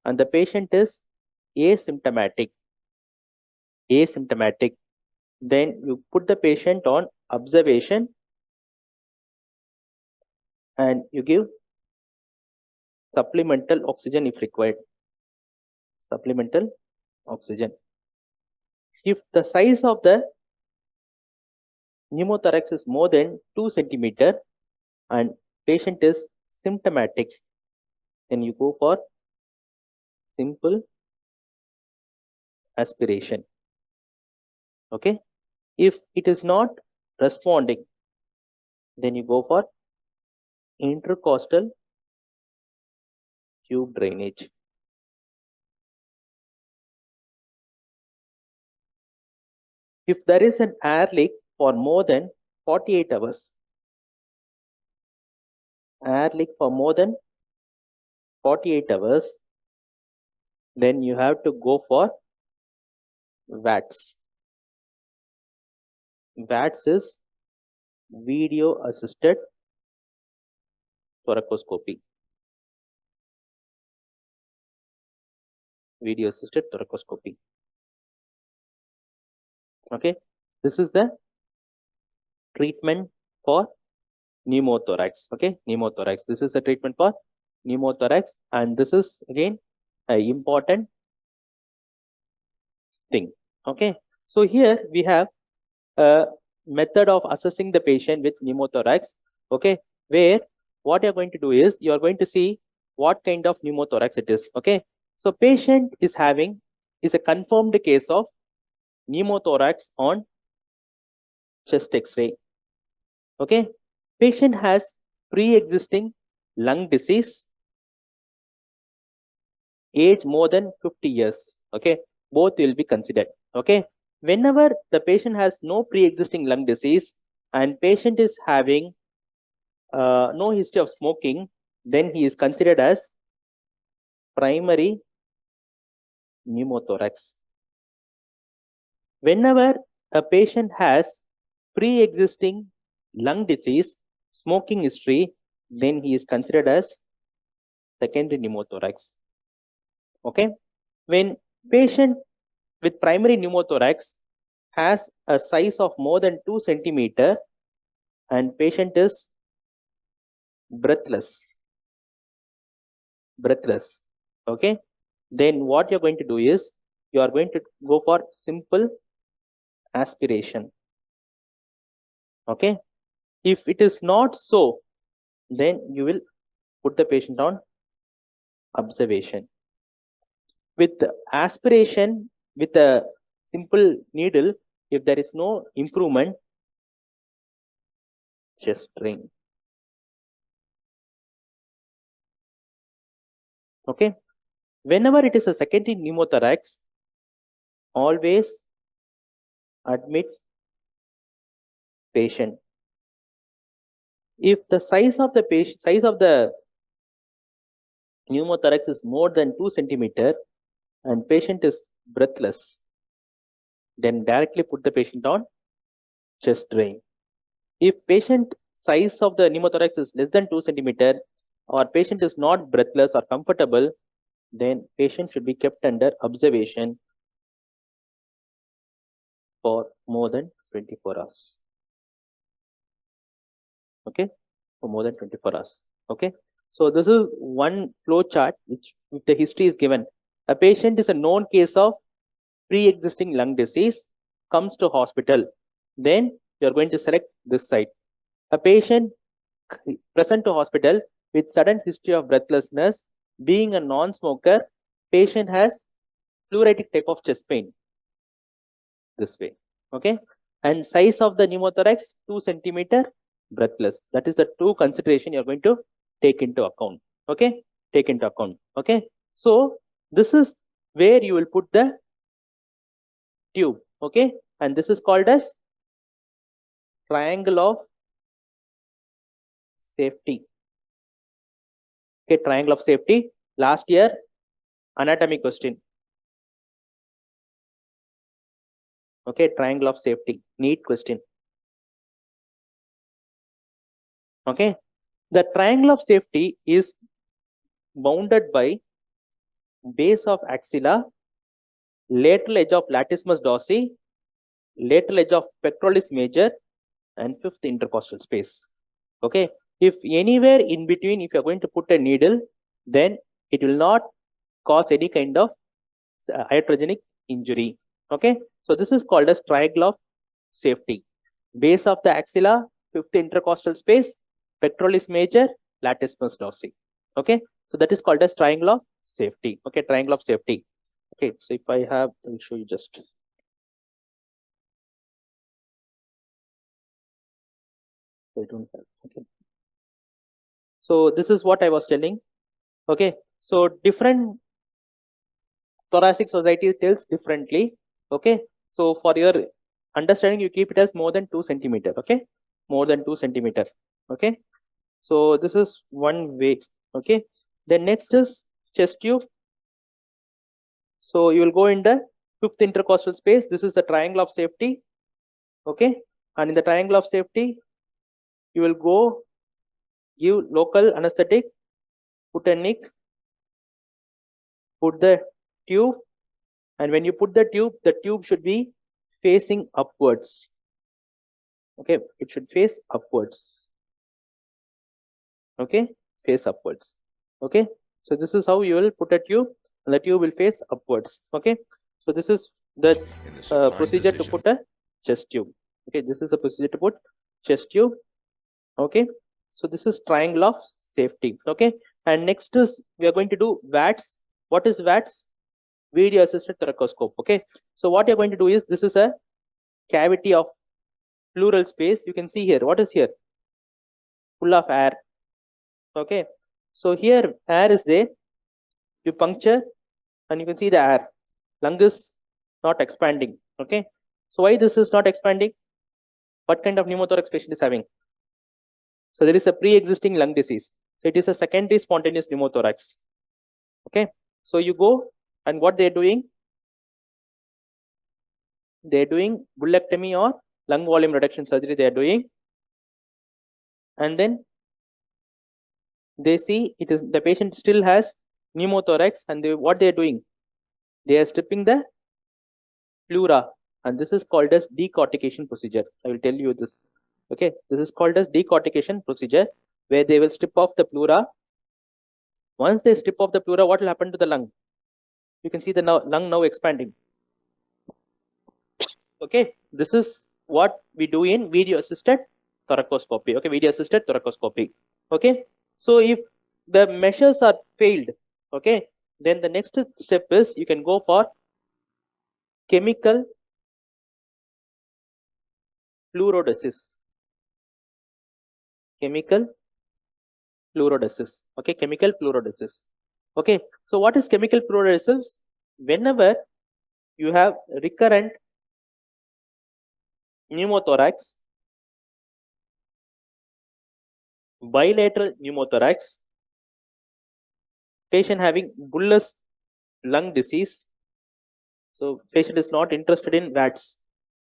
and the patient is asymptomatic, then you put the patient on observation and you give supplemental oxygen if required. Supplemental oxygen. If the size of the pneumothorax is more than 2 centimeter and patient is symptomatic, then you go for simple aspiration. Okay, if it is not responding, then you go for intercostal tube drainage. If there is an air leak for more than 48 hours, air leak for more than 48 hours, then you have to go for VATS. VATS is video assisted thoracoscopy. Video assisted thoracoscopy. Okay, this is the treatment for pneumothorax. Okay, pneumothorax. This is the treatment for pneumothorax, and this is again an important thing. Okay, so here we have a method of assessing the patient with pneumothorax. Okay, where what you're going to do is you're going to see what kind of pneumothorax it is. Okay, so patient is a confirmed case of pneumothorax on chest X-ray. Okay, patient has pre-existing lung disease, age more than 50 years. Okay, both will be considered. Okay, whenever the patient has no pre-existing lung disease and patient is having no history of smoking, then he is considered as primary pneumothorax. Whenever a patient has pre-existing lung disease, smoking history, then he is considered as secondary pneumothorax. Okay. When patient with primary pneumothorax has a size of more than 2 centimeter and patient is breathless, okay, then what you're going to do is you are going to go for simple aspiration. Okay. If it is not so, then you will put the patient on observation. With aspiration with a simple needle, if there is no improvement, chest drain. Okay. Whenever it is a secondary pneumothorax, always admit patient. If the size of the pneumothorax is more than 2 centimeter and patient is breathless, then directly put the patient on chest drain. If patient size of the pneumothorax is less than 2 centimeter or patient is not breathless or comfortable, then patient should be kept under observation for more than 24 hours. Okay, for more than 24 hours. Okay, so this is one flow chart which if the history is given. A patient is a known case of pre-existing lung disease, comes to hospital, then you are going to select this site. A patient present to hospital with sudden history of breathlessness, being a non-smoker, patient has pleuritic type of chest pain, this way. Okay, and size of the pneumothorax 2 centimeter, breathless. That is the two consideration you are going to take into account. Okay, take into account. Okay, so this is where you will put the tube. Okay, and this is called as triangle of safety. Okay, triangle of safety. Last year anatomy question. Okay, triangle of safety, neat question. Okay, the triangle of safety is bounded by base of axilla, lateral edge of latissimus dorsi, lateral edge of pectoralis major, and fifth intercostal space. Okay, if anywhere in between, if you are going to put a needle, then it will not cause any kind of iatrogenic injury. Okay, so this is called as triangle of safety. Base of the axilla, fifth intercostal space, pectoralis major, latissimus dorsi. Okay, so that is called as triangle of safety. Okay, triangle of safety. Okay, so if I have, I'll show you just. So I don't have. Okay. So this is what I was telling. Okay, so different thoracic society tells differently. Okay, so for your understanding, you keep it as more than 2 centimeter. Okay, more than 2 centimeter. Okay, so this is one way. Okay, then next is chest tube. So you will go in the fifth intercostal space. This is the triangle of safety. Okay, and in the triangle of safety, you will go give local anesthetic, put a nick, put the tube, and when you put the tube should be facing upwards. Okay, it should face upwards. Okay, face upwards. Okay, so this is how you will put a tube, and the tube will face upwards. Okay, so this is the procedure to put a chest tube. Okay, this is the procedure to put chest tube. Okay, so this is triangle of safety. Okay, and next is we are going to do VATS. What is VATS? Video assisted thoracoscope. Okay, so what you're going to do is this is a cavity of pleural space. You can see here. What is here? Full of air. Okay, so here air is there. You puncture and you can see the air. Lung is not expanding. Okay, So why this is not expanding? What kind of pneumothorax patient is having? So there is a pre-existing lung disease. So it is a secondary spontaneous pneumothorax. Okay. So you go and what they're doing? They're doing bullectomy or lung volume reduction surgery. They are doing, and then they see it is the patient still has pneumothorax, and what they are doing? They are stripping the pleura, and this is called as decortication procedure. I will tell you this. Okay, this is called as decortication procedure, where they will strip off the pleura. Once they strip off the pleura, what will happen to the lung? You can see the lung now expanding. Okay, this is what we do in video assisted thoracoscopy. Okay, video assisted thoracoscopy. Okay, so if the measures are failed, okay, then the next step is you can go for chemical fluorodesis. Chemical fluorodesis. Okay, chemical fluorodesis. Okay, so what is chemical fluorodesis? Whenever you have recurrent pneumothorax, bilateral pneumothorax, patient having bullous lung disease, so patient is not interested in rats.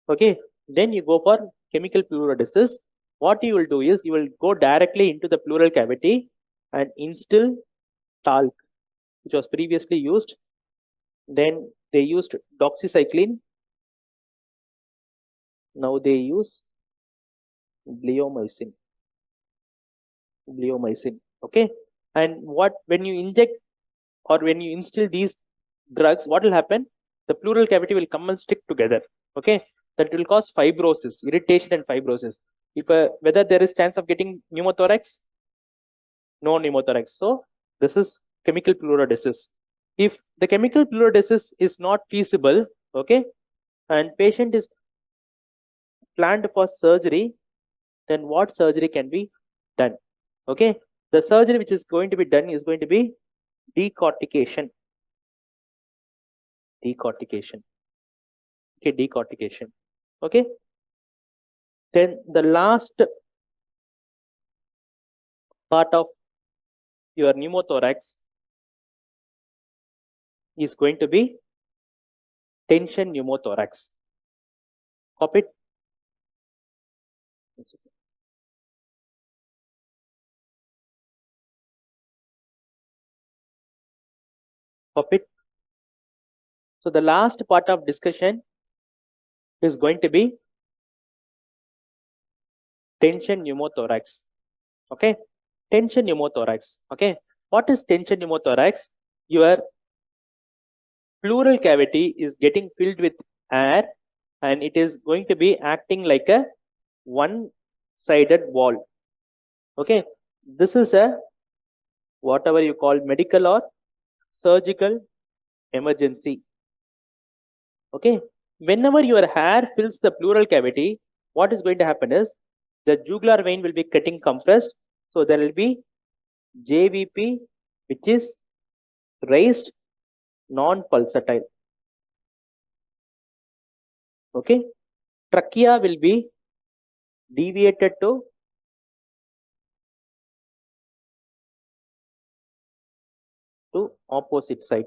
Okay, then you go for chemical fluorodesis. What you will do is you will go directly into the pleural cavity and instill talc, which was previously used. Then they used doxycycline. Now they use bleomycin. Okay, and when you inject or when you instill these drugs, what will happen? The pleural cavity will come and stick together. Okay, that will cause fibrosis, irritation, and fibrosis. If whether there is chance of getting pneumothorax, no pneumothorax. So this is chemical fluorodesis. If the chemical fluorodesis is not feasible, okay, and patient is planned for surgery, then what surgery can be done? Okay, the surgery which is going to be done is going to be decortication. Decortication. Okay, decortication. Okay, then the last part of your pneumothorax is going to be tension pneumothorax. Copy it. Copy it. So the last part of discussion is going to be tension pneumothorax. Okay, tension pneumothorax. Okay, what is tension pneumothorax? Your pleural cavity is getting filled with air, and it is going to be acting like a one-sided wall. Okay, this is a whatever you call medical or surgical emergency. Okay, whenever your hair fills the pleural cavity, what is going to happen is the jugular vein will be getting compressed. So there will be JVP, which is raised non-pulsatile. Okay, trachea will be deviated to opposite side.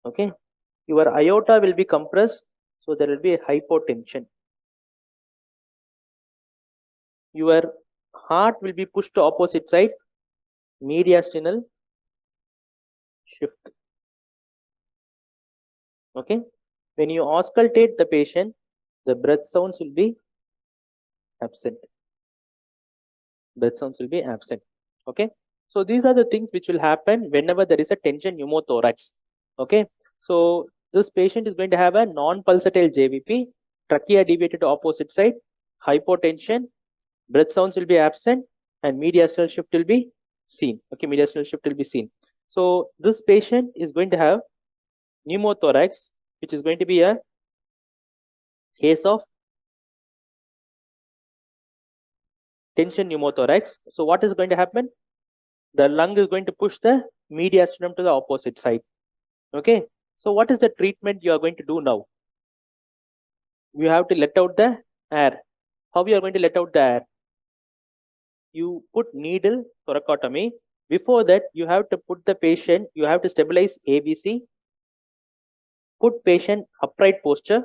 Okay, your aorta will be compressed, so there will be a hypotension. Your heart will be pushed to opposite side, mediastinal shift. Okay, when you auscultate the patient, the breath sounds will be absent. Breath sounds will be absent. Okay, so these are the things which will happen whenever there is a tension pneumothorax. Okay, so this patient is going to have a non-pulsatile JVP, trachea deviated to opposite side, hypotension, breath sounds will be absent, and mediastinal shift will be seen. Okay, mediastinal shift will be seen. So this patient is going to have pneumothorax, which is going to be a case of tension pneumothorax. So what is going to happen? The lung is going to push the mediastinum to the opposite side. Okay, so what is the treatment you are going to do now? you have to let out the air. How you are going to let out the air? You put needle thoracotomy. Before that, you have to put the patient, you have to stabilize ABC, put patient upright posture,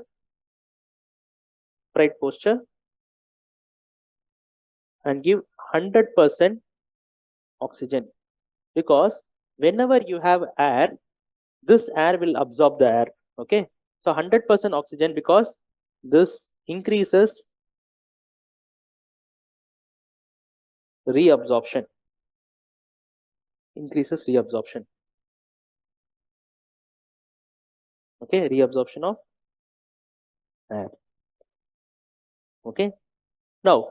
and give 100% oxygen, because whenever you have air, this air will absorb the air. Okay, so 100% oxygen, because this increases reabsorption. Okay, reabsorption of air. Okay, now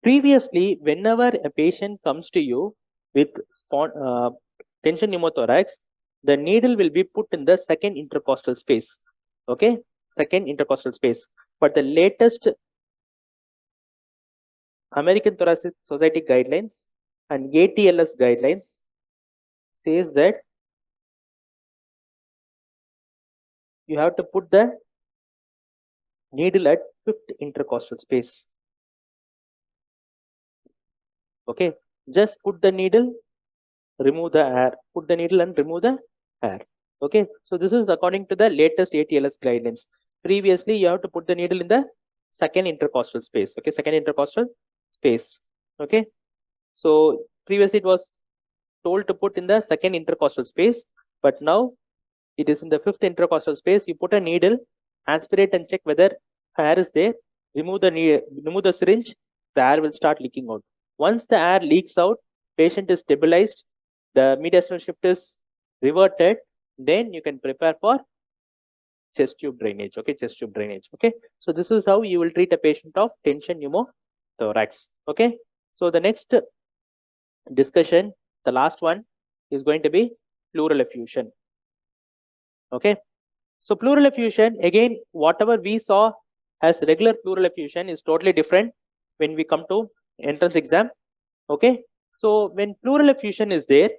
previously, whenever a patient comes to you with tension pneumothorax, the needle will be put in the second intercostal space. Okay, second intercostal space. But the latest American Thoracic Society guidelines and ATLS guidelines says that you have to put the needle at fifth intercostal space. Okay, just put the needle, remove the air, put the needle and remove the air. Okay, so this is according to the latest ATLS guidelines. Previously, you have to put the needle in the second intercostal space. Okay, second intercostal space. Okay, so previously it was told to put in the second intercostal space, but now it is in the fifth intercostal space. You put a needle, aspirate and check whether air is there. Remove the syringe, the air will start leaking out. Once the air leaks out, patient is stabilized, the mediastinal shift is reverted, then you can prepare for chest tube drainage. Okay, chest tube drainage. Okay, so this is how you will treat a patient of tension pneumothorax. Okay, so the next discussion, the last one, is going to be pleural effusion. Okay, so pleural effusion, again, whatever we saw as regular pleural effusion is totally different when we come to entrance exam. Okay, so when pleural effusion is there,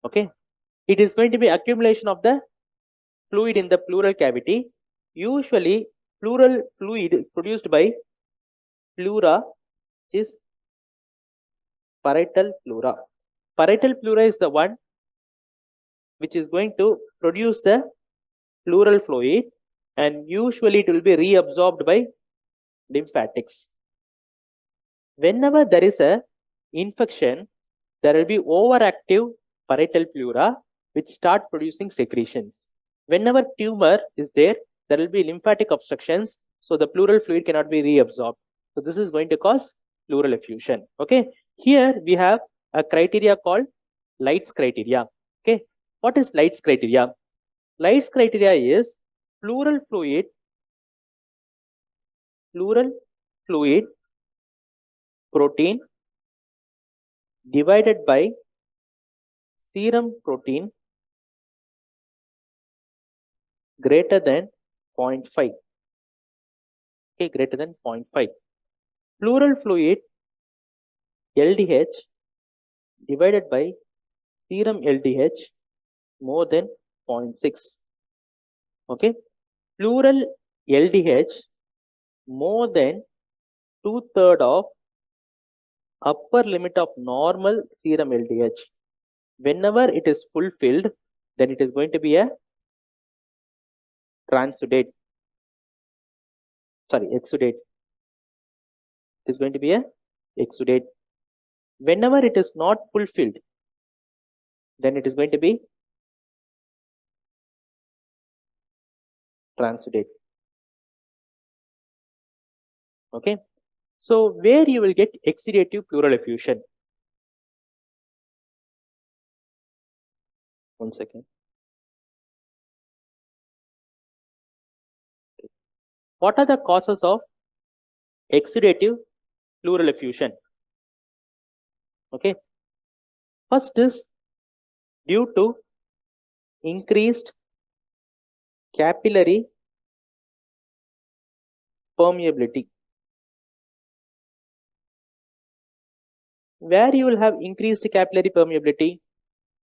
okay, it is going to be accumulation of the fluid in the pleural cavity. Usually pleural fluid is produced by pleura, is parietal pleura. Parietal pleura is the one which is going to produce the pleural fluid, and usually it will be reabsorbed by lymphatics. Whenever there is a infection, there will be overactive parietal pleura which start producing secretions. Whenever tumor is there, there will be lymphatic obstructions, so the pleural fluid cannot be reabsorbed. So this is going to cause pleural effusion. Okay, here we have a criteria called Light's criteria. Okay, what is Light's criteria? Light's criteria is pleural fluid protein divided by serum protein greater than 0.5. Okay, greater than 0.5. Pleural fluid LDH divided by serum LDH more than 0.6. Okay, pleural LDH more than 2/3 of upper limit of normal serum LDH. Whenever it is fulfilled, then it is going to be a exudate. It is going to be a exudate. Whenever it is not fulfilled, then it is going to be transudate. Okay, so where you will get exudative pleural effusion? One second. What are the causes of exudative pleural effusion? Okay, first is due to increased capillary permeability. Where you will have increased capillary permeability?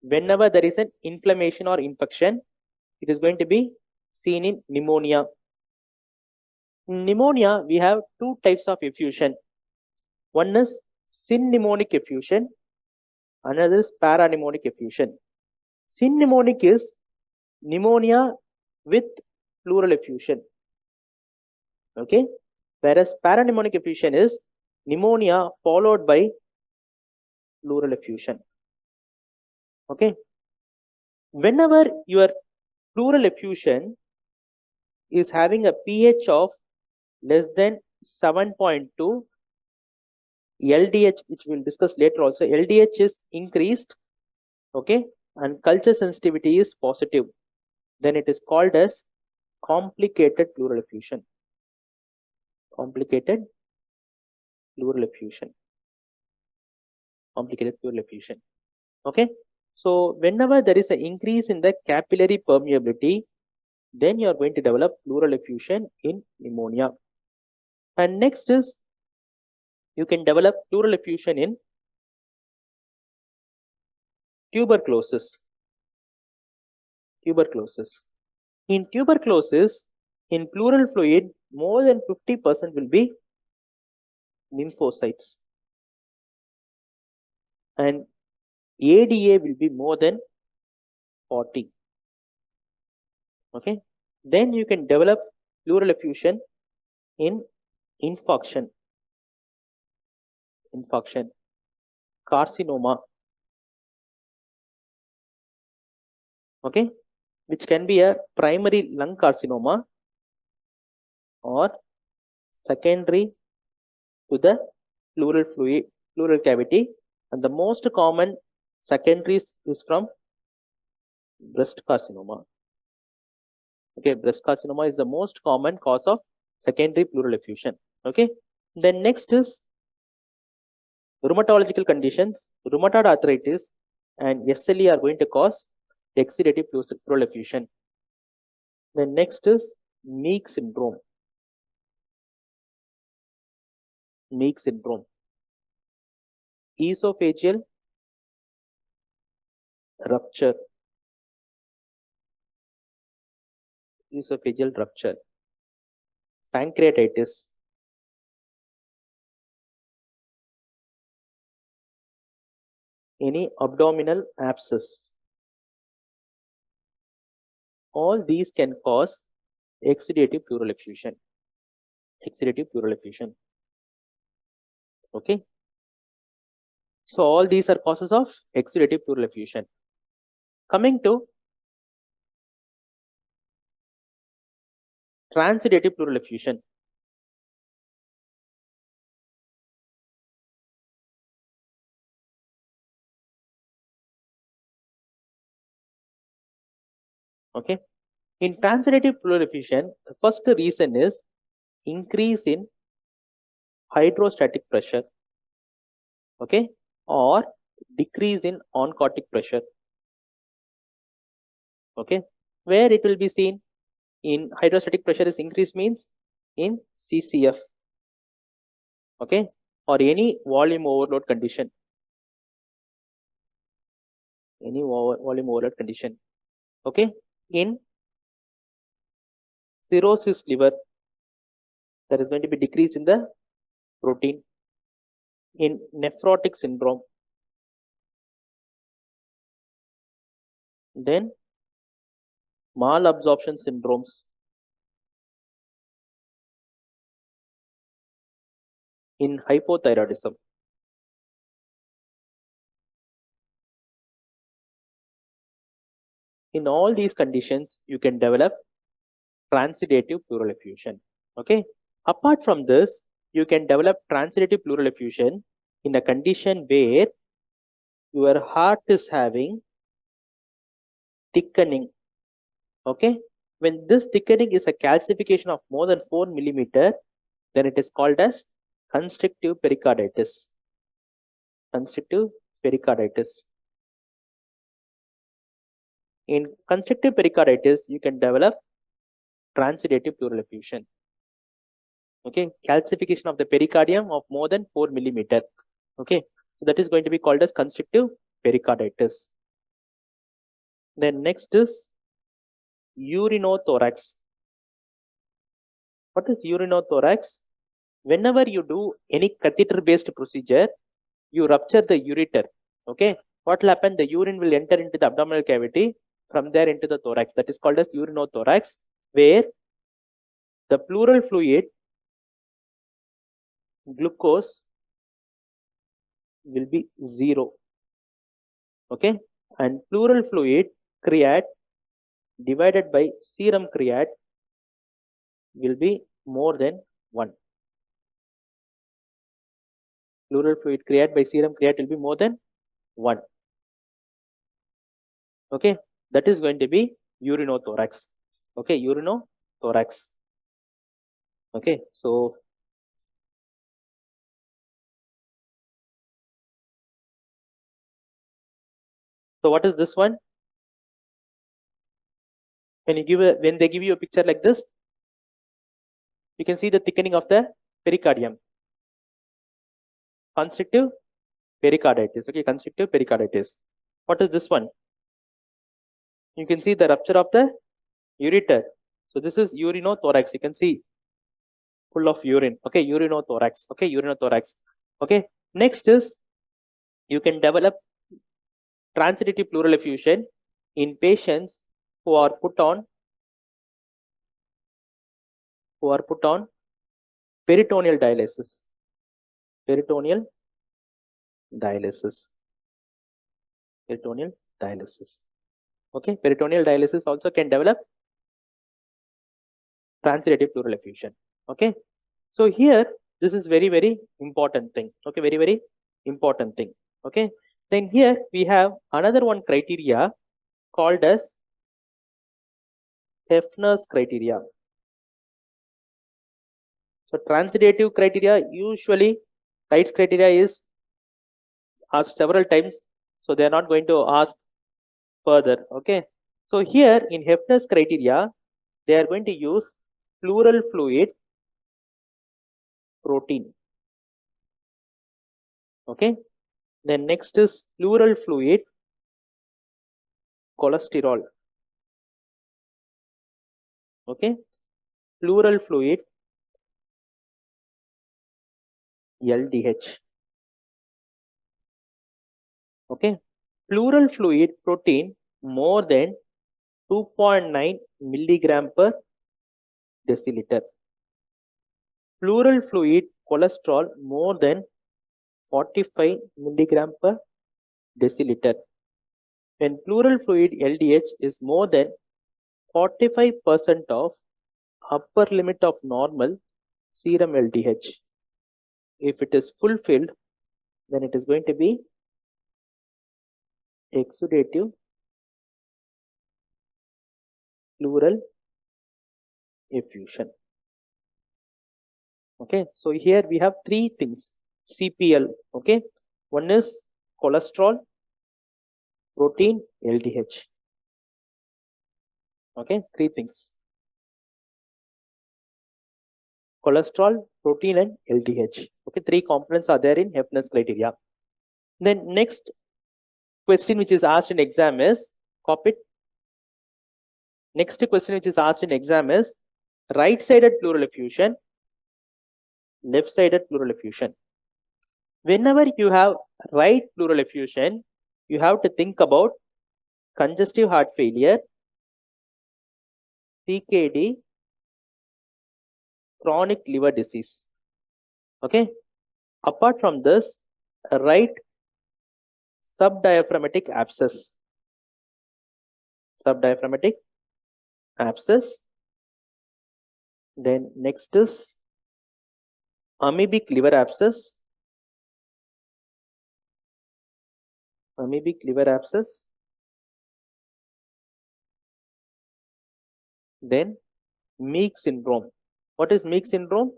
whenever there is an inflammation or infection, it is going to be seen in pneumonia. In pneumonia, we have two types of effusion. One is synpneumonic effusion, another is parapneumonic effusion. Synpneumonic is pneumonia with pleural effusion. Okay, whereas parapneumonic effusion is pneumonia followed by pleural effusion. Okay, whenever your pleural effusion is having a pH of less than 7.2, LDH, which we'll discuss later also, LDH is increased, okay, and culture sensitivity is positive, then it is called as complicated pleural effusion. Complicated pleural effusion. Complicated pleural effusion. Okay, so whenever there is an increase in the capillary permeability, then you are going to develop pleural effusion in pneumonia. And next is you can develop pleural effusion in tuberculosis. Tuberculosis. In tuberculosis, in pleural fluid, more than 50% will be lymphocytes, and ADA will be more than 40. Okay, then you can develop pleural effusion in infarction, carcinoma, okay, which can be a primary lung carcinoma or secondary to the pleural fluid, pleural cavity, and the most common secondaries is from breast carcinoma. Okay, breast carcinoma is the most common cause of secondary pleural effusion. Okay, then next is rheumatological conditions. Rheumatoid arthritis and SLE are going to cause exudative pleural effusion. Then next is Meek syndrome. Meek syndrome. Esophageal rupture. Esophageal rupture. Pancreatitis. Any abdominal abscess. All these can cause exudative pleural effusion. Exudative pleural effusion. Okay. So all these are causes of exudative pleural effusion. Coming to transudative pleural effusion. Okay. In transudative pleural effusion, the first reason is increase in hydrostatic pressure, okay, or decrease in oncotic pressure. Okay, where it will be seen in hydrostatic pressure is increased means in CCF, okay, or any volume overload condition. Any volume overload condition. Okay, in cirrhosis liver, there is going to be decrease in the protein. In nephrotic syndrome, then malabsorption syndromes, in hypothyroidism. In all these conditions, you can develop transudative pleural effusion. Okay. Apart from this, you can develop transudative pleural effusion in a condition where your heart is having thickening. Okay. When this thickening is a calcification of more than 4 millimeter, then it is called as constrictive pericarditis. Constrictive pericarditis. In constrictive pericarditis, you can develop transudative pleural effusion. Okay, calcification of the pericardium of more than 4 millimeter. Okay, so that is going to be called as constrictive pericarditis. Then next is urinothorax. What is urinothorax? Whenever you do any catheter-based procedure, you rupture the ureter. Okay, what will happen? The urine will enter into the abdominal cavity, from there into the thorax. That is called as urinothorax, where the pleural fluid, glucose, will be 0. Okay, and pleural fluid, creat, divided by serum creat, will be more than 1. Pleural fluid creat by serum creat will be more than 1. Okay, that is going to be urinothorax. Okay, urinothorax. Okay, so what is this one? When they give you a picture like this, you can see the thickening of the pericardium. Constrictive pericarditis. Okay, constrictive pericarditis. What is this one? You can see the rupture of the ureter. So this is urinothorax. You can see full of urine. Okay, urinothorax. Okay, urinothorax. Okay, next is you can develop transitive pleural effusion in patients who are put on peritoneal dialysis. Peritoneal dialysis. Okay, peritoneal dialysis also can develop transitive pleural effusion. Okay, so here this is very, very important thing. Okay, very, very important thing. Okay, then here we have another one criteria called as Hefner's criteria. So transitive criteria, usually Wright's criteria is asked several times, so they are not going to ask further. Okay, so here in Hefner's criteria, they are going to use pleural fluid protein. Okay, then next is pleural fluid cholesterol. Okay, pleural fluid LDH. Okay, pleural fluid protein more than 2.9 milligram per deciliter. Pleural fluid cholesterol more than 45 milligram per deciliter. When pleural fluid LDH is more than 45% of upper limit of normal serum LDH. If it is fulfilled, then it is going to be exudative pleural effusion. Okay, so here we have 3 things. CPL. Okay, one is cholesterol, protein, LDH. Okay, 3 things. Cholesterol, protein, and LDH. Okay, 3 components are there in Hefner's criteria. Then next question which is asked in exam is, copy it. Next question which is asked in exam is right-sided pleural effusion, left-sided pleural effusion. Whenever you have right pleural effusion, you have to think about congestive heart failure, CKD, chronic liver disease. Okay, apart from this, right subdiaphragmatic abscess. Then next is amoebic liver abscess. Then Meek syndrome. What is Meek syndrome?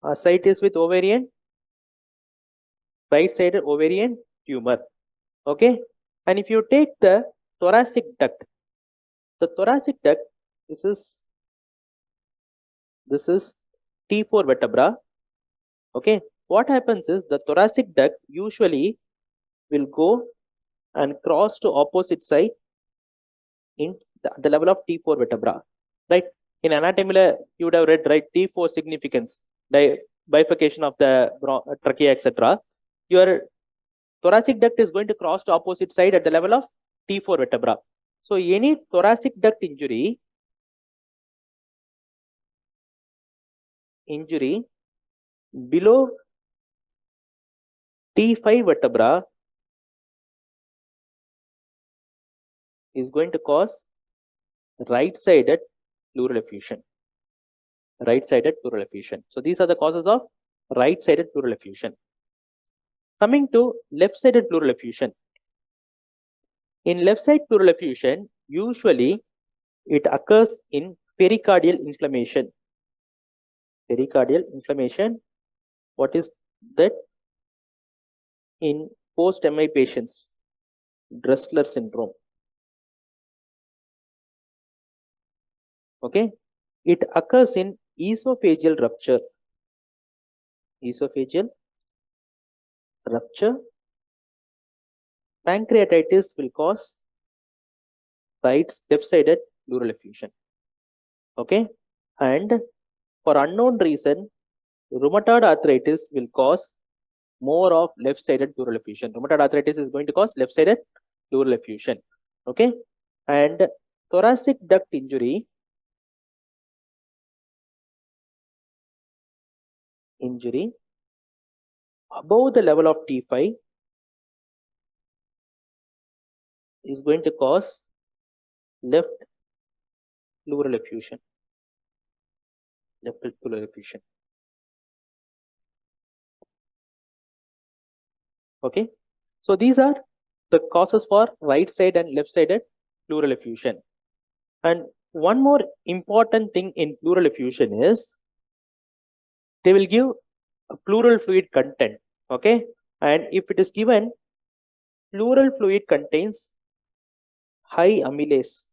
Ascites with right-sided ovarian tumor. Okay, and if you take the thoracic duct, this is T4 vertebra. Okay, what happens is the thoracic duct usually will go and cross to opposite side in the level of T4 vertebra, right? In anatomy, you would have read, right, T4 significance, the bifurcation of the trachea, etc. Your thoracic duct is going to cross to opposite side at the level of T4 vertebra. So any thoracic duct injury below T5 vertebra is going to cause right-sided pleural effusion. Right-sided pleural effusion. So these are the causes of right-sided pleural effusion. Coming to left-sided pleural effusion. In left-side pleural effusion, usually it occurs in pericardial inflammation. Pericardial inflammation. What is that? In post-MI patients, Dressler syndrome. Okay, it occurs in esophageal rupture. Esophageal rupture. Pancreatitis will cause left-sided pleural effusion. Okay, and for unknown reason, rheumatoid arthritis will cause more of left-sided pleural effusion. Rheumatoid arthritis is going to cause left-sided pleural effusion. Okay, and thoracic duct injury above the level of T5 is going to cause left pleural effusion. Left pleural effusion. Okay, so these are the causes for right side and left sided pleural effusion. And one more important thing in pleural effusion is they will give a pleural fluid content. Okay, and if it is given pleural fluid contains high amylase.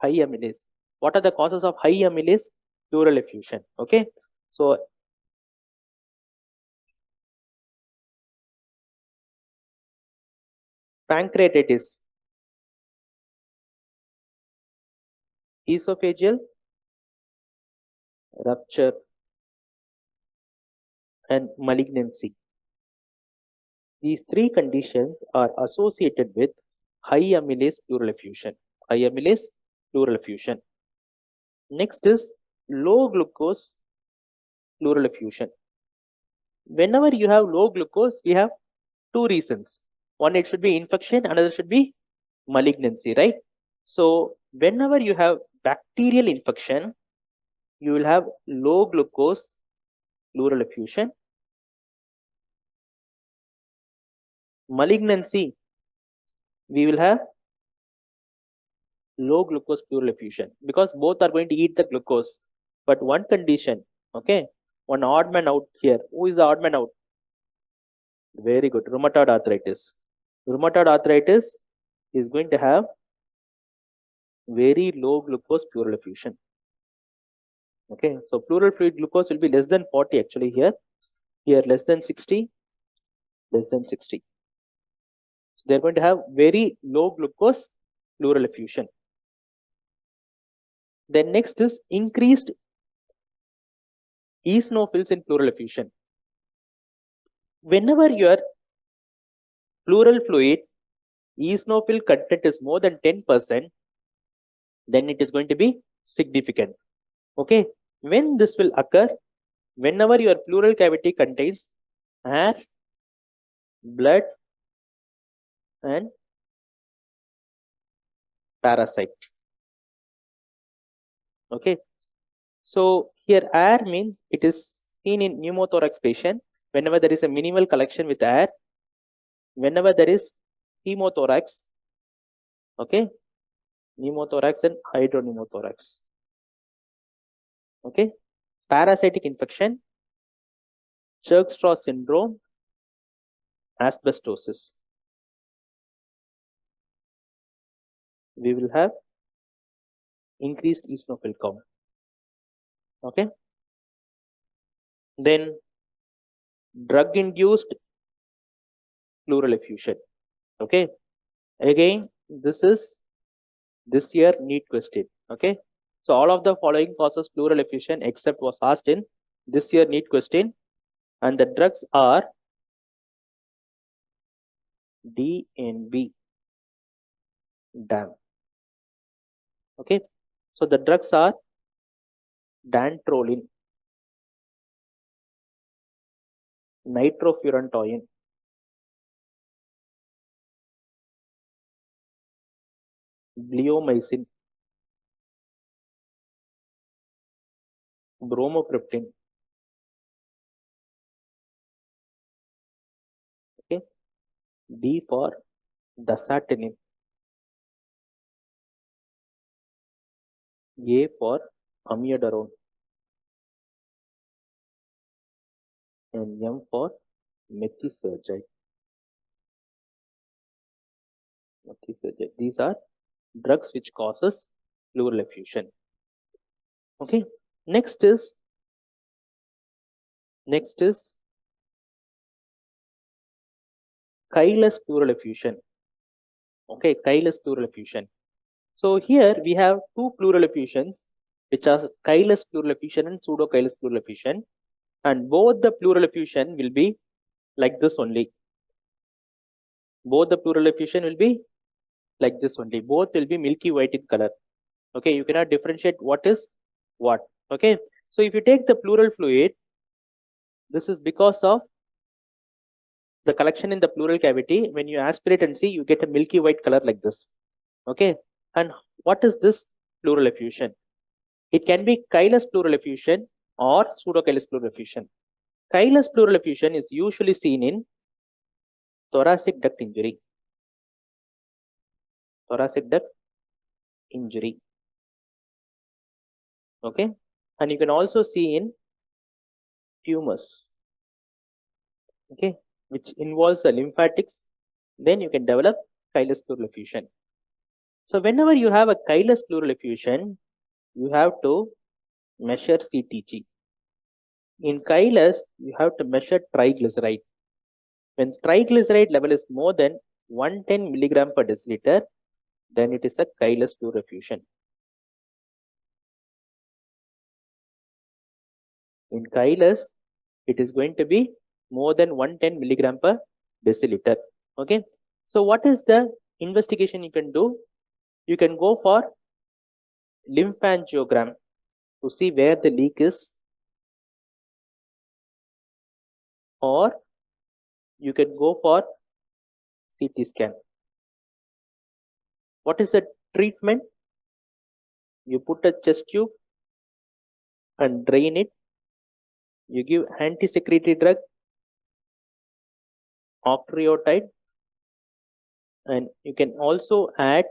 High amylase. What are the causes of high amylase pleural effusion? Okay, so pancreatitis, esophageal rupture, and malignancy. These three conditions are associated with high amylase pleural effusion. High amylase pleural effusion. Next is low glucose pleural effusion. Whenever you have low glucose, we have two reasons. One, it should be infection, another should be malignancy, right? So whenever you have bacterial infection, you will have low glucose pleural effusion. Malignancy, we will have low glucose pleural effusion because both are going to eat the glucose. But one condition, okay, one odd man out here. Who is the odd man out? Very good. Rheumatoid arthritis. Rheumatoid arthritis is going to have very low glucose pleural effusion. Okay, so pleural fluid glucose will be less than 40 actually here. Here less than 60, less than 60. So they're going to have very low glucose pleural effusion. Then next is increased eosinophils in pleural effusion. Whenever your pleural fluid eosinophil content is more than 10%, then it is going to be significant. Okay, when this will occur, whenever your pleural cavity contains air, blood, and parasite. Okay, so here air means it is seen in pneumothorax patient whenever there is a minimal collection with air, whenever there is hemothorax, okay, pneumothorax and hydropneumothorax. Okay, parasitic infection, Churg-Strauss syndrome, asbestosis. We will have increased eosinophil count. Okay, then drug-induced pleural effusion. Okay, again This is this year NEET question. Okay, so all of the following causes pleural effusion except was asked in this year NEET question, and the drugs are D and B. DAM. Okay, so the drugs are dantrolene, nitrofurantoin, bleomycin, bromocriptine. Okay, D for dasatinib, A for amiodarone, and M for methysergide. These are drugs which causes pleural effusion. Okay, next is chylous pleural effusion. Okay, chylous pleural effusion. So here we have two pleural effusions, which are chylous pleural effusion and pseudochylous pleural effusion, and both the pleural effusion will be like this only. Both the pleural effusion will be like this only. Both will be milky white in color. Okay, you cannot differentiate what is what. Okay, so if you take the pleural fluid, this is because of the collection in the pleural cavity. When you aspirate and see, you get a milky white color like this. Okay, and what is this pleural effusion? It can be chylous pleural effusion or pseudochylous pleural effusion. Chylous pleural effusion is usually seen in thoracic duct injury. Thoracic duct injury. Okay, and you can also see in tumors. Okay, which involves the lymphatics. Then you can develop chylous pleural effusion. So whenever you have a chylous pleural effusion, you have to measure CTG. In chylous, you have to measure triglyceride. When triglyceride level is more than 110 milligram per deciliter, then it is a chylous pleural effusion. In chylous, it is going to be more than 110 milligram per deciliter. Okay, so what is the investigation you can do? You can go for lymphangiogram to see where the leak is, or you can go for CT scan. What is the treatment? You put a chest tube and drain it. You give anti-secretory drug, octreotide, and you can also add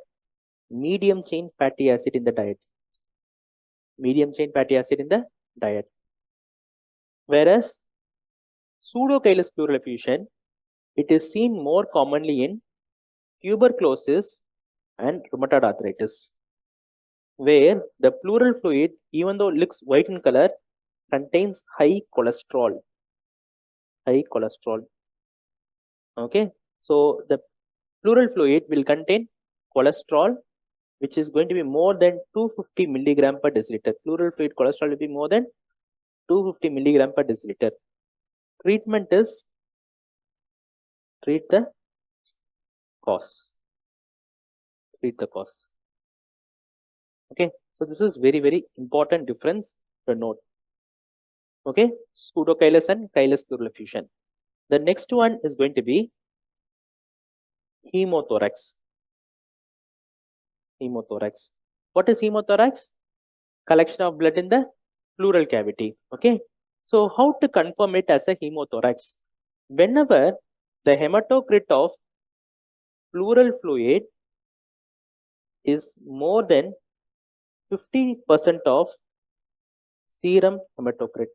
medium chain fatty acid in the diet. Medium chain fatty acid in the diet. Whereas pseudochylous pleural effusion, it is seen more commonly in tuberculosis and rheumatoid arthritis, where the pleural fluid, even though it looks white in color, contains high cholesterol. High cholesterol. Okay, so the pleural fluid will contain cholesterol, which is going to be more than 250 milligram per deciliter. Pleural fluid cholesterol will be more than 250 milligram per deciliter. Treatment is treat the cause. Treat the cause. Okay, so this is very, very important difference to note. Okay, pseudochylous and chylous pleural effusion. The next one is going to be hemothorax. Hemothorax. What is hemothorax? Collection of blood in the pleural cavity. Okay, so how to confirm it as a hemothorax? Whenever the hematocrit of pleural fluid is more than 50% of serum hematocrit.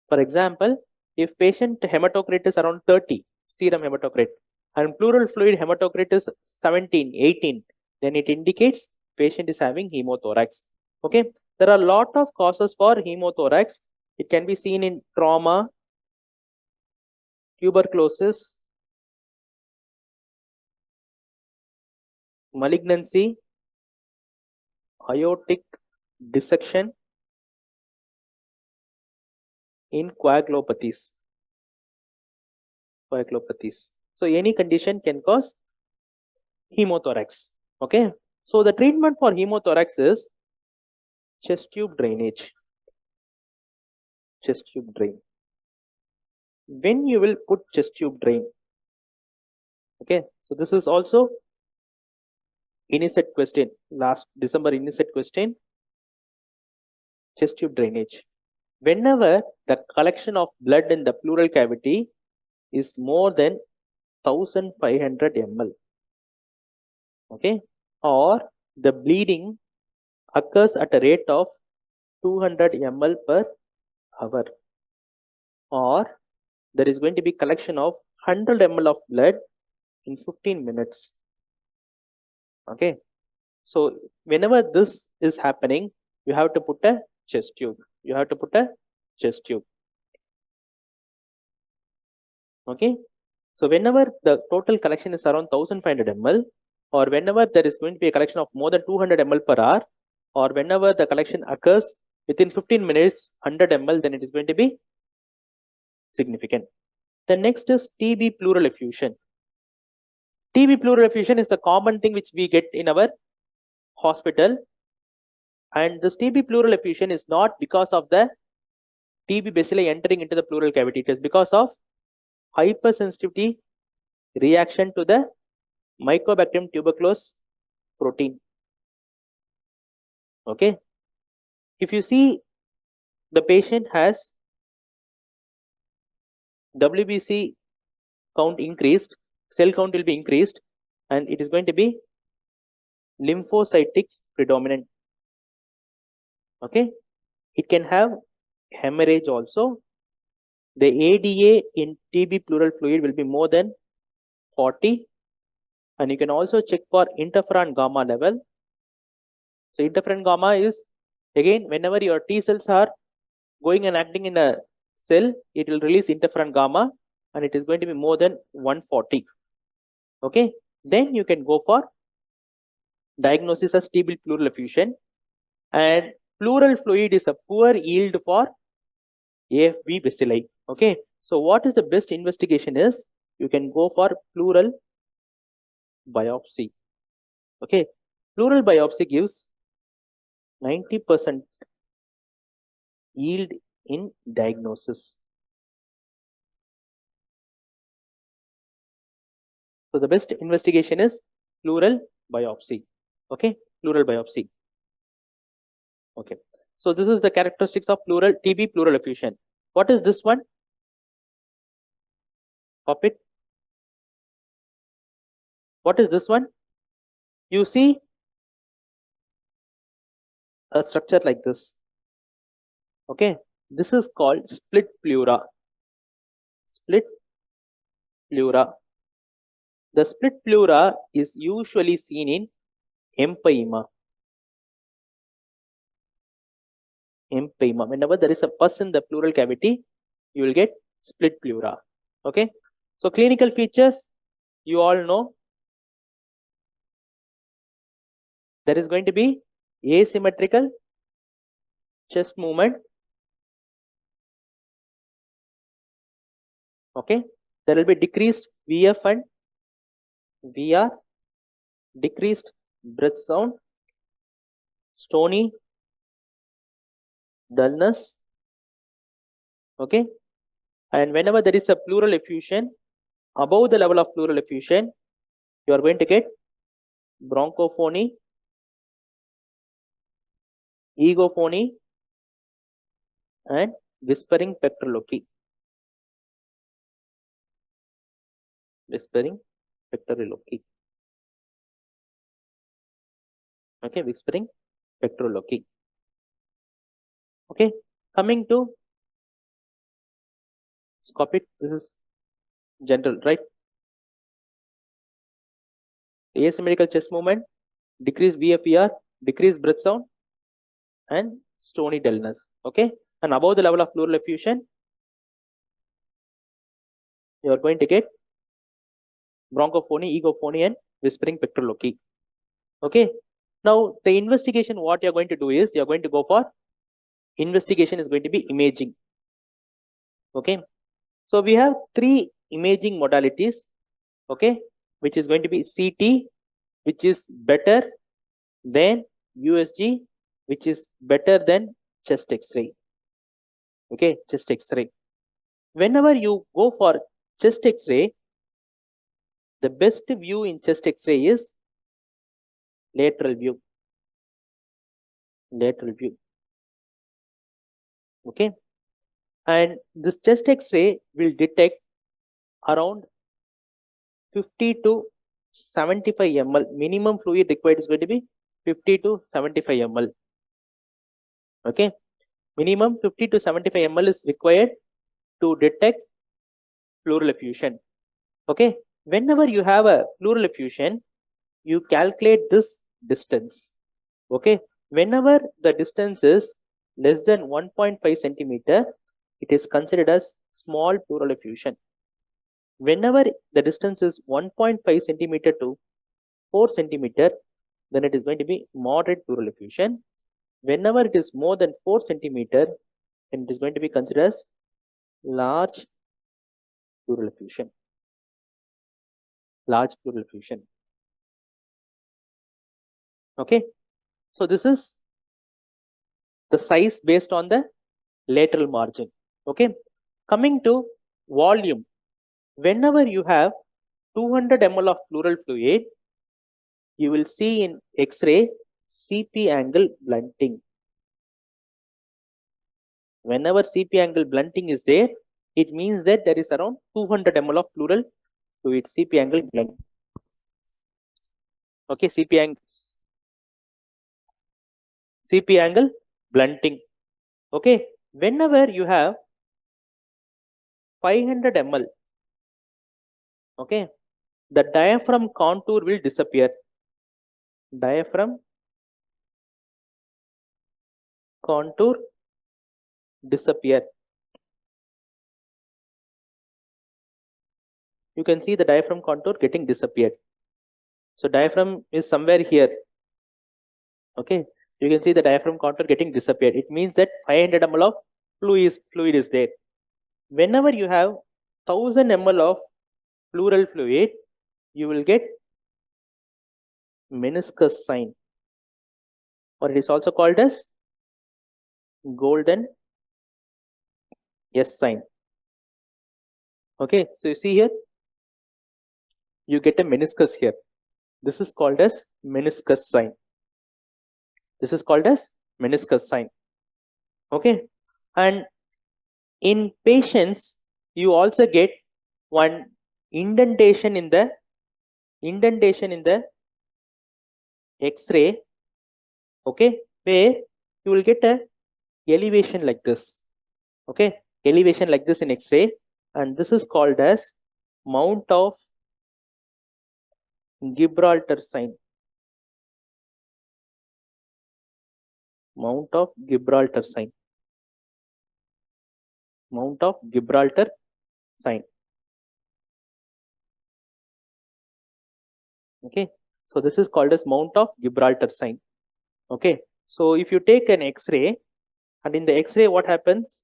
For example, if patient hematocrit is around 30, serum hematocrit, and pleural fluid hematocrit is 17, 18, then it indicates patient is having hemothorax. Okay, there are a lot of causes for hemothorax. It can be seen in trauma, tuberculosis, malignancy, aortic dissection in coagulopathies. So any condition can cause hemothorax. Okay. So the treatment for hemothorax is chest tube drainage. Chest tube drain. When you will put chest tube drain? Okay. So this is also INICET question. Last December INICET question. Chest tube drainage. Whenever the collection of blood in the pleural cavity is more than 1500 ml. Okay. Or the bleeding occurs at a rate of 200 ml per hour, or there is going to be collection of 100 ml of blood in 15 minutes. Okay. So whenever this is happening, you have to put a chest tube. Okay. So whenever the total collection is around 1500 ml, or whenever there is going to be a collection of more than 200 ml per hour, or whenever the collection occurs within 15 minutes 100 ml, then it is going to be significant. The next is TB pleural effusion. TB pleural effusion is the common thing which we get in our hospital, and this TB pleural effusion is not because of the TB bacilli entering into the pleural cavity. It is because of hypersensitivity reaction to the Mycobacterium tuberculosis protein. Okay. If you see the patient has WBC count increased, cell count will be increased, and it is going to be lymphocytic predominant. Okay. It can have hemorrhage also. The ADA in TB pleural fluid will be more than 40, and you can also check for interferon gamma level. So interferon gamma is, again, whenever your T cells are going and acting in a cell, it will release interferon gamma, and it is going to be more than 140. Okay. Then you can go for diagnosis as TB pleural effusion, and pleural fluid is a poor yield for AFB bacilli. Okay. So what is the best investigation is, you can go for pleural biopsy. Okay. Pleural biopsy gives 90% yield in diagnosis. So the best investigation is pleural biopsy. Okay. Pleural biopsy. Okay. So this is the characteristics of TB pleural effusion. What is this one? Copy it. What is this one? You see a structure like this. Okay. This is called split pleura. Split pleura. The split pleura is usually seen in empyema. Empyema. Whenever there is a pus in the pleural cavity, you will get split pleura. Okay. So clinical features, you all know. There is going to be asymmetrical chest movement. Okay. There will be decreased VF and VR, decreased breath sound, stony, dullness. Okay. And whenever there is a pleural effusion, above the level of pleural effusion, you are going to get bronchophony, egophony, and whispering pectoraloquy. Whispering pectoraloquy. Okay, whispering pectoraloquy. Okay, coming to scopic, this is general, right? Asymmetrical chest movement, decreased VFER, decreased breath sound, and stony dullness. Okay, and above the level of pleural effusion, you are going to get bronchophony, egophony, and whispering pectoraloquy. Okay. Now the investigation, what you're going to do is you're going to go for investigation is going to be imaging. Okay. So we have three imaging modalities. Okay, which is going to be CT, which is better than USG, which is better than chest X-ray. Okay, chest X-ray. Whenever you go for chest X-ray, the best view in chest X-ray is lateral view. Lateral view. Okay, and this chest X-ray will detect around 50 to 75 ml. Minimum fluid required is going to be 50 to 75 ml. Okay, minimum 50 to 75 ml is required to detect pleural effusion. Okay, whenever you have a pleural effusion, you calculate this distance. Okay, whenever the distance is less than 1.5 centimeter, it is considered as small pleural effusion. Whenever the distance is 1.5 centimeter to 4 centimeter, then it is going to be moderate pleural effusion. Whenever it is more than 4 centimeter, then it is going to be considered as large pleural effusion. Large pleural effusion. Okay, so this is the size based on the lateral margin. Okay, coming to volume, whenever you have 200 ml of pleural fluid, you will see in X-ray CP angle blunting. Whenever CP angle blunting is there, it means that there is around 200 ml of pleural fluid. CP angle blunting. Okay, CP angle blunting. Okay, whenever you have 500 ml, okay, the diaphragm contour will disappear. Diaphragm contour disappear. You can see the diaphragm contour getting disappeared. So diaphragm is somewhere here. Okay, you can see the diaphragm contour getting disappeared. It means that 500 ml of fluid is there. Whenever you have 1000 ml of pleural fluid, you will get meniscus sign, or it is also called as golden S sign. Okay, so you see here, you get a meniscus here. This is called as meniscus sign. This is called as meniscus sign. Okay, and in patients, you also get one indentation in the X-ray. Okay, where you will get a elevation like this. Okay, elevation like this in X-ray, and this is called as Mount of Gibraltar sign. Mount of Gibraltar sign. Mount of Gibraltar sign. Okay, so this is called as Mount of Gibraltar sign. Okay, so if you take an X-ray, and in the X-ray what happens?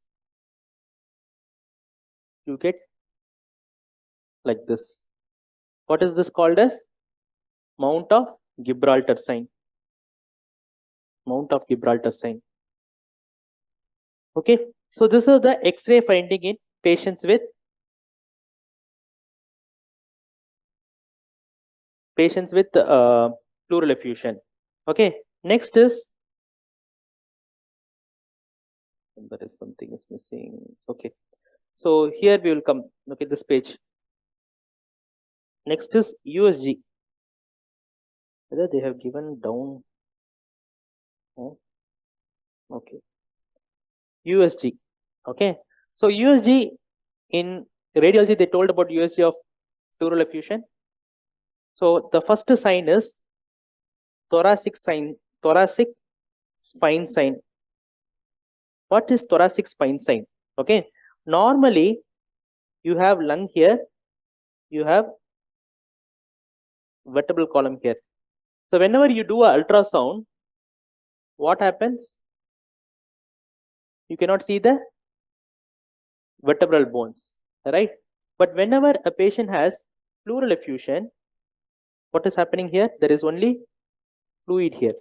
You get like this. What is this called as? Mount of Gibraltar sign. Mount of Gibraltar sign. Okay, so this is the X-ray finding in patients with pleural effusion. Okay, next is, there is something is missing. Okay, so here we will come. Okay, this page. Next is USG. Whether they have given down. Oh, okay, USG. Okay, so USG in radiology, they told about USG of pleural effusion. So the first sign is thoracic spine sign. What is thoracic spine sign? Okay, normally you have lung here, you have vertebral column here. So whenever you do a ultrasound, what happens? You cannot see the vertebral bones, right? But whenever a patient has pleural effusion, what is happening here? There is only fluid here.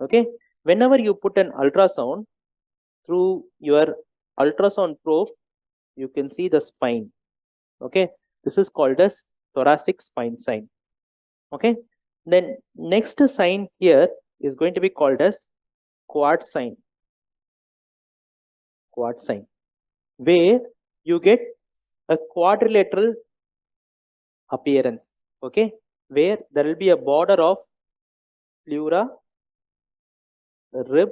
Okay. Whenever you put an ultrasound, through your ultrasound probe, you can see the spine. Okay. This is called as thoracic spine sign. Okay. Then next sign here is going to be called as quad sign. Quad sign, where you get a quadrilateral appearance. Okay. Where there will be a border of pleura, rib,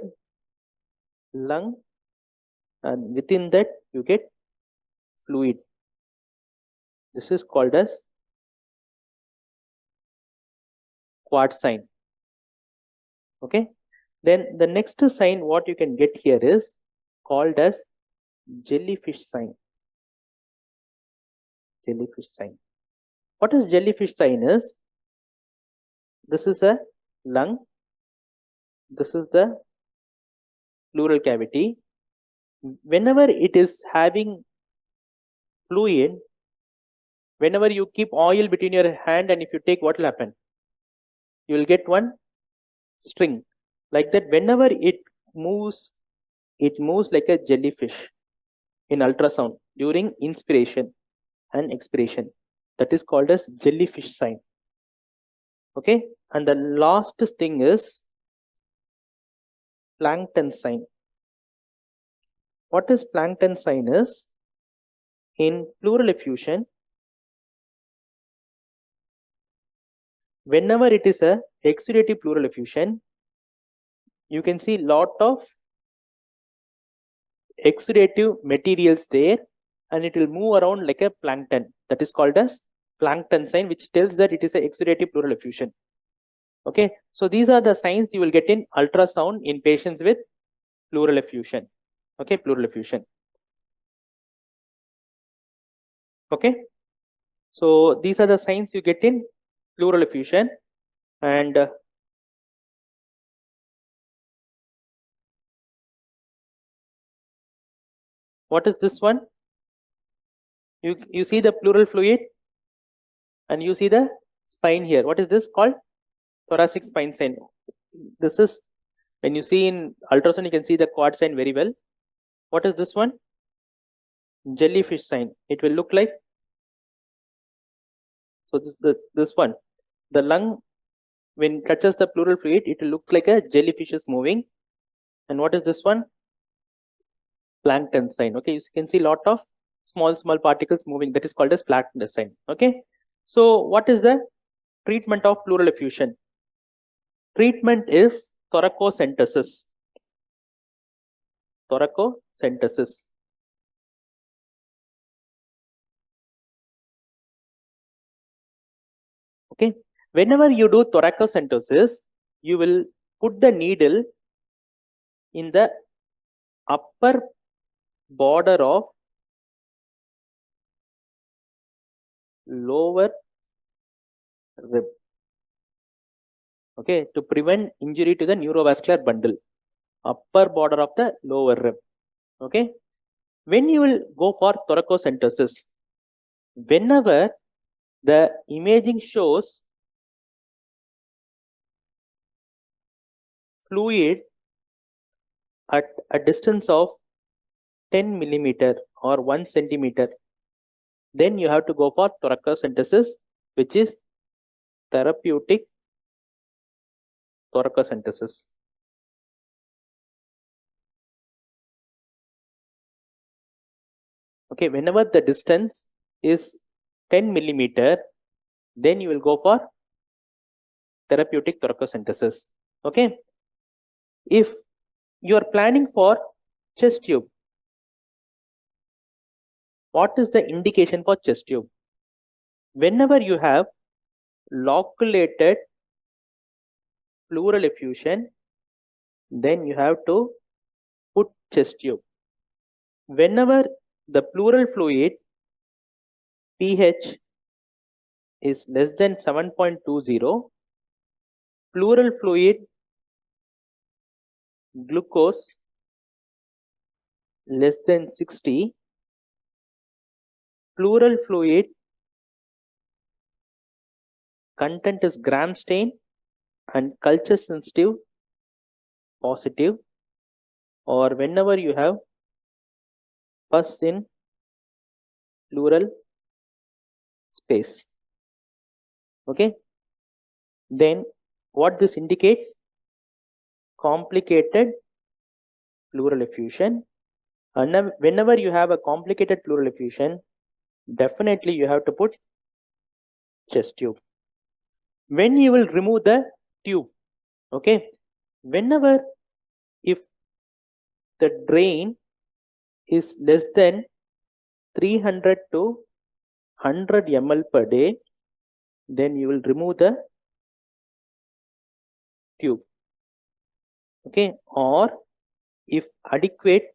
lung, and within that you get fluid. This is called as quad sign. Okay. Then the next sign what you can get here is called as jellyfish sign. Jellyfish sign. What is jellyfish sign is? This is a lung. This is the pleural cavity. Whenever it is having fluid, whenever you keep oil between your hand and if you take, what will happen? You will get one string. Like that, whenever it moves like a jellyfish in ultrasound during inspiration and expiration. That is called as jellyfish sign. Okay. And the last thing is plankton sign. What is plankton sign is? In pleural effusion, whenever it is a exudative pleural effusion, you can see lot of exudative materials there, and it will move around like a plankton. That is called as plankton sign, which tells that it is a exudative pleural effusion. Okay, so these are the signs you will get in ultrasound in patients with pleural effusion. Okay, pleural effusion. Okay, so these are the signs you get in pleural effusion. And what is this one? You see the pleural fluid and you see the spine here. What is this called? Thoracic spine sign. This is when you see in ultrasound, you can see the quad sign very well. What is this one? Jellyfish sign. It will look like, so this one, the lung, when it touches the pleural fluid, it will look like a jellyfish is moving. And what is this one? Plankton sign. Okay, you can see lot of small particles moving. That is called as plankton sign. Okay, so what is the treatment of pleural effusion? Treatment is thoracocentesis. Thoracocentesis. Okay, whenever you do thoracocentesis, you will put the needle in the upper border of lower rib. Okay, to prevent injury to the neurovascular bundle, upper border of the lower rib. Okay, when you will go for thoracocentesis, whenever the imaging shows fluid at a distance of 10 millimeter or 1 centimeter, then you have to go for thoracocentesis, which is therapeutic thoracocentesis. Okay, whenever the distance is 10 millimeter, then you will go for therapeutic thoracocentesis. Okay, if you are planning for chest tube, what is the indication for chest tube? Whenever you have loculated pleural effusion, then you have to put chest tube. Whenever the pleural fluid pH is less than 7.20, pleural fluid, glucose less than 60, pleural fluid content is gram stain and culture sensitive positive, or whenever you have pus in pleural space. Okay, then what this indicates? Complicated pleural effusion. And whenever you have a complicated pleural effusion, definitely you have to put chest tube. When you will remove the tube, okay, whenever if the drain is less than 300 to 100 ml per day, then you will remove the tube. Okay, or if adequate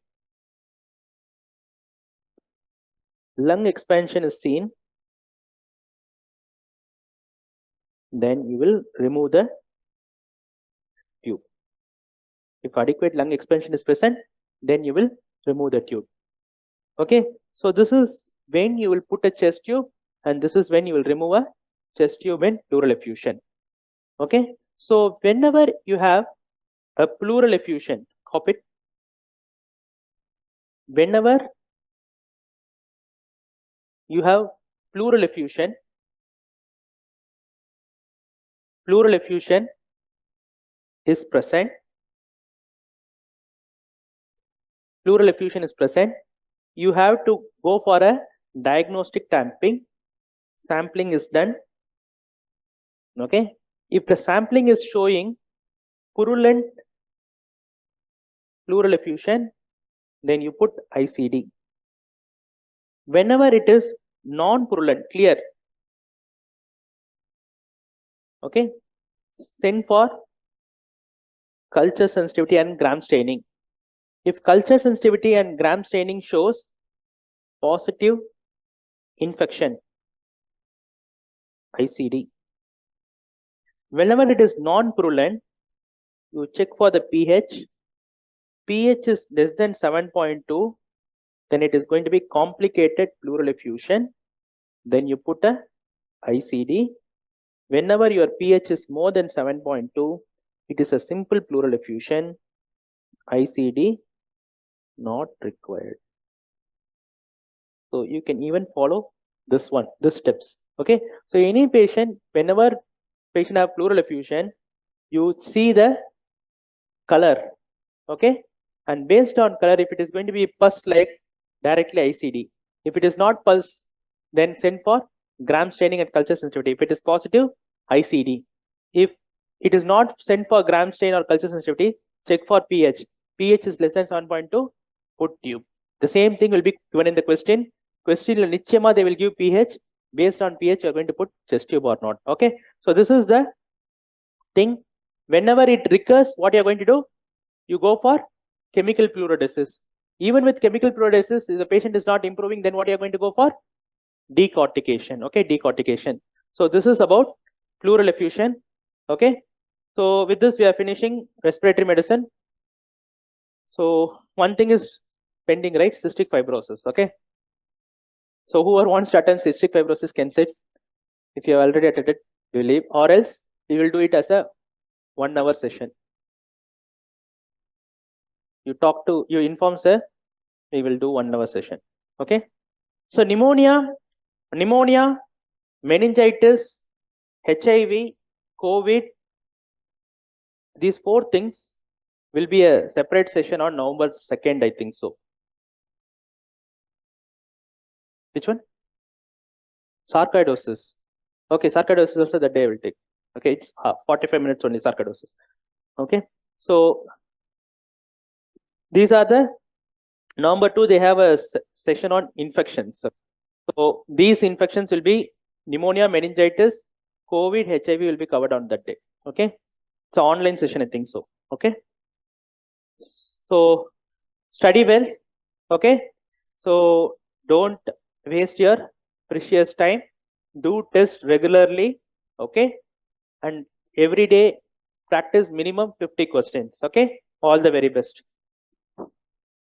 lung expansion is seen, then you will remove the tube. If adequate lung expansion is present, then you will remove the tube. Okay, so this is when you will put a chest tube, and this is when you will remove a chest tube in pleural effusion. Okay, so whenever you have a pleural effusion, copy it. Whenever you have pleural effusion is present. Pleural effusion is present. You have to go for a diagnostic tamping. Sampling is done. Okay, if the sampling is showing purulent pleural effusion, then you put ICD. Whenever it is non-purulent, clear, okay, send for culture sensitivity and gram staining. If culture sensitivity and gram staining shows positive infection, ICD. Whenever it is non-purulent, you check for the pH. pH is less than 7.2, then it is going to be complicated pleural effusion. Then you put a ICD. Whenever your pH is more than 7.2, it is a simple pleural effusion. ICD not required. So you can even follow this steps. Okay, so any patient, whenever patient have pleural effusion, you see the color. Okay, and based on color, if it is going to be pus like, directly ICD. If it is not pus, then send for gram staining and culture sensitivity. If it is positive, ICD. If it is not sent for gram stain or culture sensitivity, check for pH. pH is less than 7.2, put tube. The same thing will be given in the question. Question nichema they will give pH. Based on pH, you are going to put chest tube or not. Okay, so this is the thing. Whenever it recurs, what you are going to do? You go for chemical fluoridesis. Even with chemical fluoridesis, if the patient is not improving, then what you are going to go for? Decortication. Okay, decortication. So this is about pleural effusion. Okay, so with this we are finishing respiratory medicine. So one thing is pending, right? Cystic fibrosis. Okay, so whoever wants to attend cystic fibrosis can sit. If you have already attended, you leave, or else we will do it as a 1 hour session. You talk to, you inform sir, we will do 1 hour session. Okay, so pneumonia, meningitis, HIV, COVID, these 4 things will be a separate session on November 2nd, I think so. Which one? Sarcoidosis. Okay, sarcoidosis also that day I will take. Okay, it's 45 minutes only, sarcoidosis. Okay, so these are the November 2, they have a session on infections. So these infections will be pneumonia, meningitis, COVID, HIV will be covered on that day. Okay, it's an online session, I think so. Okay, so study well. Okay, so don't waste your precious time. Do test regularly. Okay, and every day practice minimum 50 questions. Okay, all the very best.